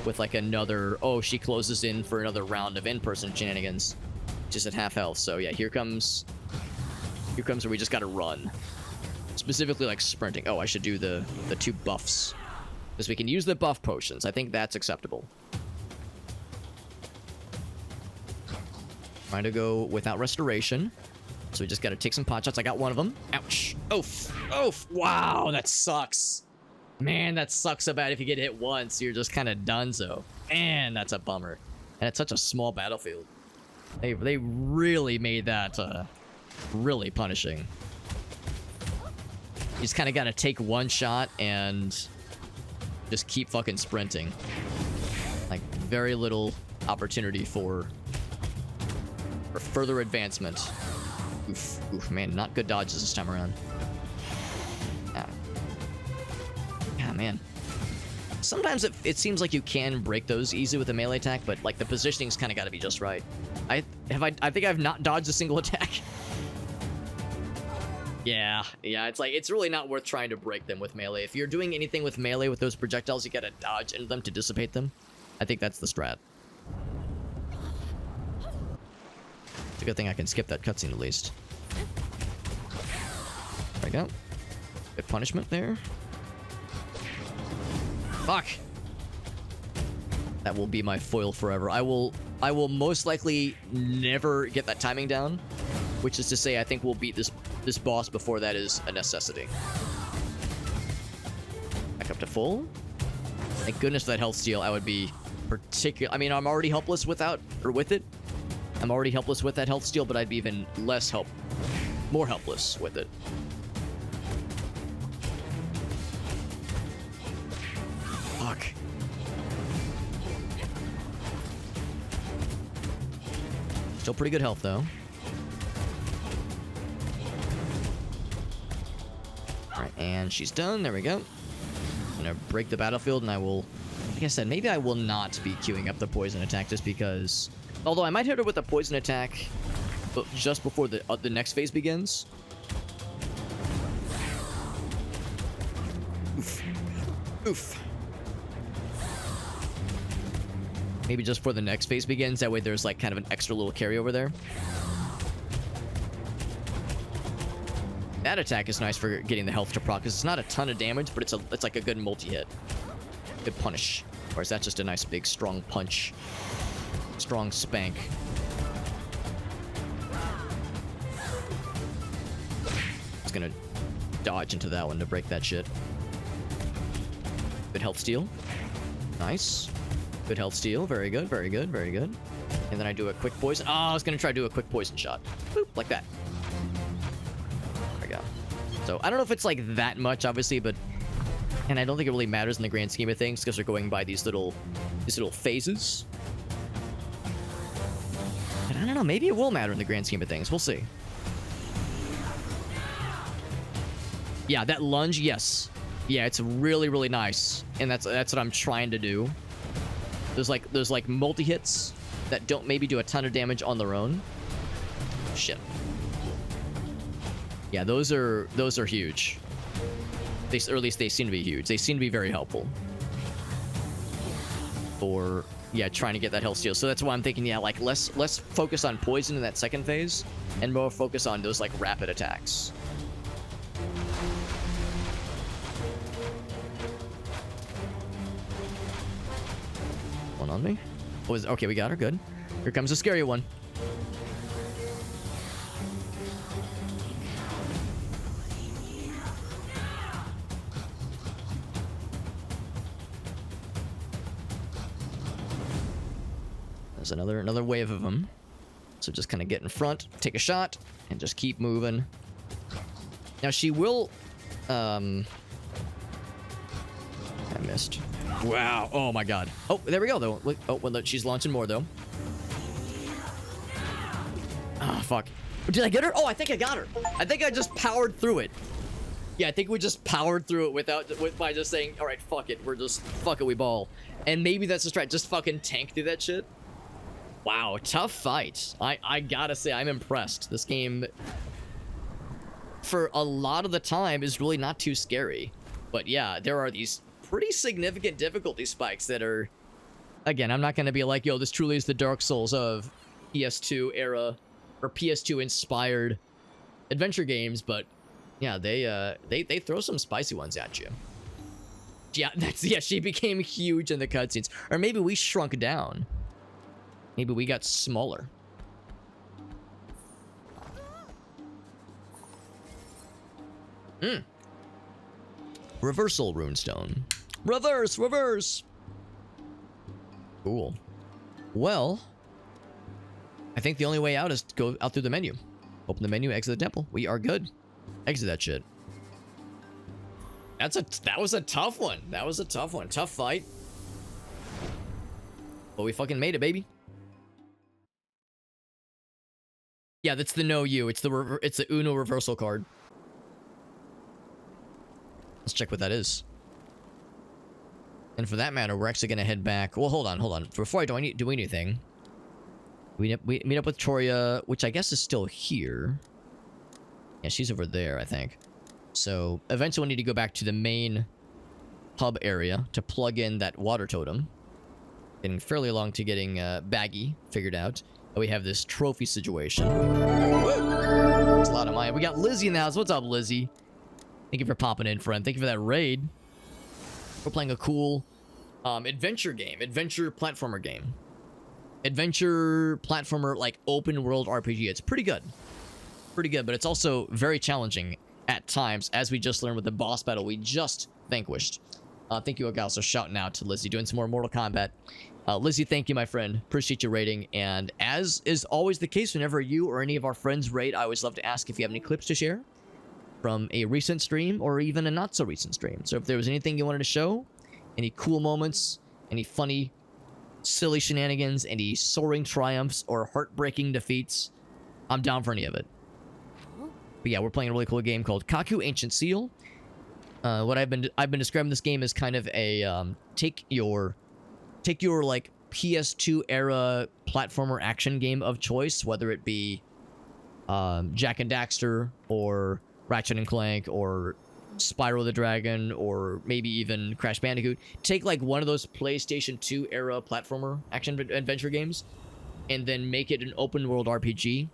with like another... Oh, she closes in for another round of in-person shenanigans. Just at half health. So yeah, here comes where we just gotta run. Specifically like sprinting. Oh, I should do the 2 buffs. Because we can use the buff potions. I think that's acceptable. Trying to go without restoration. So we just gotta take some pot shots. I got one of them. Ouch. Oof. Oof. Wow, that sucks. Man, that sucks so bad if you get hit once. You're just kind of donezo. Man, that's a bummer. And it's such a small battlefield. They really made that really punishing. You just kind of got to take one shot and just keep fucking sprinting. Like, very little opportunity for further advancement. Oof, oof, man, not good dodges this time around. Ah. Yeah, man. Sometimes it seems like you can break those easy with a melee attack, but like the positioning's kind of got to be just right. I think I've not dodged a single attack. Yeah, it's like it's really not worth trying to break them with melee. If you're doing anything with melee with those projectiles, you gotta dodge into them to dissipate them. I think that's the strat. It's a good thing I can skip that cutscene at least. There we go. Good punishment there. Fuck. That will be my foil forever. I will most likely never get that timing down, which is to say I think we'll beat this boss before that is a necessity. Back up to full. Thank goodness for that health steal. I would be particular. I mean, I'm already helpless with it. I'm already helpless with that health steal, but I'd be even more helpless with it. Fuck. Still pretty good health, though. Alright, and she's done. There we go. I'm gonna break the battlefield, and I will... Like I said, maybe I will not be queuing up the poison attack just because... Although I might hit her with a poison attack just before the next phase begins. Oof. Oof. Maybe just before the next phase begins. That way there's like kind of an extra little carryover there. That attack is nice for getting the health to proc, because it's not a ton of damage, but it's like a good multi-hit. Good punish. Or is that just a nice big strong punch? Strong spank. It's gonna dodge into that one to break that shit. Good health steal. Nice. Good health steal. Very good, very good, very good. And then I do a quick poison. Oh, I was gonna try to do a quick poison shot. Boop, like that. There we go. So I don't know if it's like that much, obviously, but... And I don't think it really matters in the grand scheme of things, because they're going by these little phases. But I don't know, maybe it will matter in the grand scheme of things. We'll see. Yeah, that lunge, yes. Yeah, it's really, really nice. And that's what I'm trying to do. There's like multi-hits that don't maybe do a ton of damage on their own. Shit. Yeah, those are huge. Or at least they seem to be huge. They seem to be very helpful. For, yeah, trying to get that health steal. So that's why I'm thinking, yeah, like less focus on poison in that second phase and more focus on those like rapid attacks. One on me. Oh, okay, we got her. Good. Here comes a scary one. There's another wave of them. So just kind of get in front, take a shot, and just keep moving. Now she will... I missed. Wow. Oh my god. Oh, there we go, though. Look, oh, well, she's launching more, though. Oh, fuck. Did I get her? Oh, I think I got her. I think I just powered through it. Yeah, I think we just powered through it by just saying, all right, fuck it. We're just, fuck it, we ball. And maybe that's just right. Just fucking tank through that shit. Wow, tough fight. I gotta say, I'm impressed. This game, for a lot of the time, is really not too scary. But yeah, there are these pretty significant difficulty spikes that are... Again, I'm not gonna be like, yo, this truly is the Dark Souls of PS2 era, or PS2 inspired adventure games, but yeah, they throw some spicy ones at you. Yeah, she became huge in the cutscenes. Or maybe we shrunk down. Maybe we got smaller. Reversal runestone. Reverse! Cool. Well, I think the only way out is to go out through the menu. Open the menu, exit the temple. We are good. Exit that shit. That was a tough one. That was a tough one. Tough fight. But we fucking made it, baby. Yeah, that's the no you. It's the Uno reversal card. Let's check what that is. And for that matter, we're actually gonna head back. Well, hold on. Before I do anything, we meet up with Toria, which I guess is still here. Yeah, she's over there, I think. So eventually, we need to go back to the main hub area to plug in that water totem. Getting fairly along to getting Baggy figured out. We have this trophy situation. Whoa! It's a lot of mine. We got Lizzie in the house. What's up, Lizzie? Thank you for popping in, friend. Thank you for that raid. We're playing a cool adventure game. Adventure platformer game. Adventure platformer, like, open world RPG. It's pretty good. Pretty good, but it's also very challenging at times, as we just learned with the boss battle we just vanquished. Thank you, also shouting out to Lizzie, doing some more Mortal Kombat. Lizzie, thank you, my friend. Appreciate your rating. And as is always the case, whenever you or any of our friends raid, I always love to ask if you have any clips to share from a recent stream or even a not so recent stream. So if there was anything you wanted to show, any cool moments, any funny, silly shenanigans, any soaring triumphs or heartbreaking defeats, I'm down for any of it. But yeah, we're playing a really cool game called KAKU Ancient Seal. What I've been describing this game as kind of a take your like PS2 era platformer action game of choice, whether it be Jak and Daxter or Ratchet and Clank or Spyro the Dragon or maybe even Crash Bandicoot. Take like one of those PlayStation 2 era platformer action adventure games and then make it an open world RPG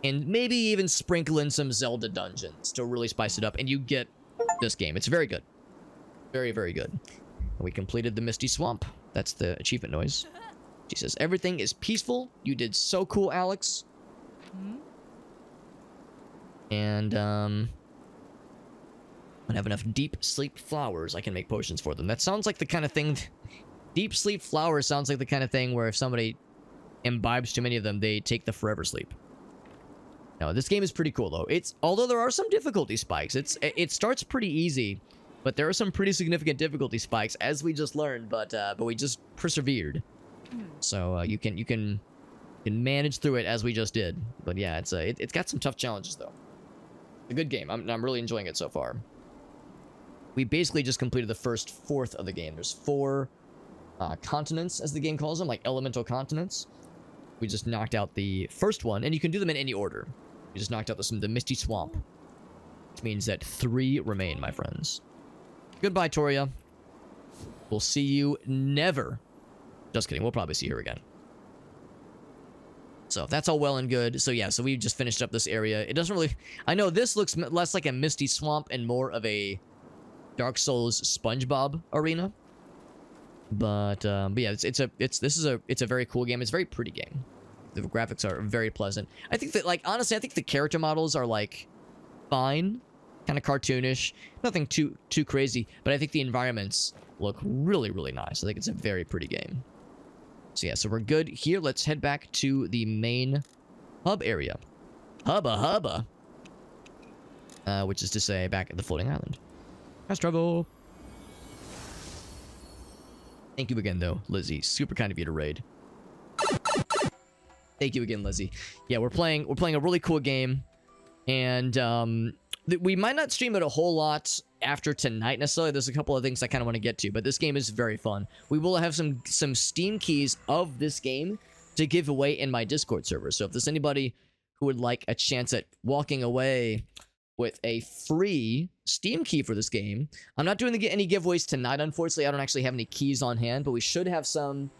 and maybe even sprinkle in some Zelda dungeons to really spice it up, and you get this game. It's very good. Very, very good. And we completed the Misty Swamp. That's the achievement noise. She says, everything is peaceful. You did so cool, Alex. And, when I have enough deep sleep flowers, I can make potions for them. That sounds like the kind of thing... Deep sleep flowers sounds like the kind of thing where if somebody imbibes too many of them, they take the forever sleep. No, this game is pretty cool, though. Although there are some difficulty spikes. It starts pretty easy, but there are some pretty significant difficulty spikes, as we just learned, but we just persevered. So, you can manage through it as we just did. But yeah, it's got some tough challenges, though. A good game. I'm really enjoying it so far. We basically just completed the first fourth of the game. There's 4 continents, as the game calls them, like elemental continents. We just knocked out the first one, and you can do them in any order. We just knocked out the Misty Swamp, which means that 3 remain, my friends. Goodbye, Toria. We'll see you never. Just kidding. We'll probably see her again. So that's all well and good. So yeah, so we just finished up this area. It doesn't really... I know this looks less like a Misty Swamp and more of a Dark Souls SpongeBob arena. But yeah, it's a very cool game. It's a very pretty game. The graphics are very pleasant. I think that, like, honestly, I think the character models are, like, fine. Kind of cartoonish. Nothing too crazy. But I think the environments look really, really nice. I think it's a very pretty game. So yeah, so we're good here. Let's head back to the main hub area. Hubba. Which is to say, back at the floating island. Fast travel. Thank you again, though, Lizzie. Super kind of you to raid. Thank you again, Lizzie. Yeah, we're playing a really cool game, and we might not stream it a whole lot after tonight necessarily. There's a couple of things I kind of want to get to, but this game is very fun. We will have some Steam keys of this game to give away in my Discord server. So if there's anybody who would like a chance at walking away with a free Steam key for this game, I'm not doing any giveaways tonight, unfortunately. I don't actually have any keys on hand, but we should have some,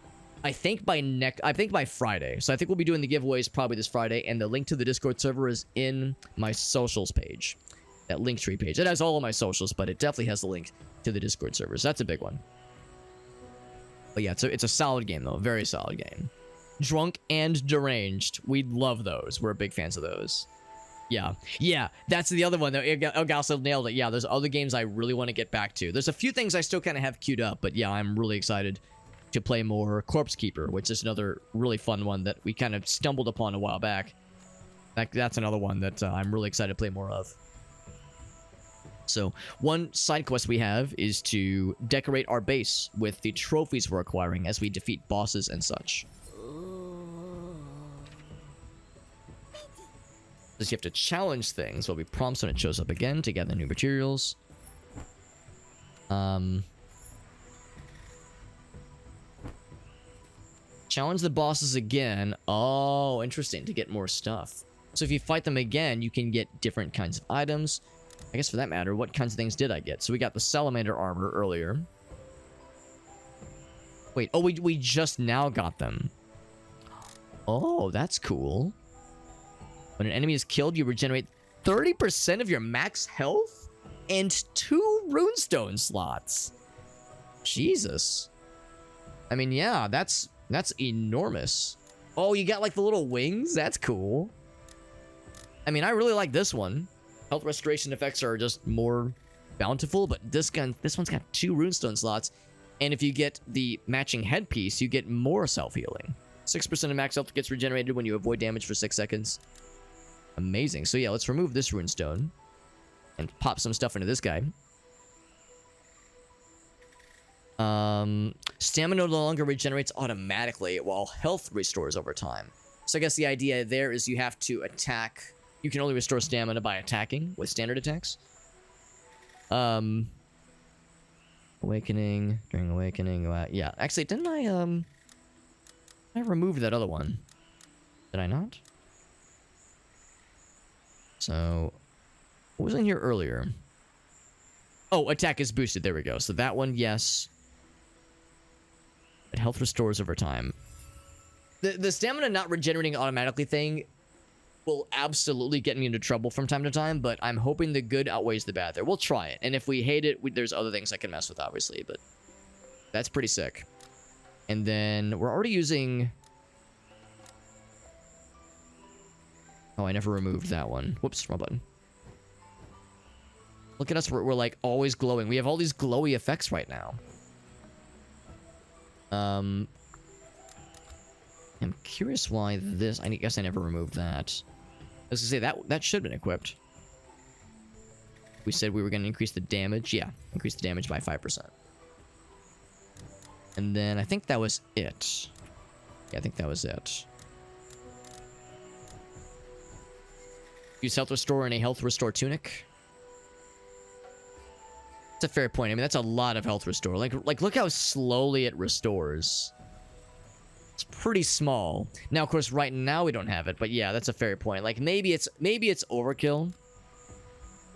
I think by Friday. So I think we'll be doing the giveaways probably this Friday, and the link to the Discord server is in my socials page. That Linktree page. It has all of my socials, but it definitely has the link to the Discord server. So that's a big one. But yeah, it's a solid game, though. Very solid game. Drunk and Deranged. We love those. We're big fans of those. Yeah, that's the other one, though. Elgaso nailed it. Yeah, there's other games I really want to get back to. There's a few things I still kind of have queued up, but yeah, I'm really excited to play more Corpse Keeper, which is another really fun one that we kind of stumbled upon a while back. That's another one that I'm really excited to play more of. So, one side quest we have is to decorate our base with the trophies we're acquiring as we defeat bosses and such. Just you have to challenge things while we prompts when it shows up again to gather new materials. Challenge the bosses again. Oh, interesting. To get more stuff. So if you fight them again, you can get different kinds of items. I guess for that matter, what kinds of things did I get? So we got the salamander armor earlier. Wait, oh, we just now got them. Oh, that's cool. When an enemy is killed, you regenerate 30% of your max health and 2 runestone slots. Jesus. I mean, yeah, that's enormous. Oh, you got like the little wings? That's cool. I mean, I really like this one. Health restoration effects are just more bountiful, but this one's got 2 runestone slots. And if you get the matching headpiece, you get more self-healing. 6% of max health gets regenerated when you avoid damage for 6 seconds. Amazing. So yeah, let's remove this runestone and pop some stuff into this guy. Stamina no longer regenerates automatically, while health restores over time. So I guess the idea there is you have to attack. You can only restore stamina by attacking with standard attacks. Awakening, during awakening. Yeah, actually, didn't I removed that other one? Did I not? So, what was in here earlier? Oh, attack is boosted. There we go. So that one, yes. But health restores over time. The stamina not regenerating automatically thing will absolutely get me into trouble from time to time, but I'm hoping the good outweighs the bad there. We'll try it, and if we hate it, there's other things I can mess with, obviously, but that's pretty sick. And then we're already using... Oh, I never removed that one. Whoops, wrong button. Look at us, we're like always glowing. We have all these glowy effects right now. I'm curious why this... I guess I never removed that. I was gonna say, that should have been equipped. We said we were gonna increase the damage. Yeah, increase the damage by 5%. And then I think that was it. Yeah, I think that was it. Use health restore and a health restore tunic. That's a fair point. I mean, that's a lot of health restore. Like look how slowly it restores. It's pretty small. Now, of course, right now we don't have it, but yeah, that's a fair point. Like maybe it's overkill.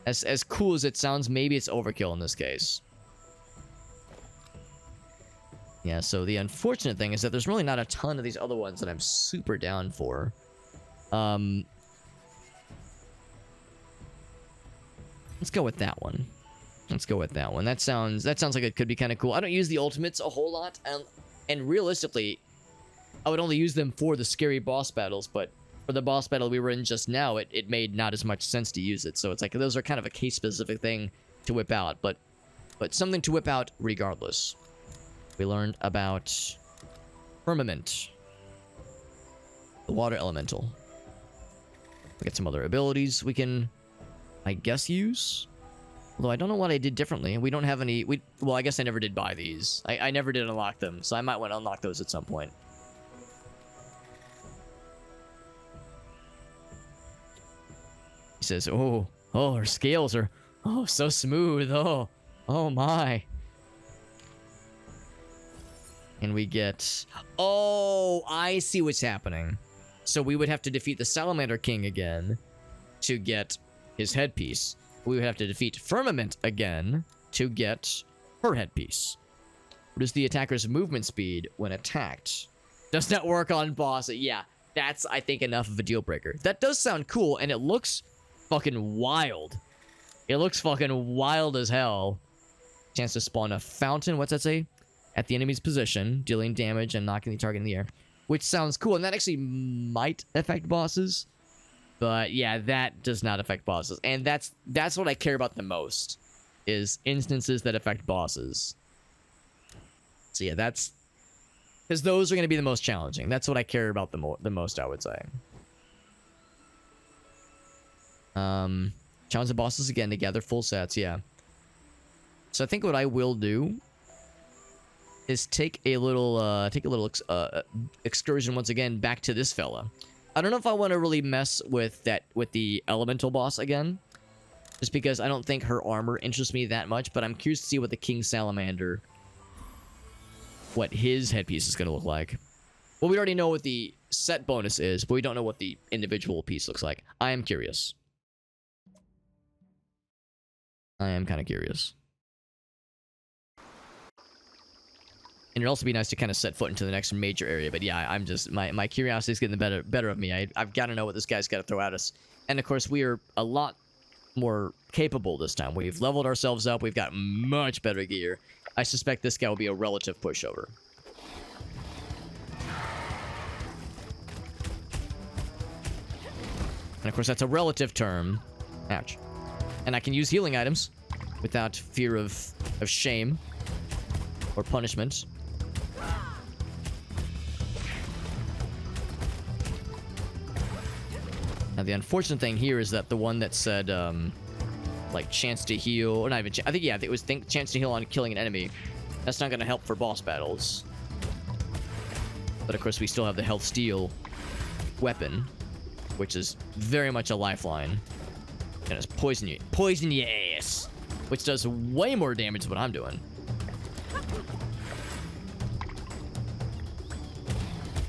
As cool as it sounds, maybe it's overkill in this case. Yeah, so the unfortunate thing is that there's really not a ton of these other ones that I'm super down for. Let's go with that one. Let's go with that one. That sounds like it could be kind of cool. I don't use the ultimates a whole lot, and realistically, I would only use them for the scary boss battles, but for the boss battle we were in just now, it made not as much sense to use it. So it's like those are kind of a case-specific thing to whip out, but something to whip out regardless. We learned about Firmament, the water elemental. We got some other abilities we can, I guess, use. Although I don't know what I did differently. We don't have any... Well, I guess I never did buy these. I never did unlock them, so I might want to unlock those at some point. He says, oh, her scales are... Oh, so smooth. Oh my. And we get... Oh, I see what's happening. So we would have to defeat the Salamander King again to get his headpiece. We would have to defeat Firmament again to get her headpiece. What is the attacker's movement speed when attacked? Does not work on boss. Yeah, that's, I think, enough of a deal breaker. That does sound cool, and it looks fucking wild. It looks fucking wild as hell. Chance to spawn a fountain. What's that say? At the enemy's position, dealing damage and knocking the target in the air. Which sounds cool, and that actually might affect bosses. But yeah, that does not affect bosses. And that's what I care about the most, is instances that affect bosses. So yeah, that's... Because those are going to be the most challenging. That's what I care about the most, I would say. Challenge the bosses again to gather full sets, yeah. So I think what I will do is take a little excursion once again back to this fella. I don't know if I want to really mess with the elemental boss again, just because I don't think her armor interests me that much, but I'm curious to see what the King Salamander, what his headpiece is going to look like. Well, we already know what the set bonus is, but we don't know what the individual piece looks like. I am curious. I am kind of curious. And it'd also be nice to kind of set foot into the next major area. But yeah, I'm just... My curiosity is getting the better of me. I've got to know what this guy's got to throw at us. And of course, we are a lot more capable this time. We've leveled ourselves up. We've got much better gear. I suspect this guy will be a relative pushover. And of course, that's a relative term. Ouch. And I can use healing items without fear of shame or punishment. Now, the unfortunate thing here is that the one that said, like, chance to heal, or not even, I think, yeah, it was chance to heal on killing an enemy. That's not going to help for boss battles. But of course, we still have the health steal weapon, which is very much a lifeline. And it's poison your ass, which does way more damage than what I'm doing.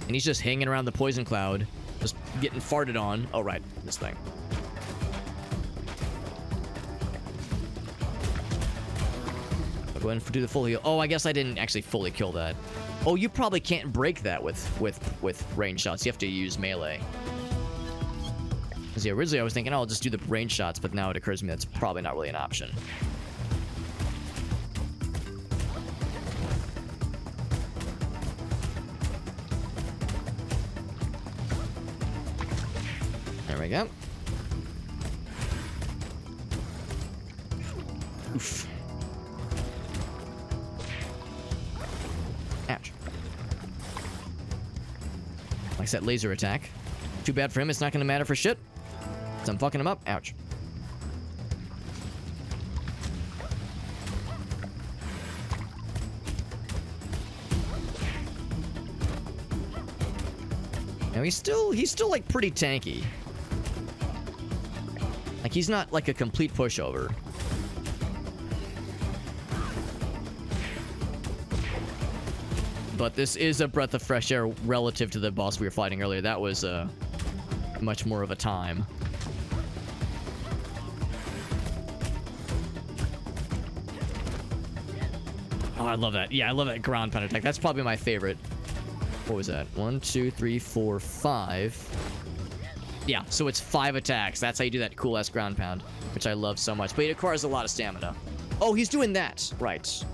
And he's just hanging around the poison cloud, just getting farted on. Oh, right, this thing. I'll go ahead and do the full heal. Oh, I guess I didn't actually fully kill that. Oh, you probably can't break that with range shots. You have to use melee. Because yeah, originally I was thinking, oh, I'll just do the range shots, but now it occurs to me that's probably not really an option. There we go. Oof. Ouch. Likes that laser attack. Too bad for him, it's not going to matter for shit. So I'm fucking him up. Ouch. Now he's still like pretty tanky. Like, he's not like a complete pushover. But this is a breath of fresh air relative to the boss we were fighting earlier. That was much more of a time. Oh, I love that. Yeah, I love that ground pound attack. That's probably my favorite. What was that? 1, 2, 3, 4, 5. Yeah, so it's 5 attacks. That's how you do that cool-ass ground pound, which I love so much. But it requires a lot of stamina. Oh, he's doing that. Right.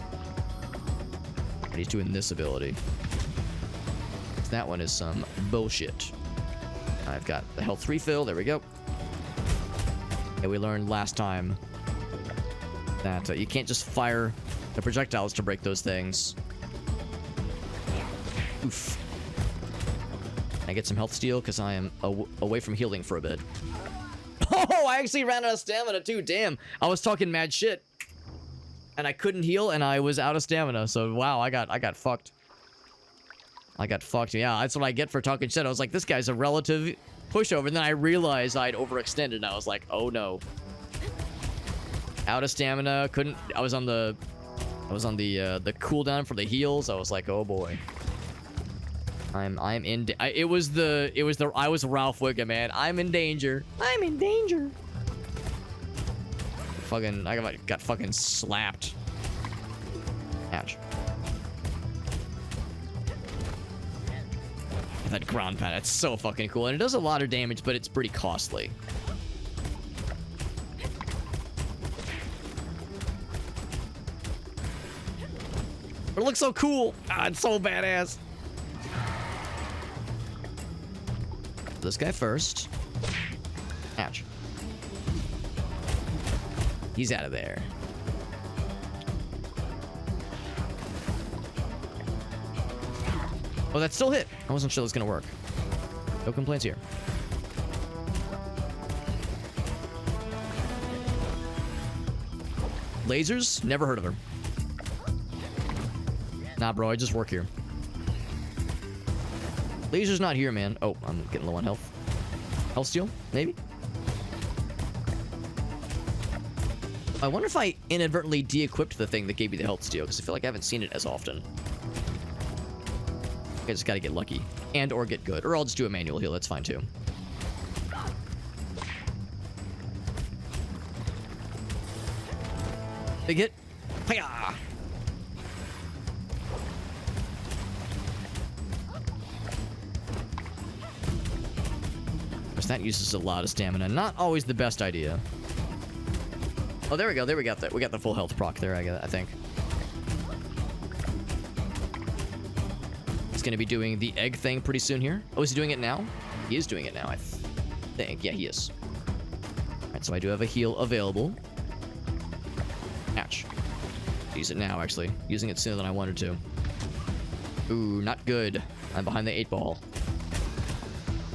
But he's doing this ability. That one is some bullshit. I've got the health refill. There we go. And we learned last time that you can't just fire the projectiles to break those things. Oof. I get some health steal because I am away from healing for a bit. Oh, I actually ran out of stamina too. Damn. I was talking mad shit. And I couldn't heal and I was out of stamina. So wow, I got fucked. I got fucked. Yeah, that's what I get for talking shit. I was like, this guy's a relative pushover. And then I realized I'd overextended and I was like, oh no. Out of stamina. Couldn't. I was on the cooldown for the heals. I was like, oh boy. I'm in. I was Ralph Wiggum, man. I'm in danger. I'm in danger. Fucking, I got fucking slapped. Ouch. That ground pound, that's so fucking cool. And it does a lot of damage, but it's pretty costly. But it looks so cool. Ah, it's so badass. This guy first. Ouch. He's out of there. Oh, that still hit. I wasn't sure it was gonna work. No complaints here. Lasers? Never heard of her. Nah, bro, I just work here. Laser's not here, man. Oh, I'm getting low on health. Health steal? Maybe? I wonder if I inadvertently de-equipped the thing that gave me the health steal, because I feel like I haven't seen it as often. I just gotta get lucky. And or get good. Or I'll just do a manual heal. That's fine, too. Big hit. Hiya! That uses a lot of stamina. Not always the best idea. Oh, there we go. There we got that. We got the full health proc there, I think. He's gonna be doing the egg thing pretty soon here. Oh, is he doing it now? He is doing it now, I think. Yeah, he is. Alright, so I do have a heal available. Ouch. Use it now, actually. Using it sooner than I wanted to. Ooh, not good. I'm behind the 8-ball.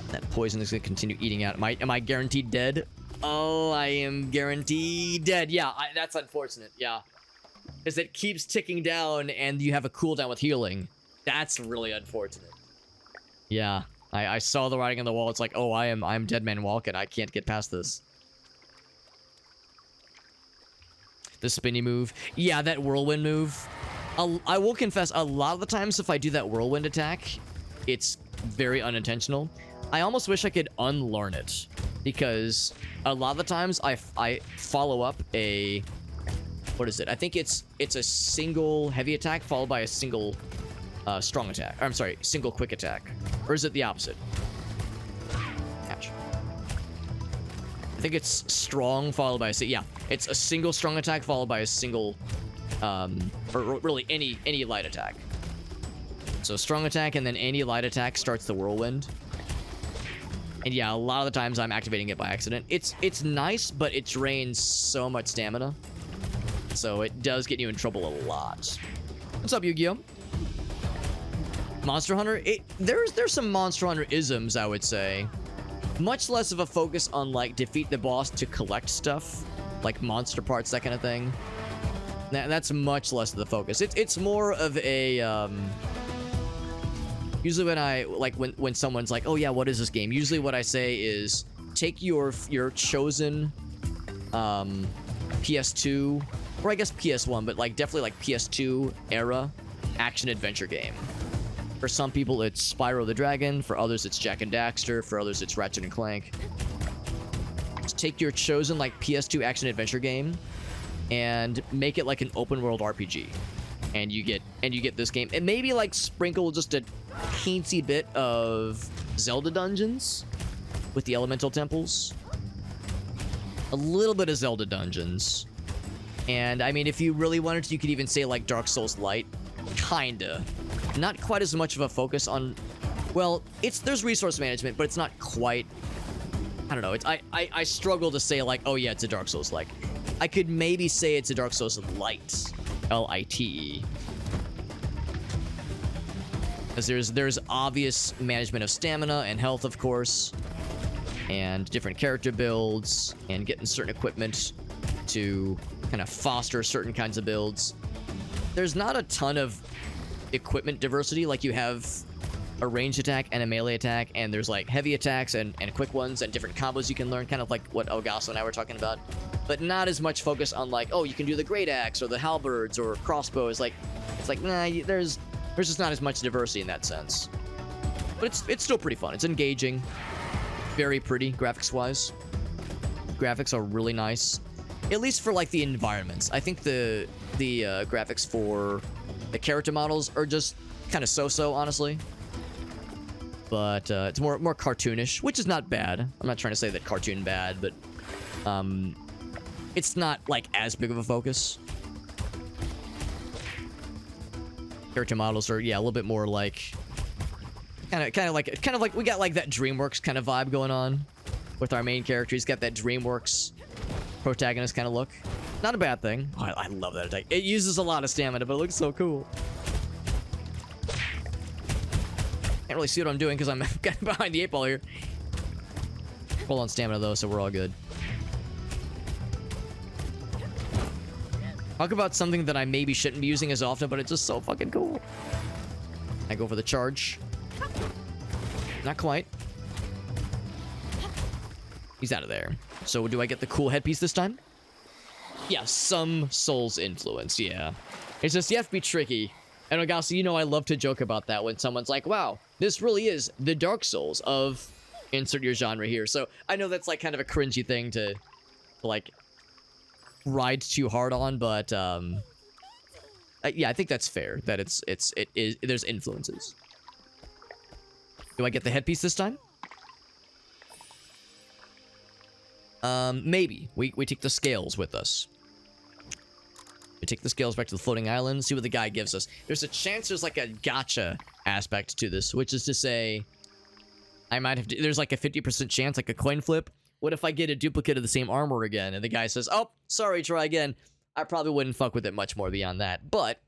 That poison is going to continue eating out. Am I guaranteed dead? Oh, I am guaranteed dead. Yeah, that's unfortunate. Yeah. Because it keeps ticking down and you have a cooldown with healing. That's really unfortunate. Yeah. I saw the writing on the wall. It's like, oh, I'm dead man walking. I can't get past this. The spinny move. Yeah, that whirlwind move. I will confess, a lot of the times if I do that whirlwind attack, it's very unintentional. I almost wish I could unlearn it, because a lot of the times I follow up a, what is it? I think it's a single heavy attack followed by a single strong attack. Or, I'm sorry, single quick attack. Or is it the opposite? Ouch. I think it's strong followed by a, yeah, it's a single strong attack followed by a single, or really any light attack. So strong attack and then any light attack starts the whirlwind. And yeah, a lot of the times I'm activating it by accident. It's nice, but it drains so much stamina. So it does get you in trouble a lot. What's up, Yu-Gi-Oh? Monster Hunter? There's some Monster Hunter isms, I would say. Much less of a focus on, like, defeat the boss to collect stuff. Like monster parts, that kind of thing. That's much less of the focus. It's more of a, usually when someone's like, oh yeah, what is this game? Usually what I say is take your chosen PS2, or I guess PS1, but like definitely like PS2 era action adventure game. For some people, it's Spyro the Dragon. For others, it's Jak and Daxter. For others, it's Ratchet and Clank. Just take your chosen like PS2 action adventure game and make it like an open world RPG, and you get this game, and maybe like sprinkle just a teensy bit of Zelda dungeons with the elemental temples, a little bit of Zelda dungeons, and I mean, if you really wanted to, you could even say like Dark Souls light, kinda. Not quite as much of a focus on, well, there's resource management, but it's not quite, I don't know, I struggle to say like, oh yeah, it's a Dark Souls like. I could maybe say it's a Dark Souls light, L-I-T-E. Because there's obvious management of stamina and health, of course, and different character builds, and getting certain equipment to kind of foster certain kinds of builds. There's not a ton of equipment diversity. Like, you have a ranged attack and a melee attack, and there's like heavy attacks and quick ones and different combos you can learn, kind of like what Elgaso and I were talking about, but not as much focus on like, oh, you can do the great axe or the halberds or crossbows. Like, it's like, nah, there's just not as much diversity in that sense. But it's still pretty fun. It's engaging, very pretty graphics wise. Graphics are really nice, at least for like the environments. I think the graphics for the character models are just kind of so-so, honestly. But it's more cartoonish, which is not bad. I'm not trying to say that cartoon bad, but it's not like as big of a focus. Character models are, yeah, a little bit more like kind of like we got like that DreamWorks kind of vibe going on with our main character. He's got that DreamWorks protagonist kind of look. Not a bad thing. Oh, I love that attack. It uses a lot of stamina, but it looks so cool. Can't really see what I'm doing because I'm kind of behind the 8-ball here. Full on stamina though, so we're all good. Talk about something that I maybe shouldn't be using as often, but it's just so fucking cool. I go for the charge. Not quite. He's out of there. So do I get the cool headpiece this time? Yeah, some Souls influence, yeah. It's just, you have to be tricky. And Elgaso, you know I love to joke about that when someone's like, wow, this really is the Dark Souls of insert your genre here. So I know that's like kind of a cringy thing to like ride too hard on, but yeah, I think that's fair that it is there's influences. Do I get the headpiece this time? Maybe. We take the scales with us. We take the scales back to the floating island, see what the guy gives us. There's a chance there's like a gotcha aspect to this, which is to say, I might have to, there's like a 50% chance, like a coin flip. What if I get a duplicate of the same armor again? And the guy says, oh, sorry, try again. I probably wouldn't fuck with it much more beyond that, but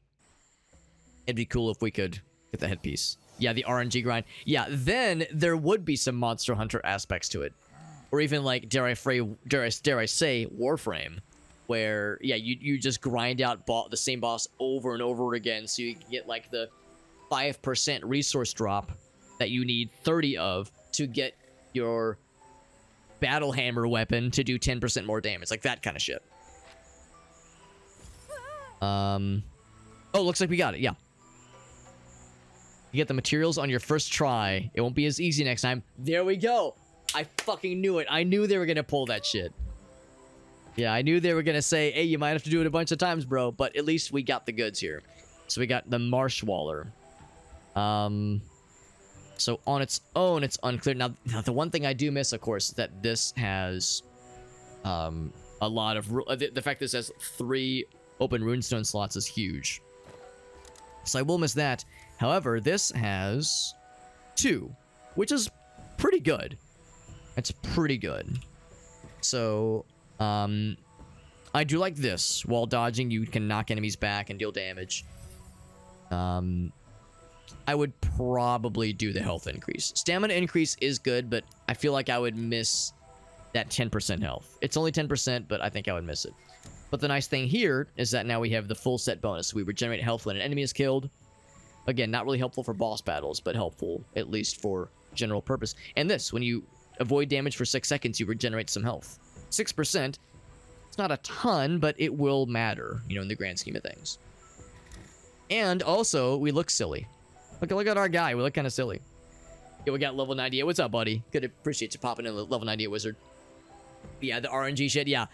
it'd be cool if we could get the headpiece. Yeah, the RNG grind. Yeah, then there would be some Monster Hunter aspects to it. Or even like, dare I say, Warframe. Where, yeah, you just grind out the same boss over and over again, so you can get like the 5% resource drop that you need 30 of to get your battle hammer weapon to do 10% more damage, like that kind of shit. Oh, looks like we got it. Yeah, you get the materials on your first try. It won't be as easy next time. There we go. I fucking knew it. I knew they were gonna pull that shit. Yeah, I knew they were going to say, hey, you might have to do it a bunch of times, bro. But at least we got the goods here. So we got the Marshwaller. So on its own, it's unclear. Now, the one thing I do miss, of course, is that this has a lot of... The fact that this has 3 open runestone slots is huge. So I will miss that. However, this has 2, which is pretty good. It's pretty good. So... I do like this. While dodging, you can knock enemies back and deal damage. I would probably do the health increase. Stamina increase is good, but I feel like I would miss that 10% health. It's only 10%, but I think I would miss it. But the nice thing here is that now we have the full set bonus. We regenerate health when an enemy is killed. Again, not really helpful for boss battles, but helpful at least for general purpose. And this, when you avoid damage for 6 seconds, you regenerate some health. 6%, It's not a ton, but it will matter, you know, in the grand scheme of things. And also, we look silly. Look at our guy. We look kind of silly. Yeah, we got level 98. What's up, buddy? Good, appreciate you popping in, the level 98 wizard. Yeah, the RNG shit, yeah.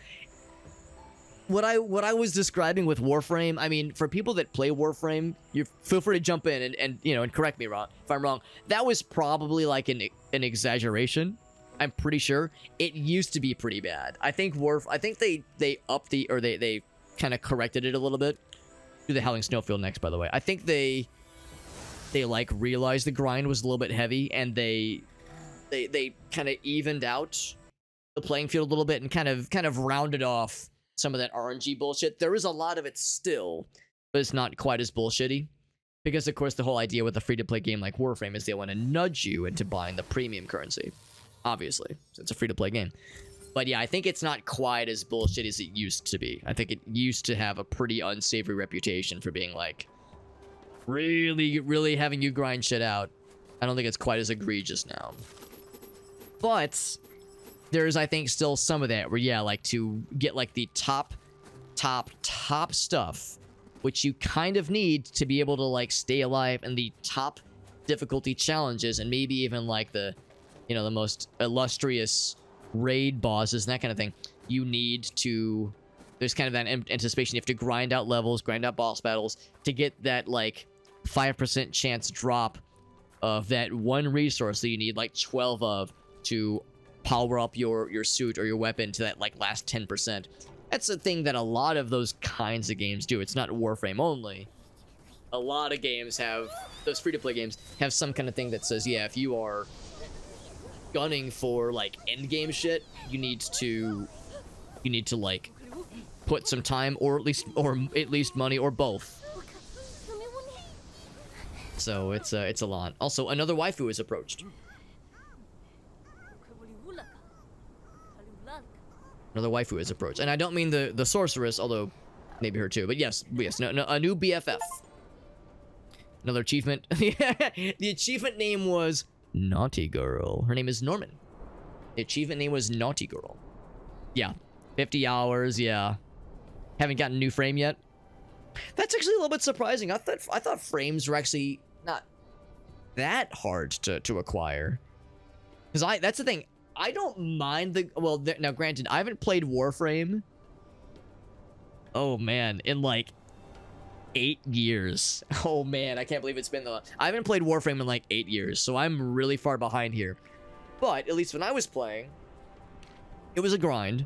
What I was describing with Warframe, I mean, for people that play Warframe, you feel free to jump in and you know, and correct me if I'm wrong. That was probably like an exaggeration. I'm pretty sure it used to be pretty bad. I think they upped the, or they kind of corrected it a little bit. Do the Howling Snowfield next, by the way. I think they like realized the grind was a little bit heavy, and they kind of evened out the playing field a little bit and kind of rounded off some of that RNG bullshit. There is a lot of it still, but it's not quite as bullshitty. Because, of course, the whole idea with a free-to-play game like Warframe is they want to nudge you into buying the premium currency. Obviously, so it's a free-to-play game. But yeah, I think it's not quite as bullshit as it used to be. I think it used to have a pretty unsavory reputation for being, like, really, really having you grind shit out. I don't think it's quite as egregious now. But there's, I think, still some of that where, yeah, like, to get, like, the top stuff, which you kind of need to be able to, like, stay alive in the top difficulty challenges, and maybe even, like, the, you know, the most illustrious raid bosses and that kind of thing. You need to, there's kind of that anticipation. You have to grind out levels, grind out boss battles to get that, like, 5% chance drop of that one resource that you need, like, 12 of to power up your suit or your weapon to that, like, last 10%. That's the thing that a lot of those kinds of games do. It's not Warframe only. A lot of games have, those free-to-play games have some kind of thing that says, yeah, if you are gunning for, like, end game shit, you need to like put some time or at least money or both. So it's a lot. Also, another waifu is approached. Another waifu is approached, and I don't mean the sorceress, although maybe her too. But yes, no, a new BFF. Another achievement. The achievement name was Naughty Girl. Her name is Norman. The achievement name was Naughty Girl. Yeah, 50 hours. Yeah, haven't gotten a new frame yet. That's actually a little bit surprising. I thought frames were actually not that hard to acquire. Because that's the thing. I don't mind the, well, now granted, I haven't played Warframe, oh man, in like 8 years. Oh man, I can't believe it's been I haven't played Warframe in like 8 years, so I'm really far behind here. But at least when I was playing, it was a grind,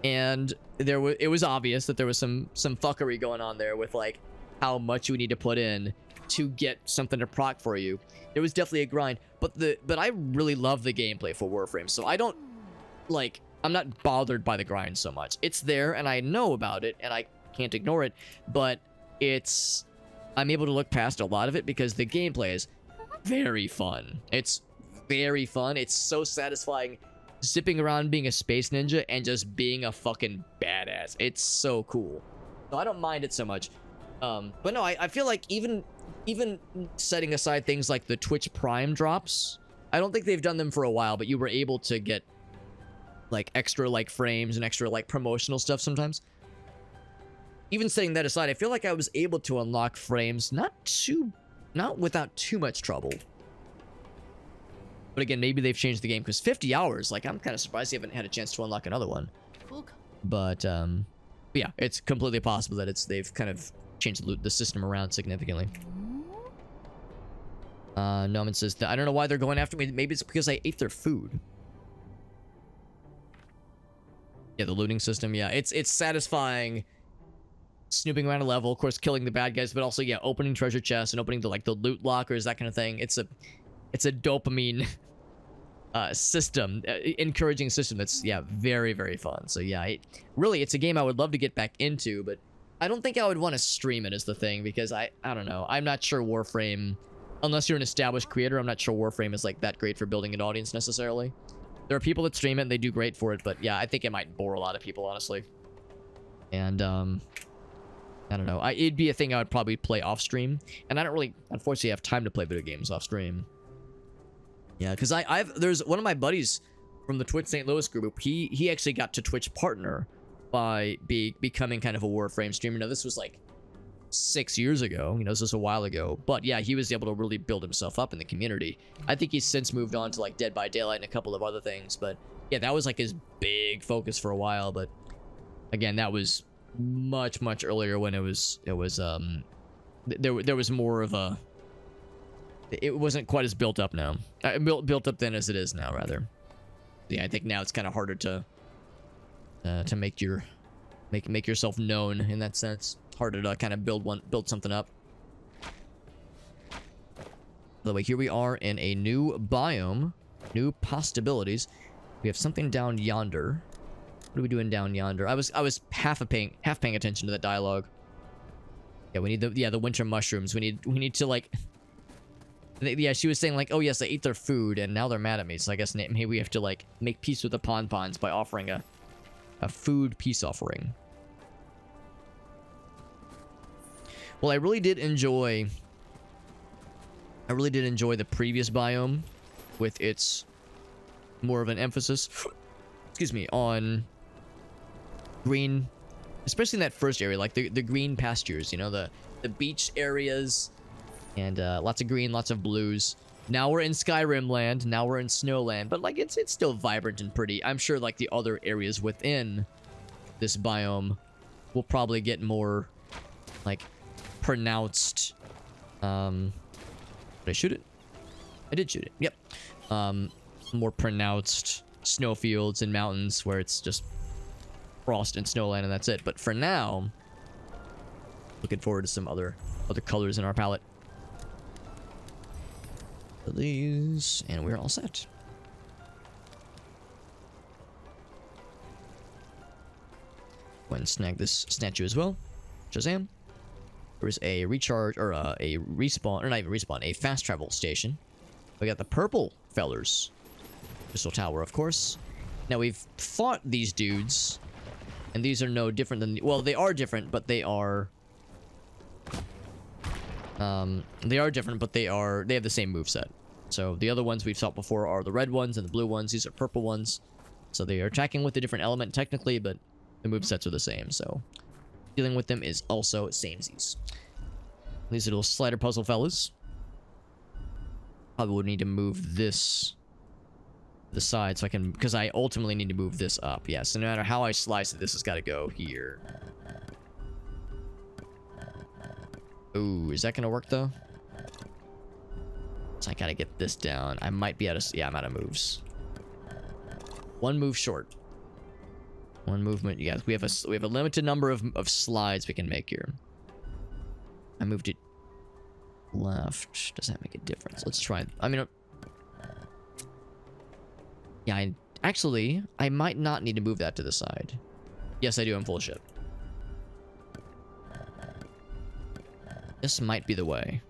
and it was obvious that there was some fuckery going on there with, like, how much you need to put in to get something to proc for you. It was definitely a grind, but I really love the gameplay for Warframe, so I don't, like, I'm not bothered by the grind so much. It's there, and I know about it, and I can't ignore it, but I'm able to look past a lot of it because the gameplay is very fun. It's very fun. It's so satisfying zipping around being a space ninja and just being a fucking badass. It's so cool. So I don't mind it so much. But no, I feel like even setting aside things like the Twitch Prime drops, I don't think they've done them for a while, but you were able to get, like, extra, like, frames and extra, like, promotional stuff sometimes. Even setting that aside, I feel like I was able to unlock frames not without too much trouble. But again, maybe they've changed the game, because 50 hours, like, I'm kind of surprised they haven't had a chance to unlock another one. But yeah, it's completely possible that they've kind of changed the system around significantly. Noman says that I don't know why they're going after me. Maybe it's because I ate their food. Yeah, the looting system. Yeah, it's satisfying snooping around a level, of course, killing the bad guys, but also, yeah, opening treasure chests and opening the loot lockers, that kind of thing. It's a dopamine system, encouraging system that's, yeah, very, very fun. So yeah, really, it's a game I would love to get back into, but I don't think I would want to stream it as the thing, because I don't know. I'm not sure Warframe, unless you're an established creator, I'm not sure Warframe is, like, that great for building an audience necessarily. There are people that stream it and they do great for it, but yeah, I think it might bore a lot of people, honestly. And I don't know. It'd be a thing I would probably play off stream, and I don't really, unfortunately, have time to play video games off stream. Yeah, because there's one of my buddies from the Twitch St. Louis group. He actually got to Twitch partner by becoming kind of a Warframe streamer. Now, this was like 6 years ago, this was a while ago, but yeah, he was able to really build himself up in the community. I think he's since moved on to like Dead by Daylight and a couple of other things, but yeah, that was like his big focus for a while. But again, that was much earlier when there was more of a, it wasn't quite as built up now, built up then as it is now, rather. Yeah, I think now it's kind of harder to make yourself known in that sense. Harder to kind of build something up. By the way, here we are in a new biome, new possibilities. We have something down yonder. What are we doing down yonder? I was half paying attention to that dialogue. Yeah, we need the winter mushrooms. We need to like. Yeah, she was saying like, oh yes, I ate their food and now they're mad at me. So I guess maybe we have to like make peace with the Ponpons by offering a food peace offering. Well, I really did enjoy the previous biome with its more of an emphasis, excuse me, on green, especially in that first area, like the green pastures, the beach areas, and lots of green, lots of blues. Now we're in Skyrim land, now we're in Snowland, but like it's still vibrant and pretty. I'm sure like the other areas within this biome will probably get more like pronounced. Did I shoot it? I did shoot it. Yep. More pronounced snowfields and mountains where it's just frost and snowland and that's it. But for now, looking forward to some other colors in our palette. These, and we're all set. Go ahead and snag this statue as well. Shazam. There's a recharge, or a respawn, or not even respawn, a fast travel station. We got the purple fellers. Crystal Tower, of course. Now, we've fought these dudes, and these are no different than... Well, they are different, but they are... They are different, but they have the same moveset. So, the other ones we've fought before are the red ones and the blue ones. These are purple ones. So, they are attacking with a different element, technically, but the movesets are the same, so... Dealing with them is also samesies. These little slider puzzle fellas. Probably would need to move this to the side so I can, because I ultimately need to move this up. Yeah, so no matter how I slice it, this has got to go here. Ooh, is that gonna work though? So I gotta get this down. I might be out of, yeah, I'm out of moves. One move short. One movement, yeah. We have a limited number of slides we can make here. I moved it left. Does that make a difference? Let's try. I mean, yeah. I might not need to move that to the side. Yes, I do. I'm full ship. This might be the way.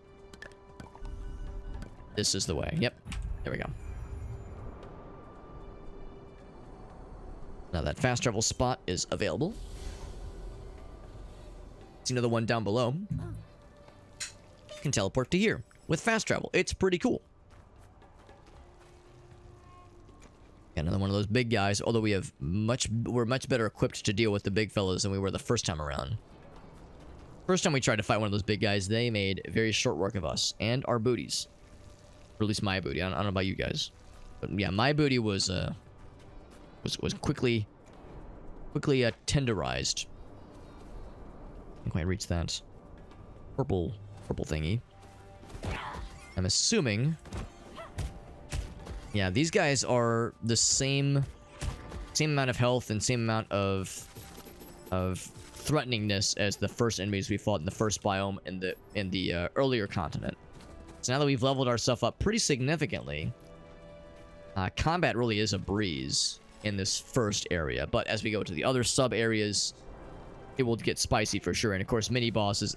This is the way. Yep. There we go. Now that fast travel spot is available. See another one down below. You can teleport to here with fast travel. It's pretty cool. Got another one of those big guys, although we're much better equipped to deal with the big fellas than we were the first time around. First time we tried to fight one of those big guys, they made very short work of us and our booties. Or at least my booty. I don't know about you guys. But yeah, my booty was quickly tenderized. Didn't quite reach that purple thingy. I'm assuming. Yeah, these guys are the same amount of health and same amount of threateningness as the first enemies we fought in the first biome in the earlier continent. So now that we've leveled ourselves up pretty significantly, combat really is a breeze in this first area. But as we go to the other sub areas, it will get spicy for sure. And of course, mini bosses.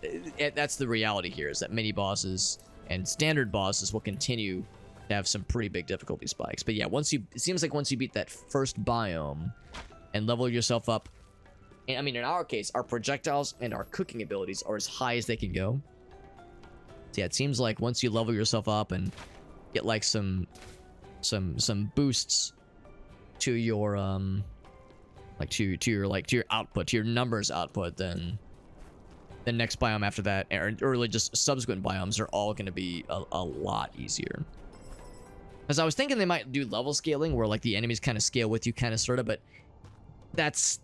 That's the reality here: is that mini bosses and standard bosses will continue to have some pretty big difficulty spikes. But yeah, it seems like once you beat that first biome and level yourself up, and I mean in our case, our projectiles and our cooking abilities are as high as they can go. So yeah, it seems like once you level yourself up and get like some boosts to your like to your output, to your numbers output, then the next biome after that, or really just subsequent biomes, are all going to be a lot easier. Because I was thinking they might do level scaling where like the enemies kind of scale with you, kind of sort of, but that's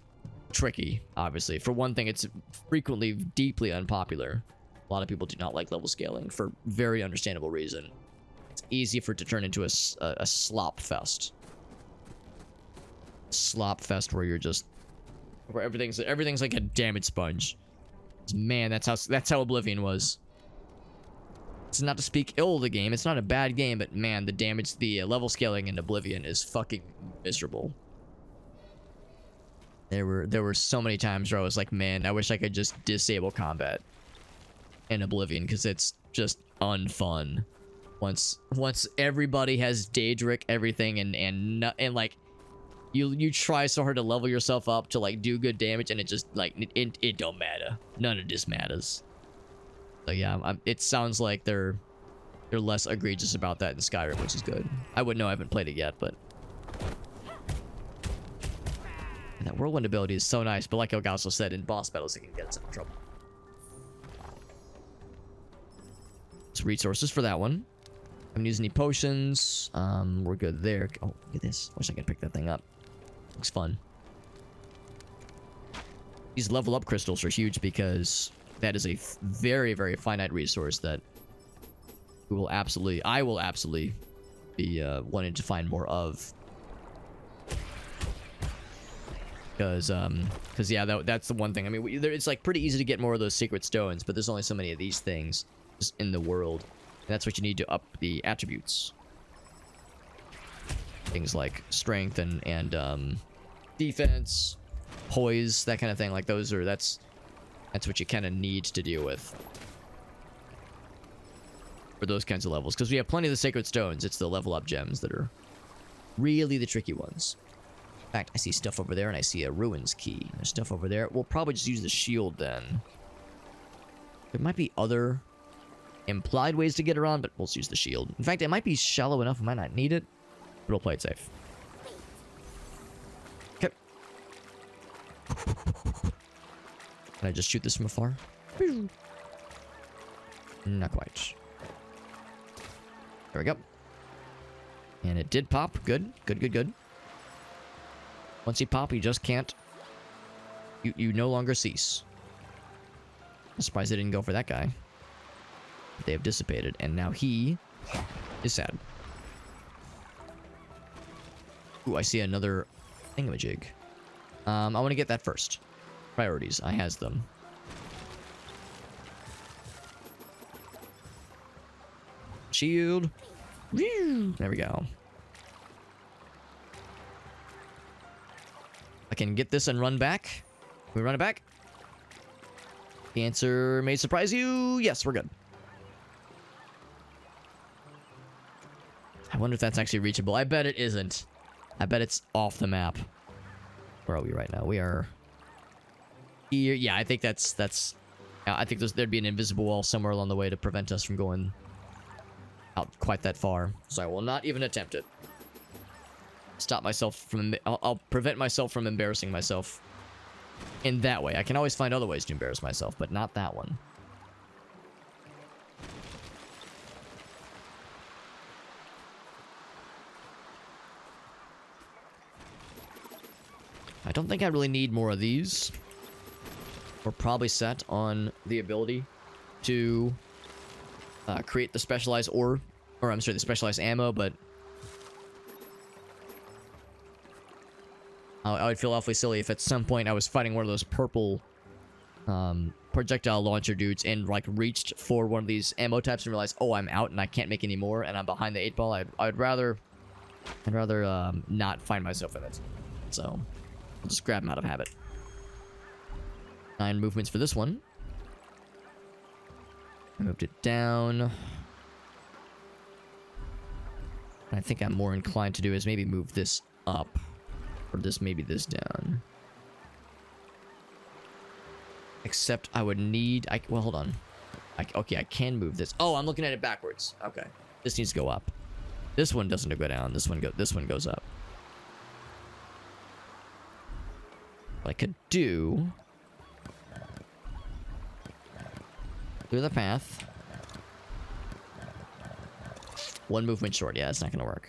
tricky, obviously. For one thing, it's frequently deeply unpopular. A lot of people do not like level scaling for very understandable reason. It's easy for it to turn into a slop fest. Slop fest where you're just, where everything's like a damage sponge. Man, that's how Oblivion was. It's not to speak ill of the game. It's not a bad game, but man, the level scaling in Oblivion is fucking miserable. There were so many times where I was like, man, I wish I could just disable combat in Oblivion, because it's just unfun. Once everybody has Daedric everything and like you try so hard to level yourself up to like do good damage, and it just like it don't matter. None of this matters. So yeah, it sounds like they're less egregious about that in Skyrim, which is good. I wouldn't know, I haven't played it yet, but and that whirlwind ability is so nice. But like I also said, in boss battles, it can get us in trouble. Some resources for that one. I haven't used any potions. We're good there. Oh, look at this. Wish I could pick that thing up. Looks fun. These level up crystals are huge because that is a very, very finite resource that I will absolutely be wanting to find more of. Because yeah, that's the one thing. I mean, it's like pretty easy to get more of those secret stones, but there's only so many of these things just in the world. And that's what you need to up the attributes. Things like strength and defense, poise, that kind of thing. Like that's what you kind of need to deal with for those kinds of levels. Because we have plenty of the sacred stones. It's the level up gems that are really the tricky ones. In fact, I see stuff over there, and I see a ruins key. There's stuff over there. We'll probably just use the shield then. There might be other implied ways to get around, but we'll just use the shield. In fact, it might be shallow enough, we might not need it, but we'll play it safe. Okay. Can I just shoot this from afar? Not quite. There we go. And it did pop. Good. Good, good, good. Once you pop, you just can't. You no longer cease. I'm surprised they didn't go for that guy. They have dissipated, and now he is sad. Ooh, I see another thingamajig. I want to get that first. Priorities. I has them. Shield. There we go. I can get this and run back. Can we run it back? The answer may surprise you. Yes, we're good. I wonder if that's actually reachable. I bet it isn't. I bet it's off the map. Where are we right now? We are here. Yeah, I think that's. I think there'd be an invisible wall somewhere along the way to prevent us from going out quite that far. So I will not even attempt it. Stop myself from. I'll prevent myself from embarrassing myself in that way. I can always find other ways to embarrass myself, but not that one. I don't think I really need more of these. We're probably set on the ability to create the specialized ore, or I'm sorry, the specialized ammo, but I would feel awfully silly if at some point I was fighting one of those purple projectile launcher dudes and like reached for one of these ammo types and realized, oh, I'm out and I can't make any more and I'm behind the 8-ball. I'd rather not find myself in it. So I'll just grab them out of habit. 9 movements for this one. I moved it down. I think I'm more inclined to do is maybe move this up. Or maybe this down. Except I would need... well, hold on. Okay, I can move this. Oh, I'm looking at it backwards. Okay. This needs to go up. This one doesn't go down. This one goes up. What I could do... Through the path. One movement short. Yeah, it's not gonna work.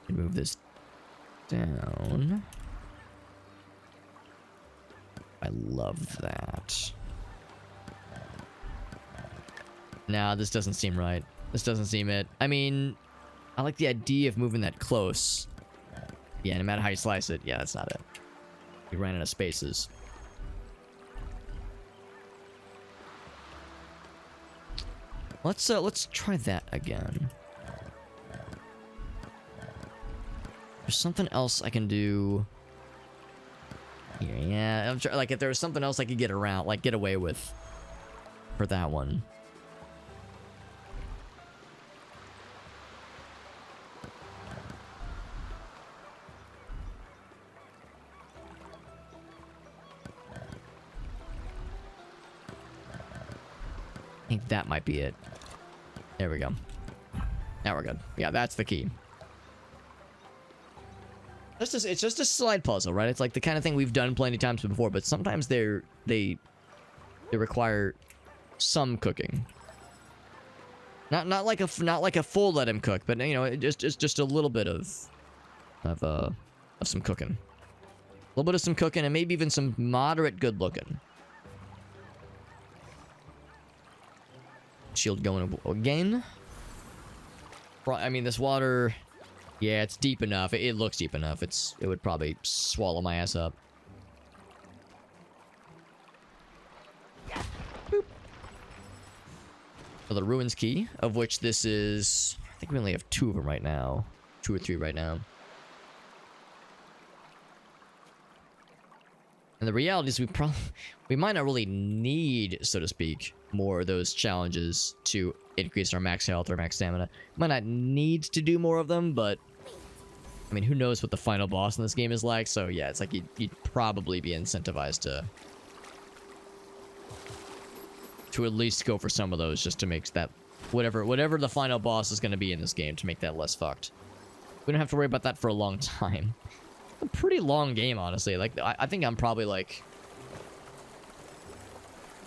Move this down. I love that. Nah, this doesn't seem right. This doesn't seem it. I mean, I like the idea of moving that close. Yeah, no matter how you slice it, yeah, that's not it. We ran out of spaces. Let's try that again. There's something else I can do here. Yeah, I'm like if there was something else I could get around, like get away with for that one. I think that might be it. There we go. Now we're good. Yeah, that's the key. It's just a slide puzzle, right? It's like the kind of thing we've done plenty of times before, but sometimes they require some cooking. Not like a full let him cook, but you know, just a little bit of some cooking. A little bit of some cooking, and maybe even some moderate good looking. Shield going again. I mean, this water, yeah, it's deep enough. It looks deep enough. It would probably swallow my ass up. Boop. So the ruins key, of which this is, I think we only have 2 of them right now. 2 or 3 right now. And the reality is we might not really need, so to speak, more of those challenges to increase our max health or max stamina. Might not need to do more of them, but I mean, who knows what the final boss in this game is like? So yeah, it's like you'd probably be incentivized to at least go for some of those, just to make that whatever the final boss is going to be in this game, to make that less fucked. We don't have to worry about that for a long time. A pretty long game, honestly. Like I think I'm probably like,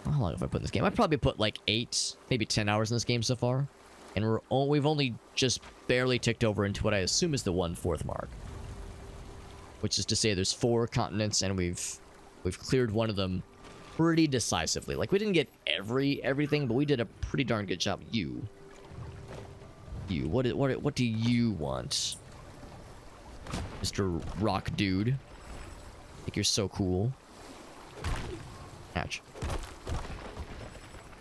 how long have I put in this game? I've probably put like 8, maybe 10 hours in this game so far, and we've only just barely ticked over into what I assume is the 1/4 mark, which is to say there's 4 continents, and we've cleared one of them pretty decisively. Like, we didn't get everything, but we did a pretty darn good job. You, what do you want, Mr. Rock Dude? I think you're so cool. Ouch.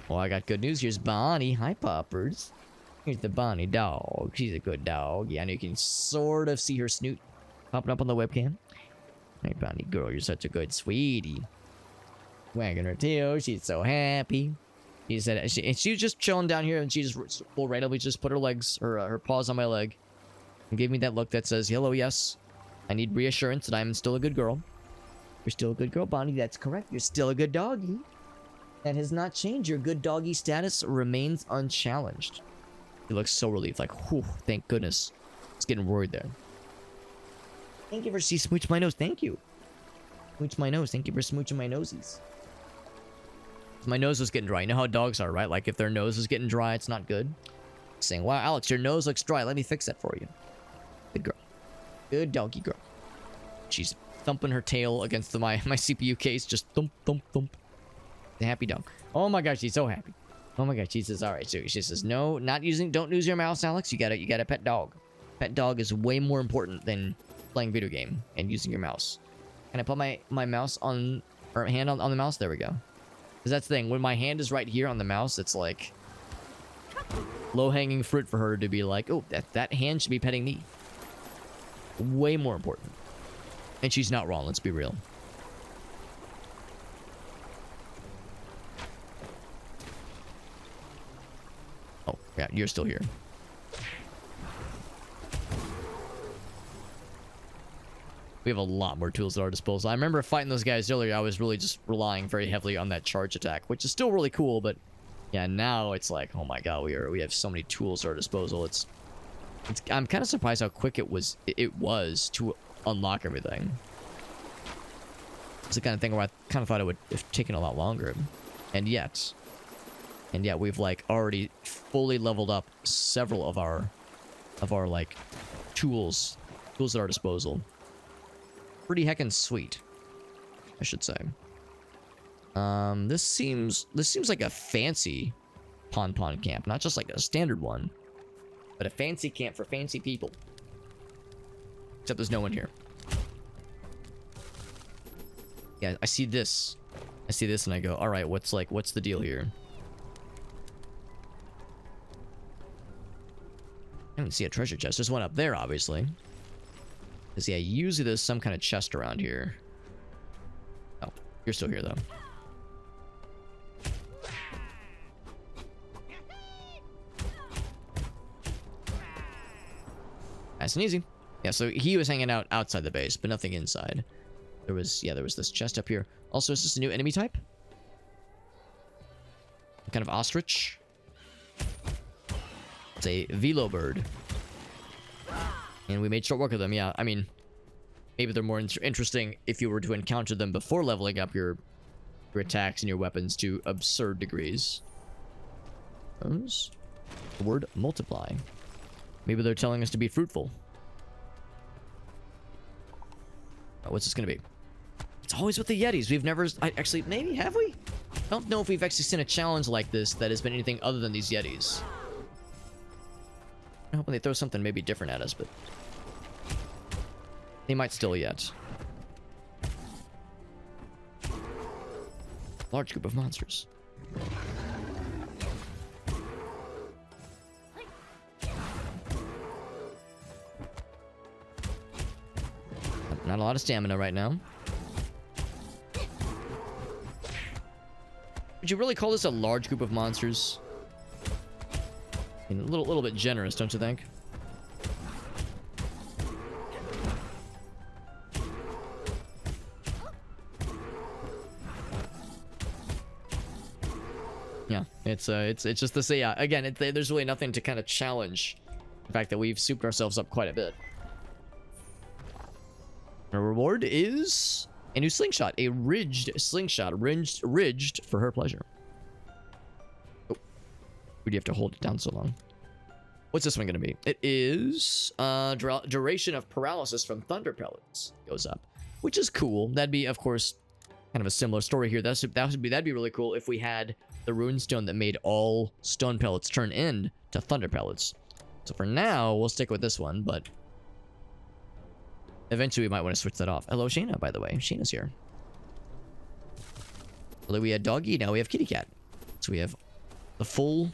Well, I got good news. Here's Bonnie. Hi, Poppers. Here's the Bonnie dog. She's a good dog. Yeah, and you can sort of see her snoot popping up on the webcam. Hey, Bonnie girl, you're such a good sweetie. Wagging her tail. She's so happy. She said she was just chilling down here, and she just will randomly just put her paws on my leg and give me that look that says, "Hello, yes. I need reassurance that I'm still a good girl." You're still a good girl, Bonnie. That's correct. You're still a good doggy. That has not changed. Your good doggy status remains unchallenged. He looks so relieved, like, whew, thank goodness. I was getting worried there. Thank you for smooching my nose. Thank you. Smooch my nose. Thank you for smooching my nosies. My nose was getting dry. You know how dogs are, right? Like, if their nose is getting dry, it's not good. Saying, wow, Alex, your nose looks dry. Let me fix that for you. Good girl. Good doggy girl. She's thumping her tail against my CPU case. Just thump, thump, thump. The happy dog. Oh my gosh, she's so happy. Oh my gosh, she says, all right. So she says, no, don't use your mouse, Alex. You got a pet dog. Pet dog is way more important than playing video game and using your mouse. Can I put my mouse on, or hand on the mouse? There we go. Because that's the thing. When my hand is right here on the mouse, it's like low-hanging fruit for her to be like, oh, that hand should be petting me. Way more important. And she's not wrong, let's be real. Oh, yeah, you're still here. We have a lot more tools at our disposal. I remember fighting those guys earlier. I was really just relying very heavily on that charge attack, which is still really cool, but yeah, now it's like, oh my god, we have so many tools at our disposal. It's I'm kind of surprised how quick it was to unlock everything. It's the kind of thing where I kind of thought it would have taken a lot longer. And yet we've like already fully leveled up several of our like tools at our disposal. Pretty heckin' sweet, I should say. This seems like a fancy pon camp, not just like a standard one, but a fancy camp for fancy people. Except there's no one here. Yeah, I see this and I go, all right, what's the deal here? I don't see a treasure chest. There's one up there, obviously. Because, yeah, usually there's some kind of chest around here. Oh, you're still here, though. Nice and easy. Yeah, so he was hanging out outside the base, but nothing inside. There was this chest up here. Also, is this a new enemy type? Kind of ostrich. It's a velo bird. And we made short work of them, yeah. I mean, maybe they're more interesting if you were to encounter them before leveling up your attacks and your weapons to absurd degrees. Those? The word multiply. Maybe they're telling us to be fruitful. Oh, what's this gonna be? It's always with the Yetis. We've never... actually, maybe, have we? I don't know if we've actually seen a challenge like this that has been anything other than these Yetis. I'm hoping they throw something maybe different at us, but... they might still yet. Large group of monsters. Not a lot of stamina right now. Would you really call this a large group of monsters? I mean, a little bit generous, don't you think? Yeah, it's just to say, yeah, again, there's really nothing to kind of challenge the fact that we've souped ourselves up quite a bit. Our reward is a new slingshot, a ridged slingshot, ridged for her pleasure. Oh, why do you have to hold it down so long? What's this one gonna be? It is duration of paralysis from thunder pellets goes up, which is cool. That'd be, of course, kind of a similar story here. That'd be really cool if we had the runestone that made all stone pellets turn into thunder pellets. So for now, we'll stick with this one, but eventually we might want to switch that off. Hello, Shayna, by the way. Shayna's here. Although we had doggy, now we have kitty cat. So we have the full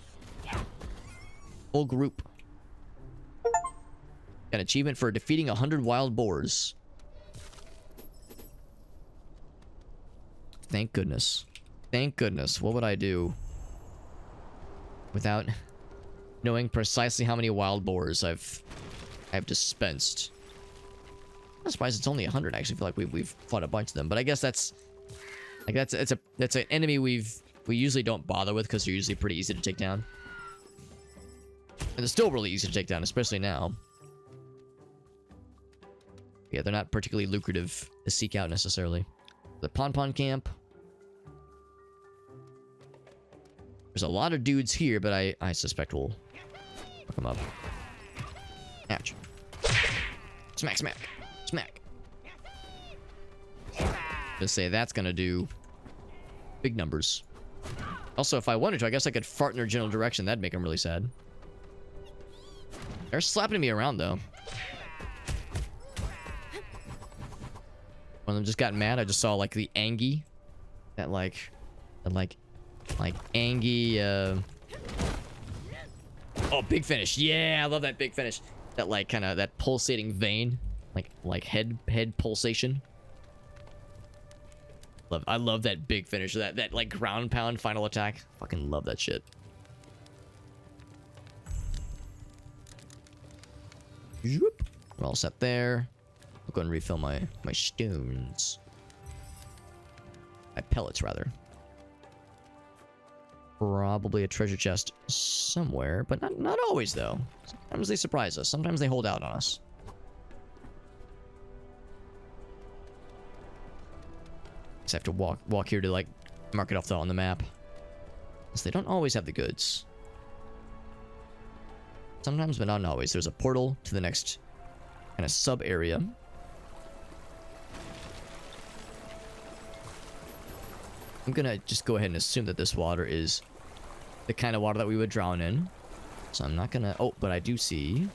group. An achievement for defeating 100 wild boars. Thank goodness. Thank goodness. What would I do without knowing precisely how many wild boars I've dispensed? I'm surprised it's only 100. I actually feel like we've fought a bunch of them, but I guess that's an enemy we usually don't bother with because they're usually pretty easy to take down, and they're still really easy to take down, especially now. Yeah, they're not particularly lucrative to seek out necessarily. The pon camp. There's a lot of dudes here, but I suspect we'll fuck them up. Ouch. Smack, smack. Smack. Just say that's gonna do big numbers. Also, if I wanted to, I guess I could fart in their general direction. That'd make them really sad. They're slapping me around, though. One of them just got mad. I just saw, like, the Angie. That Angie, oh, big finish. Yeah, I love that big finish. That, like, kind of, that pulsating vein. Like head pulsation. I love that big finish. That like ground pound final attack. Fucking love that shit. We're all set there. I'll go and refill my stones. My pellets, rather. probably a treasure chest somewhere, but not always though. Sometimes they surprise us. Sometimes they hold out on us. Just have to walk here to like mark it off on the map. Because they don't always have the goods. Sometimes, but not always. There's a portal to the next kind of sub area. I'm gonna just go ahead and assume that this water is the kind of water that we would drown in. So I'm not gonna... Oh, but I do see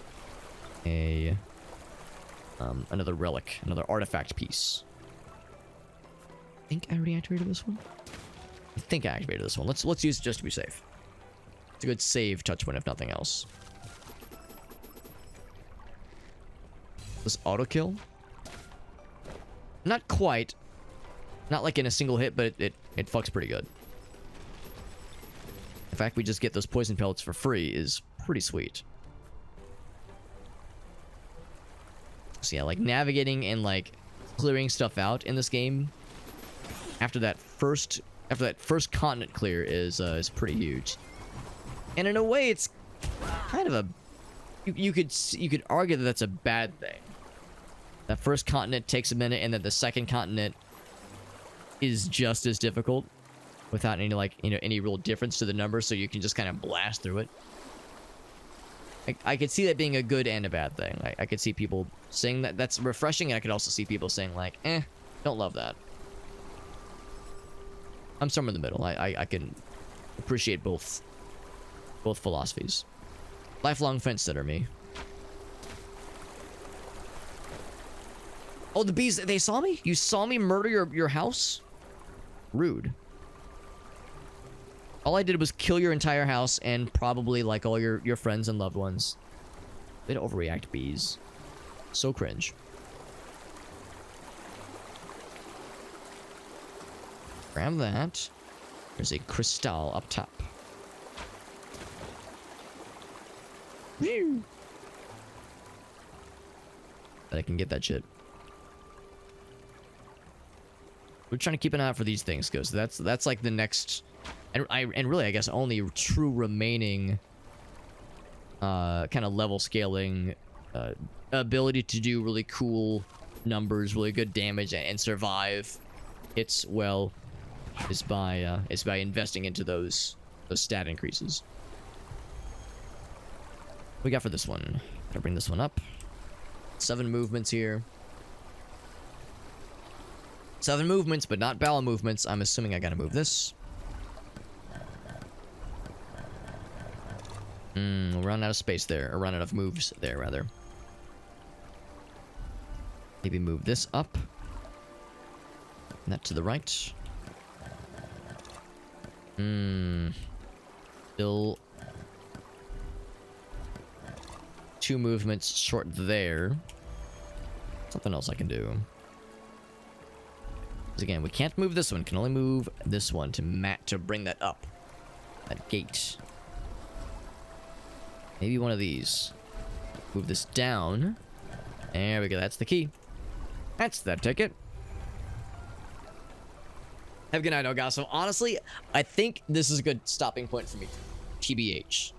a another relic, another artifact piece. I think I already activated this one. I think I activated this one. Let's use it just to be safe. It's a good save touch point if nothing else. This auto kill? Not quite. Not like in a single hit, but it fucks pretty good. The fact we just get those poison pellets for free is pretty sweet. So yeah, like navigating and like clearing stuff out in this game after that first continent clear is pretty huge. And in a way, it's kind of a you could argue that that's a bad thing. That first continent takes a minute, and then the second continent is just as difficult without any like any real difference to the numbers, so you can just kind of blast through it. I could see that being a good and a bad thing. I could see people saying that that's refreshing, and I could also see people saying like, don't love that. I'm somewhere in the middle. I can appreciate both philosophies. Lifelong fence sitter me. Oh, the bees, they saw me? You saw me murder your house? Rude. All I did was kill your entire house and probably like all your friends and loved ones. They don't overreact, bees. So cringe. Grab that. There's a crystal up top. Whew. But I can get that shit. We're trying to keep an eye out for these things, because that's like the next, and really I guess only true remaining kind of level scaling ability to do really cool numbers, really good damage, and survive. It's is by investing into those stat increases. What we got for this one? Gotta bring this one up. 7 movements here. 7 movements, but not bowel movements. I'm assuming I gotta move this. We'll run out of space there, or run out of moves there, rather. Maybe move this up. And that to the right. Still 2 movements short there. Something else I can do. Because again, we can't move this one. Can only move this one to bring that up. That gate. Maybe one of these. Move this down. There we go. That's the key. That's that ticket. Have a good night, Ogasso. Honestly, I think this is a good stopping point for me. TBH.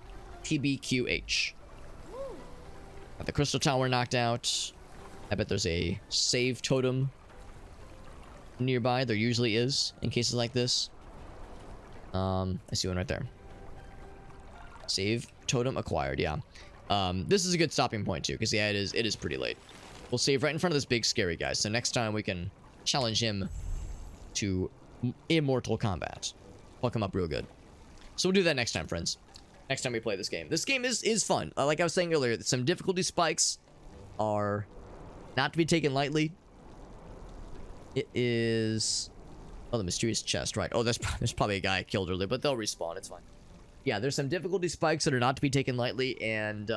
TBQH. Got the crystal tower knocked out. I bet there's a save totem nearby. There usually is in cases like this. I see one right there. Save totem acquired. Yeah. This is a good stopping point too, because yeah, it is pretty late. We'll save right in front of this big scary guy, so next time we can challenge him to immortal combat. Fuck him up real good. So we'll do that next time, friends. Next time we play this game. This game is fun. Like I was saying earlier, some difficulty spikes are not to be taken lightly. It is... Oh, the mysterious chest, right. Oh, there's probably a guy I killed earlier, but they'll respawn. It's fine. Yeah, there's some difficulty spikes that are not to be taken lightly, and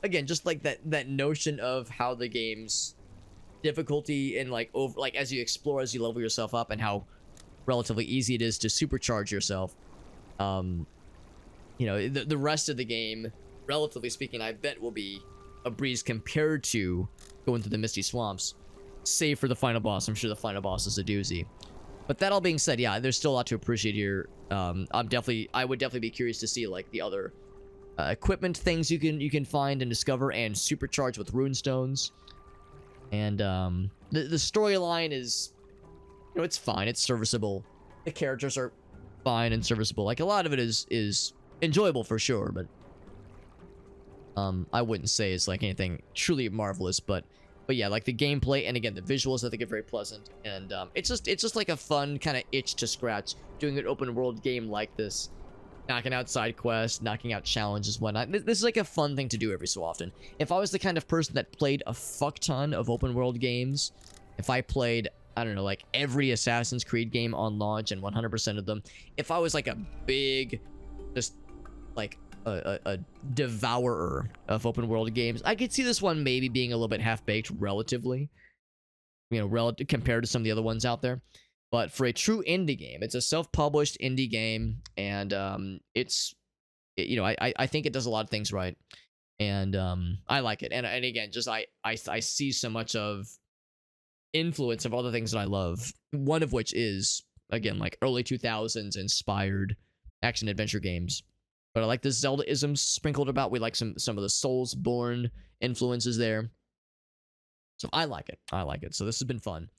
again, just like that notion of how the game's difficulty and like as you explore, as you level yourself up, and how relatively easy it is to supercharge yourself. You know, the rest of the game, relatively speaking, I bet will be a breeze compared to going through the Misty Swamps, save for the final boss. I'm sure the final boss is a doozy. But that all being said, yeah, there's still a lot to appreciate here. I would definitely be curious to see like the other equipment things you can find and discover and supercharge with rune stones. And the storyline is, you know, it's fine, it's serviceable. The characters are fine and serviceable. Like a lot of it is enjoyable for sure, but I wouldn't say it's like anything truly marvelous. But yeah, like the gameplay and again the visuals I think are very pleasant, and it's just like a fun kind of itch to scratch doing an open world game like this. Knocking out side quests, knocking out challenges, whatnot. This is like a fun thing to do every so often. If I was the kind of person that played a fuck ton of open world games, if I played, I don't know, like every Assassin's Creed game on launch and 100% of them, if I was like a big, just like a devourer of open world games, I could see this one maybe being a little bit half-baked relatively, you know, compared to some of the other ones out there. But for a true indie game, it's a self-published indie game, and you know, I think it does a lot of things right, and I like it. And again, just I see so much of influence of all the things that I love. One of which is again like early 2000s inspired action adventure games. But I like the Zelda-isms sprinkled about. We like some of the Soulsborne influences there. So I like it. I like it. So this has been fun.